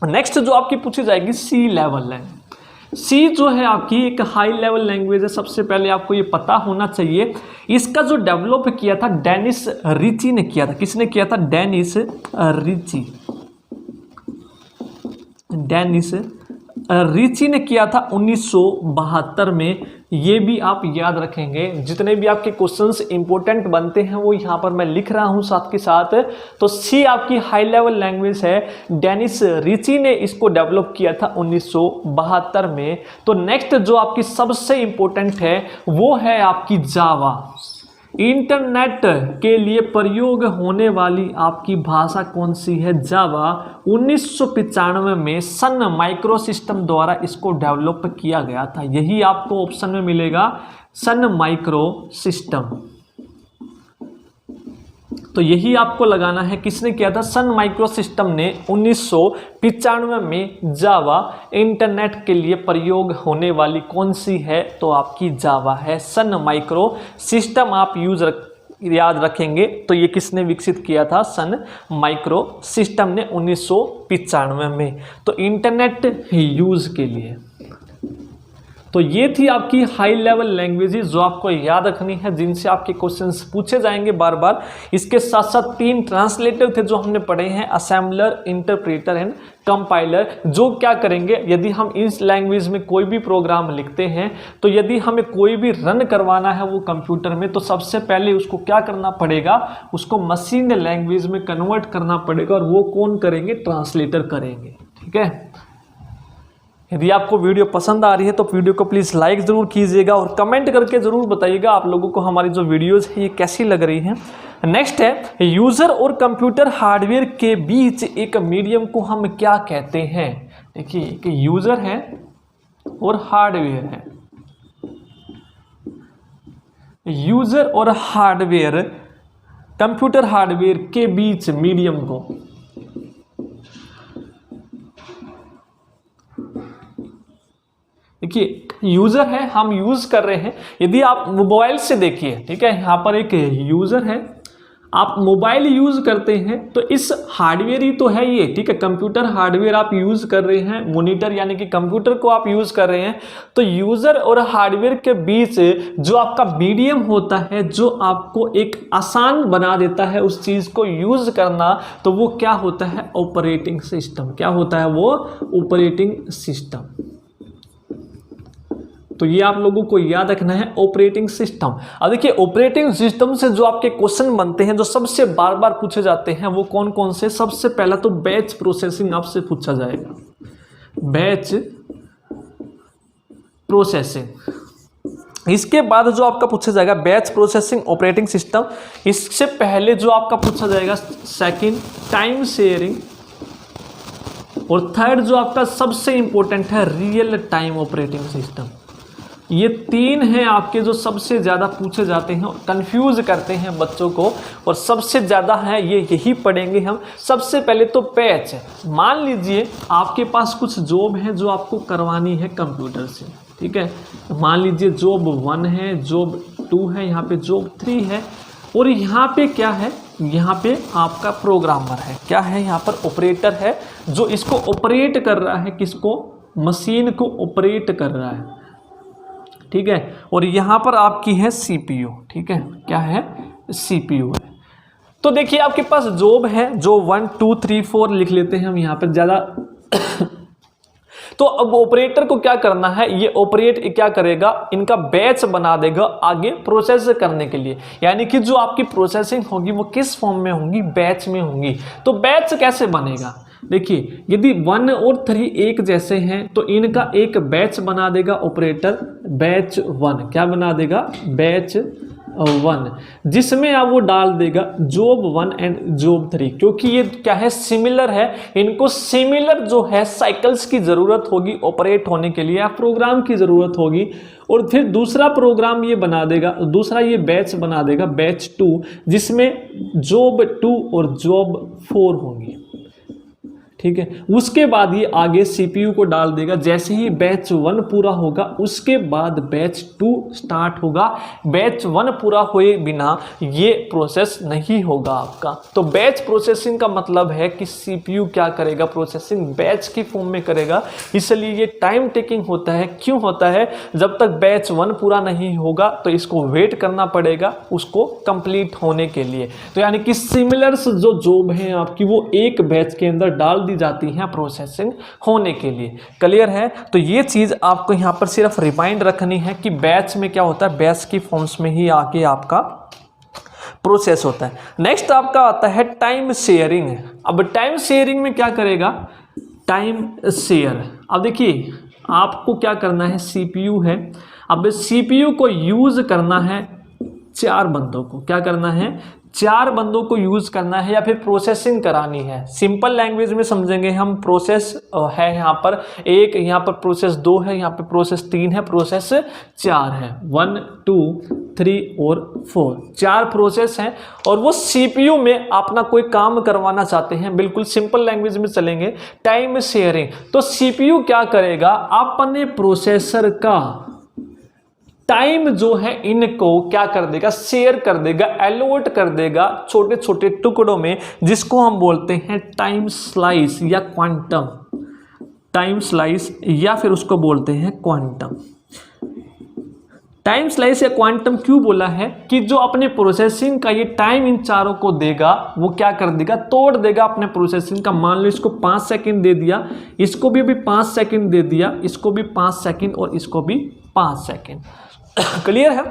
नेक्स्ट जो आपकी पूछी जाएगी सी लेवल लैंग्वेज। सी जो है आपकी एक हाई लेवल लैंग्वेज है, सबसे पहले आपको ये पता होना चाहिए। इसका जो डेवलप किया था डेनिस रिची ने किया था। किसने किया था? Dennis Ritchie. डेनिस रिची ने किया था 1972 में। ये भी आप याद रखेंगे, जितने भी आपके क्वेश्चंस इंपॉर्टेंट बनते हैं वो यहाँ पर मैं लिख रहा हूँ साथ के साथ। तो सी आपकी हाई लेवल लैंग्वेज है, डेनिस रिची ने इसको डेवलप किया था 1972 में। तो नेक्स्ट जो आपकी सबसे इंपॉर्टेंट है वो है आपकी जावा। इंटरनेट के लिए प्रयोग होने वाली आपकी भाषा कौन सी है? जावा। 1995 में सन माइक्रो सिस्टम द्वारा इसको डेवलप किया गया था। यही आपको ऑप्शन में मिलेगा, सन माइक्रो सिस्टम। तो यही आपको लगाना है, किसने किया था? सन माइक्रो सिस्टम ने 1995 में जावा। इंटरनेट के लिए प्रयोग होने वाली कौन सी है? तो आपकी जावा है, सन माइक्रो सिस्टम आप याद रखेंगे। तो ये किसने विकसित किया था? सन माइक्रो सिस्टम ने 1995 में। तो इंटरनेट यूज के लिए। तो ये थी आपकी हाई लेवल लैंग्वेजेस जो आपको याद रखनी है, जिनसे आपके क्वेश्चंस पूछे जाएंगे बार बार। इसके साथ साथ 3 ट्रांसलेटर थे जो हमने पढ़े हैं, असेंबलर, इंटरप्रेटर एंड कंपाइलर। जो क्या करेंगे, यदि हम इस लैंग्वेज में कोई भी प्रोग्राम लिखते हैं, तो यदि हमें कोई भी रन करवाना है वो कंप्यूटर में, तो सबसे पहले उसको क्या करना पड़ेगा? उसको मशीन लैंग्वेज में कन्वर्ट करना पड़ेगा, और वो कौन करेंगे? ट्रांसलेटर करेंगे। ठीक है। यदि आपको वीडियो पसंद आ रही है तो वीडियो को प्लीज़ लाइक ज़रूर कीजिएगा और कमेंट करके ज़रूर बताइएगा आप लोगों को हमारी जो वीडियोज़ है ये कैसी लग रही हैं। नेक्स्ट है, यूज़र और कंप्यूटर हार्डवेयर के बीच एक मीडियम को हम क्या कहते हैं? देखिए कि यूज़र है और हार्डवेयर है। यूज़र और हार्डवेयर, कंप्यूटर हार्डवेयर के बीच मीडियम को देखिए, यूजर है, हम यूज कर रहे हैं। यदि आप मोबाइल से देखिए, ठीक है, यहाँ पर एक यूजर है, आप मोबाइल यूज करते हैं, तो इस हार्डवेयर ही तो है ये। ठीक है, कंप्यूटर हार्डवेयर आप यूज कर रहे हैं, मॉनिटर यानी कि कंप्यूटर को आप यूज कर रहे हैं। तो यूजर और हार्डवेयर के बीच जो आपका मीडियम होता है, जो आपको एक आसान बना देता है उस चीज को यूज करना, तो वो क्या होता है? Operating system. क्या होता है वो? Operating system. तो ये आप लोगों को याद रखना है, ऑपरेटिंग सिस्टम। अब देखिए, ऑपरेटिंग सिस्टम से जो आपके क्वेश्चन बनते हैं, जो सबसे बार बार पूछे जाते हैं, वो कौन कौन से? सबसे पहला तो बैच प्रोसेसिंग आपसे पूछा जाएगा, बैच प्रोसेसिंग। इसके बाद जो आपका पूछा जाएगा बैच प्रोसेसिंग ऑपरेटिंग सिस्टम। इससे पहले जो आपका पूछा जाएगा सेकंड, टाइम शेयरिंग। और थर्ड जो आपका सबसे इंपॉर्टेंट है, रियल टाइम ऑपरेटिंग सिस्टम। ये 3 हैं आपके जो सबसे ज़्यादा पूछे जाते हैं और कंफ्यूज करते हैं बच्चों को, और सबसे ज़्यादा है ये, यही पढ़ेंगे हम। सबसे पहले तो बैच। मान लीजिए आपके पास कुछ जॉब है जो आपको करवानी है कंप्यूटर से। ठीक है, मान लीजिए जॉब 1 है, जॉब 2 है, यहाँ पे जॉब 3 है, और यहाँ पे क्या है? यहाँ पे आपका प्रोग्रामर है। क्या है? यहाँ पर ऑपरेटर है जो इसको ऑपरेट कर रहा है। किसको? मशीन को ऑपरेट कर रहा है। ठीक है, और यहाँ पर आपकी है सीपीयू। ठीक है, क्या है? सीपीयू है। तो देखिए आपके पास जॉब है, जो 1 2 3 4 लिख लेते हैं हम यहाँ पर ज़्यादा। तो अब ऑपरेटर को क्या करना है? ये ऑपरेट क्या करेगा? इनका बैच बना देगा आगे प्रोसेस करने के लिए। यानी कि जो आपकी प्रोसेसिंग होगी वो किस फॉर्म में होगी? बैच में होंगी। तो बैच कैसे बनेगा? देखिए, यदि 1 और 3 एक जैसे हैं तो इनका एक बैच बना देगा ऑपरेटर, बैच 1। क्या बना देगा? बैच 1, जिसमें आप वो डाल देगा जॉब 1 एंड जॉब 3। क्योंकि ये क्या है? सिमिलर है। इनको सिमिलर जो है साइकिल्स की ज़रूरत होगी ऑपरेट होने के लिए, या प्रोग्राम की ज़रूरत होगी। और फिर दूसरा प्रोग्राम ये बना देगा, दूसरा ये बैच बना देगा, बैच 2, जिसमें जॉब 2 और जॉब 4 होंगी। ठीक है, उसके बाद ये आगे सीपीयू को डाल देगा। जैसे ही बैच 1 पूरा होगा उसके बाद बैच 2 स्टार्ट होगा। बैच 1 पूरा हुए बिना ये प्रोसेस नहीं होगा आपका। तो बैच प्रोसेसिंग का मतलब है कि सीपीयू क्या करेगा? प्रोसेसिंग बैच की फॉर्म में करेगा। इसलिए ये टाइम टेकिंग होता है। क्यों होता है? जब तक बैच 1 पूरा नहीं होगा तो इसको वेट करना पड़ेगा उसको कंप्लीट होने के लिए। तो यानी कि सिमिलर जो जॉब है आपकी वो एक बैच के अंदर डाल दी जाती हैं प्रोसेसिंग होने के लिए। क्लियर है? तो ये चीज़ आपको यहाँ पर सिर्फ रिमाइंड रखनी है कि बैच में क्या होता है, बैच की फॉर्म्स में ही आके आपका प्रोसेस होता है। नेक्स्ट आपका आता है टाइम शेयरिंग। अब टाइम शेयरिंग में क्या करेगा, टाइम शेयर। अब देखिए आपको क्या करना है, सीपीयू है, अब सीपीयू को यूज करना है 4 बंदों को, क्या करना है, 4 बंदों को यूज करना है या फिर प्रोसेसिंग करानी है। सिंपल लैंग्वेज में समझेंगे हम, प्रोसेस है यहाँ पर 1, यहाँ पर प्रोसेस 2 है, यहाँ पे प्रोसेस 3 है, प्रोसेस 4 है, 1 2 3 और 4, 4 प्रोसेस हैं और वो सीपीयू में अपना कोई काम करवाना चाहते हैं। बिल्कुल सिंपल लैंग्वेज में चलेंगे, टाइम शेयरिंग। तो सीपीयू क्या करेगा, अपने प्रोसेसर का टाइम जो है इनको क्या कर देगा, शेयर कर देगा, अलॉट कर देगा छोटे छोटे टुकड़ों में, जिसको हम बोलते हैं टाइम स्लाइस या क्वांटम, टाइम स्लाइस या फिर उसको बोलते हैं क्वांटम। टाइम स्लाइस या क्वांटम क्यों बोला है कि जो अपने प्रोसेसिंग का ये टाइम इन चारों को देगा, वो क्या कर देगा, तोड़ देगा अपने प्रोसेसिंग का। मान लो इसको 5 सेकंड दे दिया, इसको भी 5 सेकंड दे दिया, इसको भी 5 सेकंड और इसको भी 5 सेकंड। क्लियर है?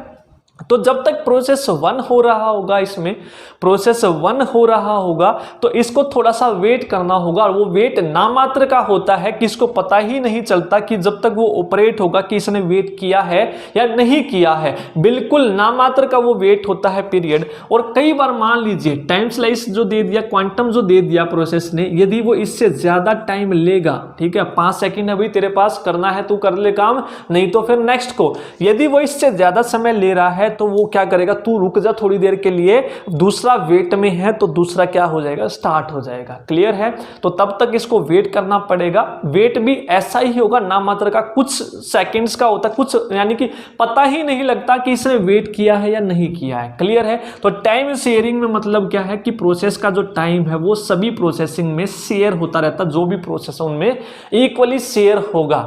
तो जब तक प्रोसेस 1 हो रहा होगा, इसमें प्रोसेस 1 हो रहा होगा तो इसको थोड़ा सा वेट करना होगा, और वो वेट नामात्र का होता है कि इसको पता ही नहीं चलता कि जब तक वो ऑपरेट होगा कि इसने वेट किया है या नहीं किया है। बिल्कुल नामात्र का वो वेट होता है पीरियड। और कई बार मान लीजिए टाइम स्लाइस जो दे दिया, क्वांटम जो दे दिया प्रोसेस ने, यदि वो इससे ज्यादा टाइम लेगा, ठीक है, 5 सेकंड अभी तेरे पास करना है, तू कर ले काम, नहीं तो फिर नेक्स्ट को। यदि वो इससे ज्यादा समय ले रहा है तो वो क्या करेगा, तू रुक जा थोड़ी देर के लिए, दूसरा वेट में है तो दूसरा क्या हो जाएगा, स्टार्ट हो जाएगा। क्लियर है? तो तब तक इसको वेट करना पड़ेगा। वेट भी ऐसा ही होगा, नामात्र का, कुछ सेकंड्स का होता है, कुछ यानी कि पता ही नहीं लगता कि इसने वेट किया है या नहीं किया है। क्लियर है? तो टाइम शेयरिंग में मतलब क्या है कि प्रोसेस का जो टाइम है वो सभी प्रोसेसिंग में शेयर होता रहता, जो भी प्रोसेस उनमें इक्वली शेयर होगा।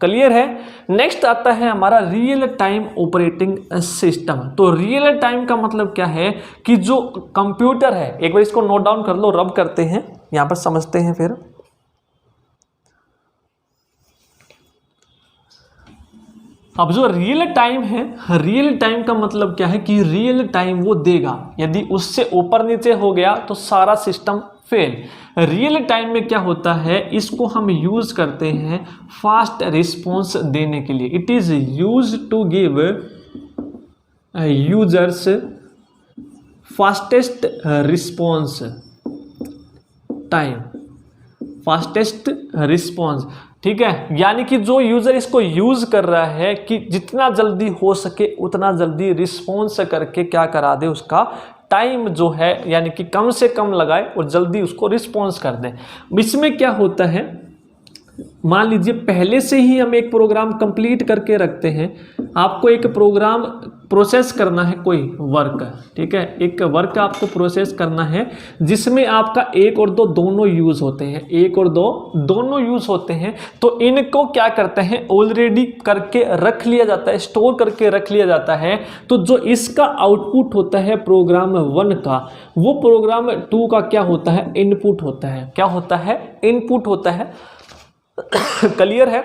क्लियर है? नेक्स्ट आता है हमारा रियल टाइम ऑपरेटिंग सिस्टम। तो रियल टाइम का मतलब क्या है कि जो कंप्यूटर है, एक बार इसको नोट डाउन कर लो, रब करते हैं, यहां पर समझते हैं फिर। अब जो रियल टाइम है, रियल टाइम का मतलब क्या है कि रियल टाइम वो देगा, यदि उससे ऊपर नीचे हो गया तो सारा सिस्टम फेल। रियल टाइम में क्या होता है, इसको हम यूज करते हैं फास्ट रिस्पॉन्स देने के लिए। It is use to give users fastest response time, fastest response, ठीक है। यानी कि जो यूजर इसको यूज कर रहा है कि जितना जल्दी हो सके उतना जल्दी रिस्पॉन्स करके क्या करा दे, उसका टाइम जो है यानी कि कम से कम लगाए और जल्दी उसको रिस्पॉन्स कर दें। इसमें क्या होता है, मान लीजिए पहले से ही हम एक प्रोग्राम कंप्लीट करके रखते हैं, आपको एक प्रोग्राम प्रोसेस करना है, कोई वर्क, ठीक है, एक वर्क आपको प्रोसेस करना है जिसमें आपका 1 और 2 दोनों यूज होते हैं, 1 और 2 दोनों यूज होते हैं। तो इनको क्या करते हैं, ऑलरेडी करके रख लिया जाता है, स्टोर करके रख लिया जाता है। तो जो इसका आउटपुट होता है प्रोग्राम 1 का, वो प्रोग्राम 2 का क्या होता है, इनपुट होता है। क्या होता है, इनपुट होता है। क्लियर है?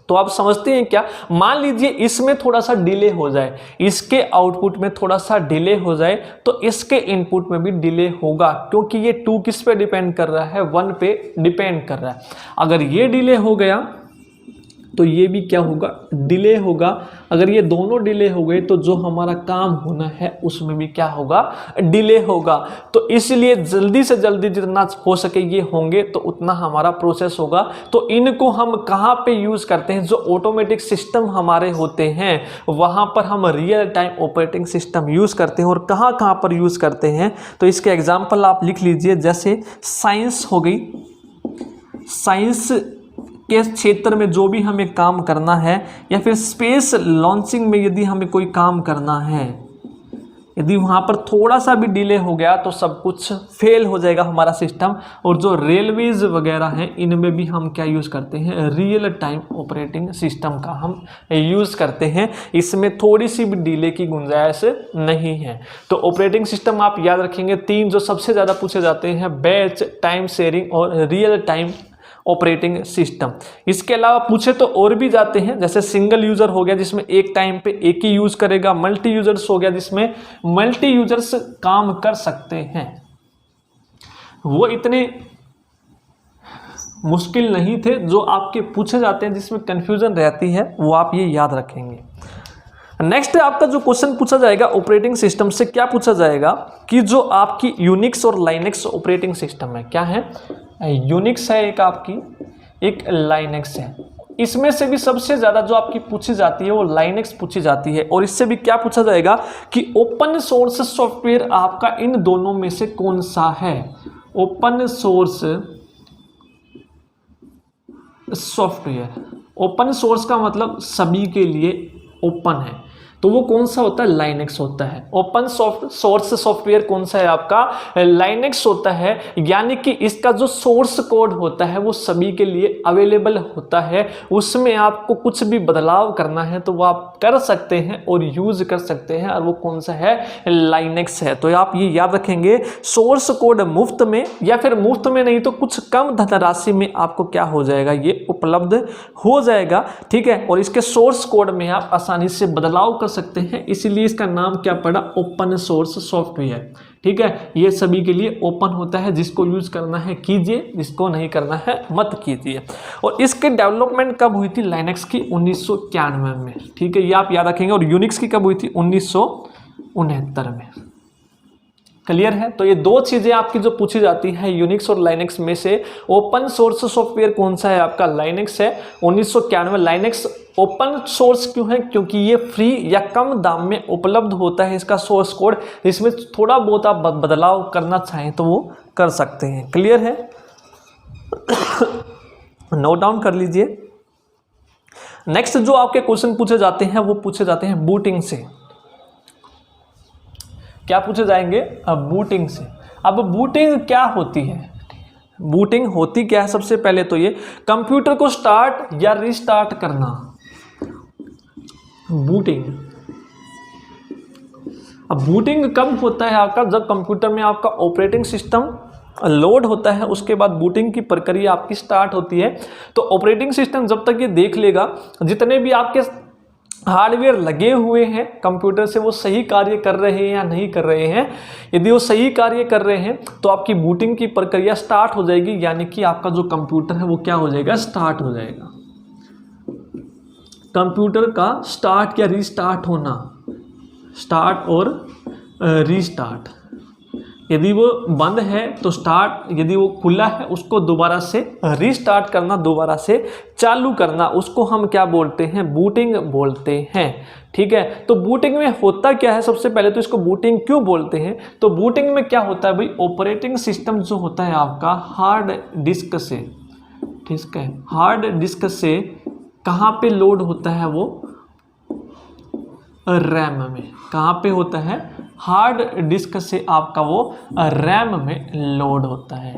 तो आप समझते हैं क्या, मान लीजिए इसमें थोड़ा सा डिले हो जाए, इसके आउटपुट में थोड़ा सा डिले हो जाए तो इसके इनपुट में भी डिले होगा, क्योंकि ये 2 किस पे डिपेंड कर रहा है, 1 पे डिपेंड कर रहा है। अगर ये डिले हो गया तो ये भी क्या होगा, डिले होगा। अगर ये दोनों डिले हो गए तो जो हमारा काम होना है उसमें भी क्या होगा, डिले होगा। तो इसलिए जल्दी से जल्दी जितना हो सके ये होंगे तो उतना हमारा प्रोसेस होगा। तो इनको हम कहाँ पे यूज करते हैं, जो ऑटोमेटिक सिस्टम हमारे होते हैं वहाँ पर हम real time operating system use करते हैं। और कहाँ कहाँ पर यूज करते हैं, तो इसके एग्जाम्पल आप लिख लीजिए, जैसे साइंस हो गई, साइंस के क्षेत्र में जो भी हमें काम करना है, या फिर स्पेस लॉन्चिंग में यदि हमें कोई काम करना है, यदि वहाँ पर थोड़ा सा भी डिले हो गया तो सब कुछ फेल हो जाएगा हमारा सिस्टम। और जो रेलवेज वगैरह हैं इनमें भी हम क्या यूज़ करते हैं, रियल टाइम ऑपरेटिंग सिस्टम का हम यूज़ करते हैं। इसमें थोड़ी सी भी डिले की गुंजाइश नहीं है। तो ऑपरेटिंग सिस्टम आप याद रखेंगे 3 जो सबसे ज़्यादा पूछे जाते हैं, बैच, टाइम शेयरिंग और रियल टाइम ऑपरेटिंग सिस्टम। इसके अलावा पूछे तो और भी जाते हैं, जैसे सिंगल यूजर हो गया जिसमें एक टाइम पे एक ही यूज करेगा, मल्टी यूजर्स हो गया जिसमें मल्टी यूजर्स काम कर सकते हैं। वो इतने मुश्किल नहीं थे जो आपके पूछे जाते हैं, जिसमें कंफ्यूजन रहती है, वो आप ये याद रखेंगे। नेक्स्ट आपका जो क्वेश्चन पूछा जाएगा ऑपरेटिंग सिस्टम से, क्या पूछा जाएगा कि जो आपकी यूनिक्स और लाइनेक्स ऑपरेटिंग सिस्टम है, क्या है, यूनिक्स है एक आपकी, एक लाइनेक्स है। इसमें से भी सबसे ज़्यादा जो आपकी पूछी जाती है वो लाइनेक्स पूछी जाती है। और इससे भी क्या पूछा जाएगा कि ओपन सोर्स सॉफ्टवेयर आपका इन दोनों में से कौन सा है। Open source software, open source का मतलब सभी के लिए ओपन है, तो वो कौन सा होता है, लाइनेक्स होता है। ओपन सोर्स सॉफ्टवेयर कौन सा है आपका, लाइनेक्स होता है। यानी कि इसका जो सोर्स कोड होता है वो सभी के लिए अवेलेबल होता है, उसमें आपको कुछ भी बदलाव करना है तो वो आप कर सकते हैं और यूज कर सकते हैं, और वो कौन सा है, लाइनेक्स है। तो आप ये याद रखेंगे, सोर्स कोड मुफ्त में, या फिर मुफ्त में नहीं तो कुछ कम धनराशि में आपको क्या हो जाएगा, ये उपलब्ध हो जाएगा, ठीक है। और इसके सोर्स कोड में आप आसानी से बदलाव कर सकते हैं, इसलिए इसका नाम क्या पड़ा, ओपन सोर्स सॉफ्टवेयर, ठीक है। ये सभी के लिए ओपन होता है, जिसको यूज करना है कीजिए, जिसको नहीं करना है मत कीजिए। और इसके डेवलपमेंट कब हुई थी, लाइनेक्स की 1991 में, ठीक है, ये आप याद रखेंगे। और यूनिक्स की कब हुई थी, 1969 में। क्लियर है। तो ये दो चीजें आपकी जो पूछी जाती है यूनिक्स और लाइनेक्स में से, ओपन सोर्स सॉफ्टवेयर कौन सा है आपका, लाइनेक्स है 1991। लाइनेक्स ओपन सोर्स क्यों है, क्योंकि ये फ्री या कम दाम में उपलब्ध होता है इसका सोर्स कोड, इसमें थोड़ा बहुत आप बदलाव करना चाहें तो वो कर सकते हैं। क्लियर है, नोट डाउन कर लीजिए। नेक्स्ट जो आपके क्वेश्चन पूछे जाते हैं वो पूछे जाते हैं बूटिंग से। क्या पूछे जाएंगे, अब बूटिंग से। अब बूटिंग क्या होती है, बूटिंग होती क्या है, सबसे पहले तो ये कंप्यूटर को स्टार्ट या रिस्टार्ट करना, बूटिंग। अब बूटिंग कब होता है आपका, जब कंप्यूटर में आपका ऑपरेटिंग सिस्टम लोड होता है, उसके बाद बूटिंग की प्रक्रिया आपकी स्टार्ट होती है। तो ऑपरेटिंग सिस्टम जब तक ये देख लेगा जितने भी आपके हार्डवेयर लगे हुए हैं कंप्यूटर से वो सही कार्य कर रहे हैं या नहीं कर रहे हैं। यदि वो सही कार्य कर रहे हैं तो आपकी बूटिंग की प्रक्रिया स्टार्ट हो जाएगी, यानी कि आपका जो कंप्यूटर है वो क्या हो जाएगा, स्टार्ट हो जाएगा। कंप्यूटर का स्टार्ट या रीस्टार्ट होना, स्टार्ट और रीस्टार्ट। यदि वो बंद है तो स्टार्ट, यदि वो खुला है उसको दोबारा से रीस्टार्ट करना, दोबारा से चालू करना, उसको हम क्या बोलते हैं, बूटिंग बोलते हैं, ठीक है। तो बूटिंग में होता क्या है, सबसे पहले तो इसको बूटिंग क्यों बोलते हैं, तो बूटिंग में क्या होता है भाई, ऑपरेटिंग सिस्टम जो होता है आपका हार्ड डिस्क से, ठीक है, हार्ड डिस्क से कहाँ पे लोड होता है, वो रैम में। कहाँ पे होता है, हार्ड डिस्क से आपका वो रैम में लोड होता है,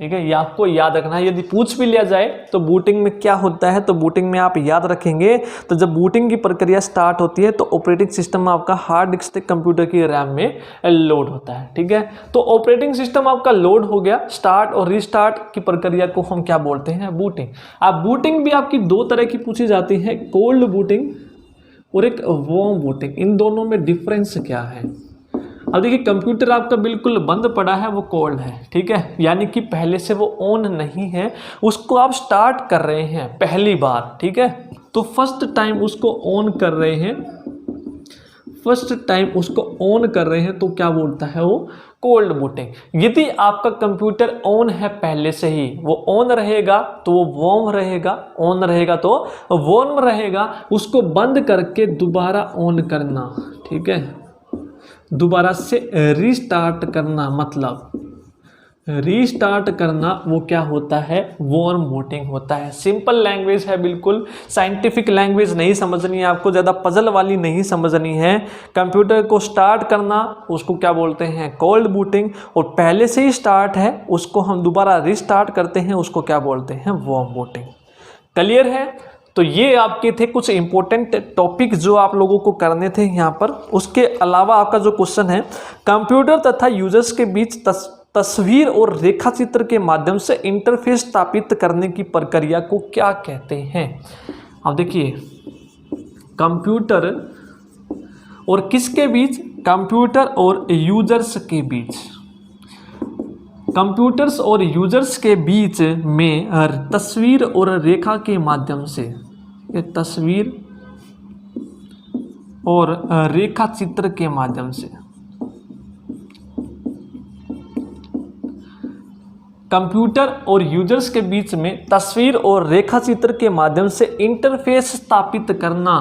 ठीक है। ये आपको याद रखना है, यदि पूछ भी लिया जाए तो बूटिंग में क्या होता है, तो बूटिंग में आप याद रखेंगे। तो जब बूटिंग की प्रक्रिया स्टार्ट होती है तो ऑपरेटिंग सिस्टम आपका हार्ड डिस्क से कंप्यूटर की रैम में लोड होता है, ठीक है। तो ऑपरेटिंग सिस्टम आपका लोड हो गया, स्टार्ट और रीस्टार्ट की प्रक्रिया को हम क्या बोलते हैं, बूटिंग। अब बूटिंग भी आपकी दो तरह की पूछी जाती है, कोल्ड बूटिंग और एक वार्म बूटिंग। इन दोनों में डिफरेंस क्या है। अब देखिए कंप्यूटर आपका बिल्कुल बंद पड़ा है, वो कोल्ड है, ठीक है, यानी कि पहले से वो ऑन नहीं है, उसको आप स्टार्ट कर रहे हैं पहली बार, ठीक है। तो फर्स्ट टाइम उसको ऑन कर रहे हैं, फर्स्ट टाइम उसको ऑन कर रहे हैं तो क्या बोलता है वो, कोल्ड बूटिंग। यदि आपका कंप्यूटर ऑन है पहले से ही, वो ऑन रहेगा तो वो वार्म रहेगा, ऑन रहेगा तो वार्म रहेगा। उसको बंद करके दोबारा ऑन करना, ठीक है, दोबारा से रिस्टार्ट करना, मतलब रीस्टार्ट करना वो क्या होता है, वार्म बूटिंग होता है। सिंपल लैंग्वेज है, बिल्कुल साइंटिफिक लैंग्वेज नहीं समझनी है आपको, ज़्यादा पजल वाली नहीं समझनी है। कंप्यूटर को स्टार्ट करना उसको क्या बोलते हैं, कोल्ड बूटिंग, और पहले से ही स्टार्ट है उसको हम दोबारा रीस्टार्ट करते हैं, उसको क्या बोलते हैं, वार्म बूटिंग। क्लियर है? तो ये आपके थे कुछ इंपॉर्टेंट टॉपिक जो आप लोगों को करने थे यहाँ पर। उसके अलावा आपका जो क्वेश्चन है, कंप्यूटर तथा यूजर्स के बीच तस्वीर और रेखा चित्र के माध्यम से इंटरफेस स्थापित करने की प्रक्रिया को क्या कहते हैं। अब देखिए, कंप्यूटर और किसके बीच, कंप्यूटर और यूजर्स के बीच, कंप्यूटर्स और यूजर्स के बीच में तस्वीर और रेखा के माध्यम से, ये तस्वीर और रेखा चित्र के माध्यम से, कंप्यूटर और यूजर्स के बीच में तस्वीर और रेखा चित्र के माध्यम से इंटरफेस स्थापित करना,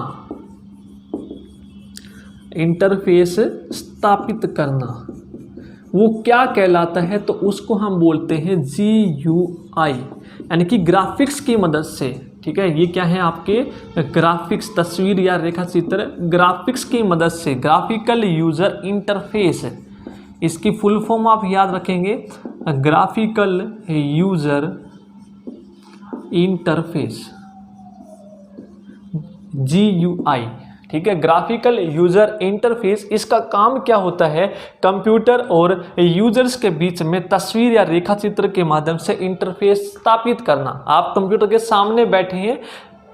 इंटरफेस स्थापित करना वो क्या कहलाता है, तो उसको हम बोलते हैं GUI, यानी कि ग्राफिक्स की मदद से। ठीक है, ये क्या है आपके ग्राफिक्स, तस्वीर या रेखा चित्र ग्राफिक्स की मदद से, ग्राफिकल यूजर इंटरफेस, इसकी फुल फॉर्म आप याद रखेंगे, ग्राफिकल यूजर इंटरफेस, GUI। ठीक है, ग्राफिकल यूजर इंटरफेस, इसका काम क्या होता है, कंप्यूटर और यूजर्स के बीच में तस्वीर या रेखा चित्र के माध्यम से इंटरफेस स्थापित करना। आप कंप्यूटर के सामने बैठे हैं,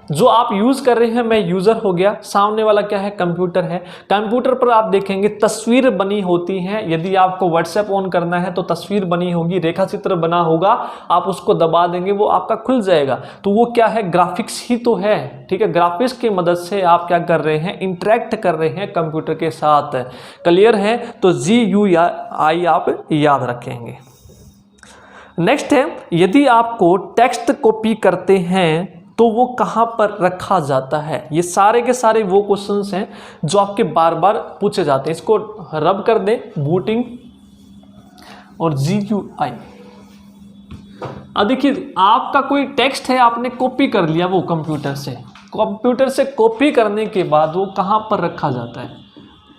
जो आप यूज कर रहे हैं, मैं यूजर हो गया, सामने वाला क्या है, कंप्यूटर है। कंप्यूटर पर आप देखेंगे तस्वीर बनी होती है, यदि आपको व्हाट्सएप ऑन करना है तो तस्वीर बनी होगी, रेखा चित्र बना होगा, आप उसको दबा देंगे वो आपका खुल जाएगा। तो वो क्या है, ग्राफिक्स ही तो है। ठीक है, ग्राफिक्स की मदद से आप क्या कर रहे हैं, इंटरेक्ट कर रहे हैं कंप्यूटर के साथ। क्लियर है? तो GUI आप याद रखेंगे। नेक्स्ट है, यदि आपको टेक्स्ट कॉपी करते हैं तो वो कहाँ पर रखा जाता है। ये सारे के सारे वो क्वेश्चंस हैं जो आपके बार बार पूछे जाते हैं। इसको रब कर दें, बूटिंग और GUI। अब देखिए, आपका कोई टेक्स्ट है, आपने कॉपी कर लिया वो कंप्यूटर से, कंप्यूटर से कॉपी करने के बाद वो कहाँ पर रखा जाता है।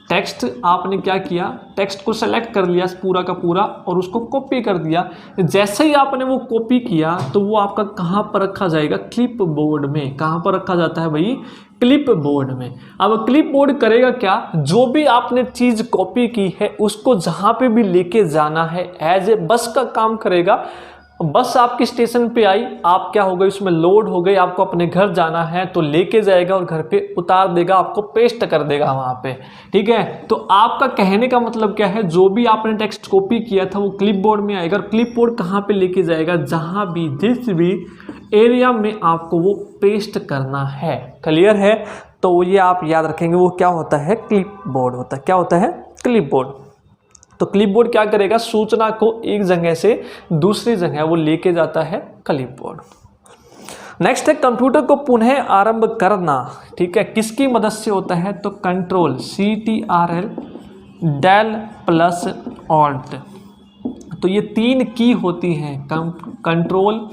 टेक्स्ट आपने क्या किया, टेक्स्ट को सेलेक्ट कर लिया पूरा का पूरा और उसको कॉपी कर दिया। जैसे ही आपने वो कॉपी किया तो वो आपका कहाँ पर रखा जाएगा, क्लिप बोर्ड में। कहाँ पर रखा जाता है भाई, क्लिप बोर्ड में। अब क्लिप बोर्ड करेगा क्या, जो भी आपने चीज़ कॉपी की है उसको जहाँ पे भी लेके जाना है, एज ए बस का काम करेगा। बस आपकी स्टेशन पे आई, आप क्या हो गए, उसमें लोड हो गई, आपको अपने घर जाना है तो लेके जाएगा और घर पे उतार देगा, आपको पेस्ट कर देगा वहाँ पे। ठीक है, तो आपका कहने का मतलब क्या है, जो भी आपने टेक्स्ट कॉपी किया था वो क्लिपबोर्ड में आएगा। और क्लिपबोर्ड कहाँ पे लेके जाएगा, जहाँ भी जिस भी एरिया में आपको वो पेस्ट करना है। क्लियर है? तो ये आप याद रखेंगे, वो क्या होता है, क्लिपबोर्ड होता है। क्या होता है, क्लिपबोर्ड। तो क्लिपबोर्ड क्या करेगा, सूचना को एक जगह से दूसरी जगह वो लेके जाता है, क्लिपबोर्ड। नेक्स्ट है, कंप्यूटर को पुनः आरंभ करना। ठीक है, किसकी मदद से होता है, तो control CTRL del plus alt. तो ये 3 की होती हैं, कंट्रोल,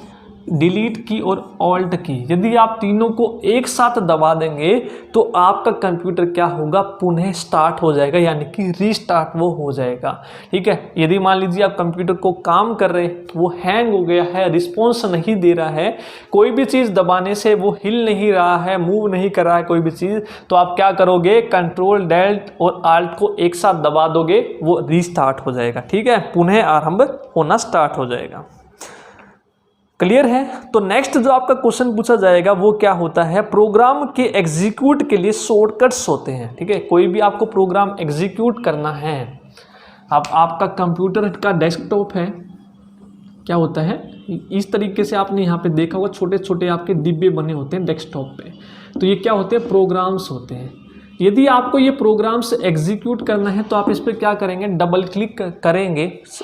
डिलीट की और ऑल्ट की। यदि आप तीनों को एक साथ दबा देंगे तो आपका कंप्यूटर क्या होगा, पुनः स्टार्ट हो जाएगा, यानी कि रीस्टार्ट वो हो जाएगा। ठीक है, यदि मान लीजिए आप कंप्यूटर को काम कर रहे हैं, वो हैंग हो गया है, रिस्पॉन्स नहीं दे रहा है, कोई भी चीज़ दबाने से वो हिल नहीं रहा है, मूव नहीं कर रहा है कोई भी चीज़, तो आप क्या करोगे, कंट्रोल डेल्ट और आल्ट को एक साथ दबा दोगे, वो रीस्टार्ट हो जाएगा। ठीक है, पुनः आरंभ होना स्टार्ट हो जाएगा। क्लियर है? तो नेक्स्ट जो आपका क्वेश्चन पूछा जाएगा वो क्या होता है, प्रोग्राम के एग्जीक्यूट के लिए शॉर्टकट्स होते हैं। ठीक है, कोई भी आपको प्रोग्राम एग्जीक्यूट करना है, अब आपका कंप्यूटर का डेस्कटॉप है, क्या होता है, इस तरीके से आपने यहाँ पे देखा होगा, छोटे छोटे आपके डिब्बे बने होते हैं डेस्कटॉप पे। तो ये क्या होते हैं, प्रोग्राम्स होते हैं। यदि आपको ये प्रोग्राम्स एग्जीक्यूट करना है तो आप इस पर क्या करेंगे, डबल क्लिक करेंगे।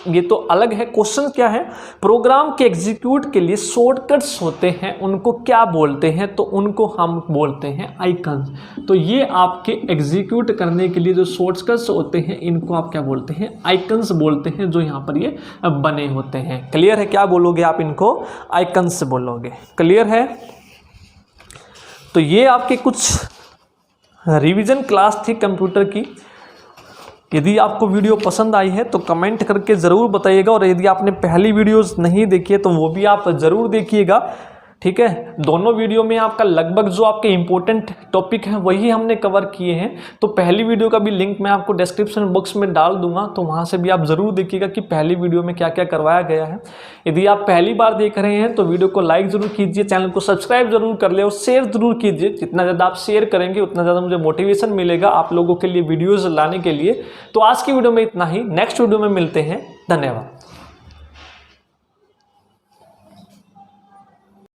ये तो अलग है। क्वेश्चन क्या है, प्रोग्राम के एग्जीक्यूट के लिए शॉर्टकट्स होते हैं, उनको क्या बोलते हैं, तो उनको हम बोलते हैं आइकन्स। तो ये आपके एग्जीक्यूट करने के लिए जो शॉर्टकट्स होते हैं इनको आप क्या बोलते हैं, आइकन्स बोलते हैं, जो यहाँ पर ये बने होते हैं। क्लियर है? क्या बोलोगे आप इनको, आइकन्स बोलोगे। क्लियर है? तो ये आपके कुछ रिवीजन क्लास थी कंप्यूटर की। यदि आपको वीडियो पसंद आई है तो कमेंट करके ज़रूर बताइएगा, और यदि आपने पहली वीडियोस नहीं देखी है तो वो भी आप ज़रूर देखिएगा। ठीक है, दोनों वीडियो में आपका लगभग जो आपके इंपॉर्टेंट टॉपिक हैं वही हमने कवर किए हैं। तो पहली वीडियो का भी लिंक मैं आपको डिस्क्रिप्शन बॉक्स में डाल दूंगा, तो वहाँ से भी आप ज़रूर देखिएगा कि पहली वीडियो में क्या क्या करवाया गया है। यदि आप पहली बार देख रहे हैं तो वीडियो को लाइक ज़रूर कीजिए, चैनल को सब्सक्राइब जरूर कर ले और शेयर ज़रूर कीजिए। जितना ज़्यादा आप शेयर करेंगे उतना ज़्यादा मुझे मोटिवेशन मिलेगा आप लोगों के लिए वीडियोज़ लाने के लिए। तो आज की वीडियो में इतना ही, नेक्स्ट वीडियो में मिलते हैं। धन्यवाद।